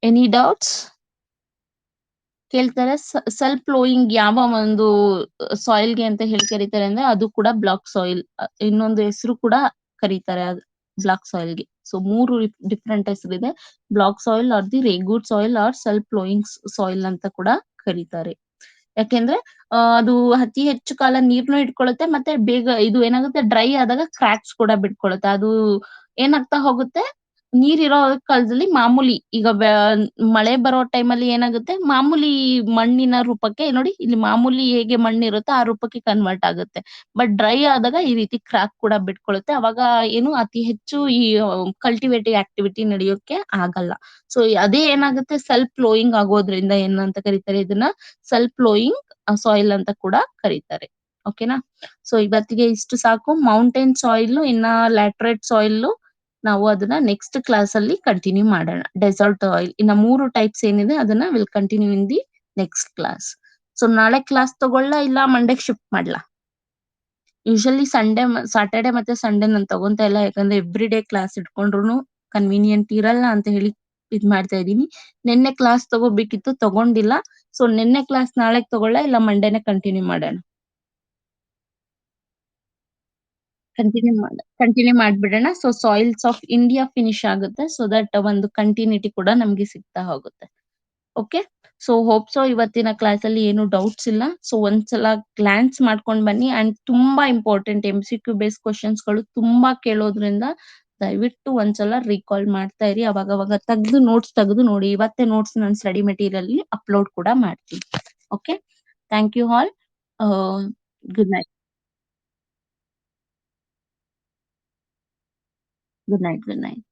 Any doubts? ಕೇಳ್ತಾರೆ. ಸೆಲ್ಫ್ ಫ್ಲೋಯಿಂಗ್ ಯಾವ ಒಂದು ಸಾಯಿಲ್ಗೆ ಅಂತ ಹೇಳಿ ಕರೀತಾರೆ ಅಂದ್ರೆ ಅದು ಕೂಡ ಬ್ಲಾಕ್ ಸಾಯಿಲ್. ಇನ್ನೊಂದು ಹೆಸರು ಕೂಡ ಕರೀತಾರೆ ಬ್ಲಾಕ್ ಸಾಯಿಲ್ಗೆ. ಸೊ ಮೂರು ಡಿಫ್ರೆಂಟ್ ಹೆಸರಿದೆ. Black soil are the regur soil are self flowing soil ಅಂತ ಕೂಡ ಕರೀತಾರೆ. ಯಾಕೆಂದ್ರೆ ಅದು ಅತಿ ಹೆಚ್ಚು ಕಾಲ ನೀರ್ನು ಇಟ್ಕೊಳ್ಳುತ್ತೆ, ಮತ್ತೆ ಬೇಗ ಇದು ಏನಾಗುತ್ತೆ ಡ್ರೈ ಆದಾಗ ಕ್ರ್ಯಾಕ್ಸ್ ಕೂಡ ಬಿಟ್ಕೊಳ್ಳುತ್ತೆ. ಅದು ಏನಾಗ್ತಾ ಹೋಗುತ್ತೆ, ನೀರಿರೋ ಕಾಲದಲ್ಲಿ ಮಾಮೂಲಿ ಈಗ ಮಳೆ ಬರೋ ಟೈಮಲ್ಲಿ ಏನಾಗುತ್ತೆ, ಮಾಮೂಲಿ ಮಣ್ಣಿನ ರೂಪಕ್ಕೆ ನೋಡಿ, ಇಲ್ಲಿ ಮಾಮೂಲಿ ಹೇಗೆ ಮಣ್ಣಿರುತ್ತೋ ಆ ರೂಪಕ್ಕೆ ಕನ್ವರ್ಟ್ ಆಗುತ್ತೆ. ಬಟ್ ಡ್ರೈ ಆದಾಗ ಈ ರೀತಿ ಕ್ರಾಕ್ ಕೂಡ ಬಿಟ್ಕೊಳ್ಳುತ್ತೆ. ಅವಾಗ ಏನು ಅತಿ ಹೆಚ್ಚು ಈ ಕಲ್ಟಿವೇಟಿವ್ ಆಕ್ಟಿವಿಟಿ ನಡೆಯೋಕೆ ಆಗಲ್ಲ. ಸೊ ಅದೇ ಏನಾಗುತ್ತೆ, ಸೆಲ್ಫ್ ಫ್ಲೋಯಿಂಗ್ ಆಗೋದ್ರಿಂದ ಏನಂತ ಕರೀತಾರೆ, ಇದನ್ನ ಸೆಲ್ಫ್ ಫ್ಲೋಯಿಂಗ್ ಸಾಯಿಲ್ ಅಂತ ಕೂಡ ಕರೀತಾರೆ. ಓಕೆನಾ. ಸೊ ಇವತ್ತಿಗೆ ಇಷ್ಟು ಸಾಕು. ಮೌಂಟೇನ್ ಸಾಯಿಲ್ ಇನ್ನ ಲ್ಯಾಟ್ರೇಟ್ ಸಾಯಿಲ್ ನಾವು ಅದನ್ನ ನೆಕ್ಸ್ಟ್ ಕ್ಲಾಸ್ ಅಲ್ಲಿ ಕಂಟಿನ್ಯೂ ಮಾಡೋಣ. ಡೆಸರ್ಟ್ ಆಯಿಲ್ ಇನ್ನ 3 ಟೈಪ್ಸ್ ಏನಿದೆ ಅದನ್ನ will continue in the next class. So ನಾಳೆ ಕ್ಲಾಸ್ ತಗೊಳ್ಳ ಇಲ್ಲ ಮಂಡೆಗೆ ಶಿಫ್ಟ್ ಮಾಡ್ಲಾ? ಯೂಶುವಲಿ ಸಾಟರ್‌ಡೆ ಮತ್ತೆ ಸಂಡೇ ನಾನ್ ತಗೊಂತಾ ಇಲ್ಲ. ಯಾಕಂದ್ರೆ ಎವ್ರಿ ಡೇ ಕ್ಲಾಸ್ ಇಟ್ಕೊಂಡ್ರುನು ಕನ್ವೀನಿಯಂಟ್ ಇರಲ್ಲ ಅಂತ ಹೇಳಿ ಇದ್ ಮಾಡ್ತಾ ಇದೀನಿ. ನಿನ್ನೆ ಕ್ಲಾಸ್ ತಗೋಬೇಕಿತ್ತು ತಗೊಂಡಿಲ್ಲ. ಸೊ ನಿನ್ನೆ ಕ್ಲಾಸ್ ನಾಳೆಗ್ ತಗೊಳ್ಲಾ ಇಲ್ಲ ಮಂಡೇನೆ ಕಂಟಿನ್ಯೂ ಮಾಡೋಣ? ಕಂಟಿನ್ಯೂ ಮಾಡ್ಬಿಡೋಣ. So soils of India finish ಆಗುತ್ತೆ. ಸೊ ದಟ್ ಒಂದು ಕಂಟಿನ್ಯೂಟಿ ಕೂಡ ನಮ್ಗೆ ಸಿಗ್ತಾ ಹೋಗುತ್ತೆ. ಓಕೆ. ಸೊ ಹೋಪ್ ಸೊ ಇವತ್ತಿನ ಕ್ಲಾಸಲ್ಲಿ ಏನು ಡೌಟ್ಸ್ ಇಲ್ಲ. ಸೊ ಒಂದ್ಸಲ ಗ್ಲಾನ್ಸ್ ಮಾಡ್ಕೊಂಡ್ ಬನ್ನಿ. ಅಂಡ್ ತುಂಬಾ ಇಂಪಾರ್ಟೆಂಟ್ MCQ ಬೇಸ್ಡ್ ಕ್ವೆಷನ್ಸ್‌ಗಳು ತುಂಬಾ ಕೇಳೋದ್ರಿಂದ ದಯವಿಟ್ಟು ಒಂದ್ಸಲ ರೀಕಾಲ್ ಮಾಡ್ತಾ ಇರಿ. ಅವಾಗವಾಗ ತೆಗ್ದು ನೋಡಿ. ಇವತ್ತೇ ನೋಟ್ಸ್ ನಾನು ಸ್ಟಡಿ ಮೆಟೀರಿಯಲ್‌ಲಿ ಅಪ್‌ಲೋಡ್ ಕೂಡ ಮಾಡ್ತೀನಿ. Okay. Thank you all. Ah, good night. Good night. Good night.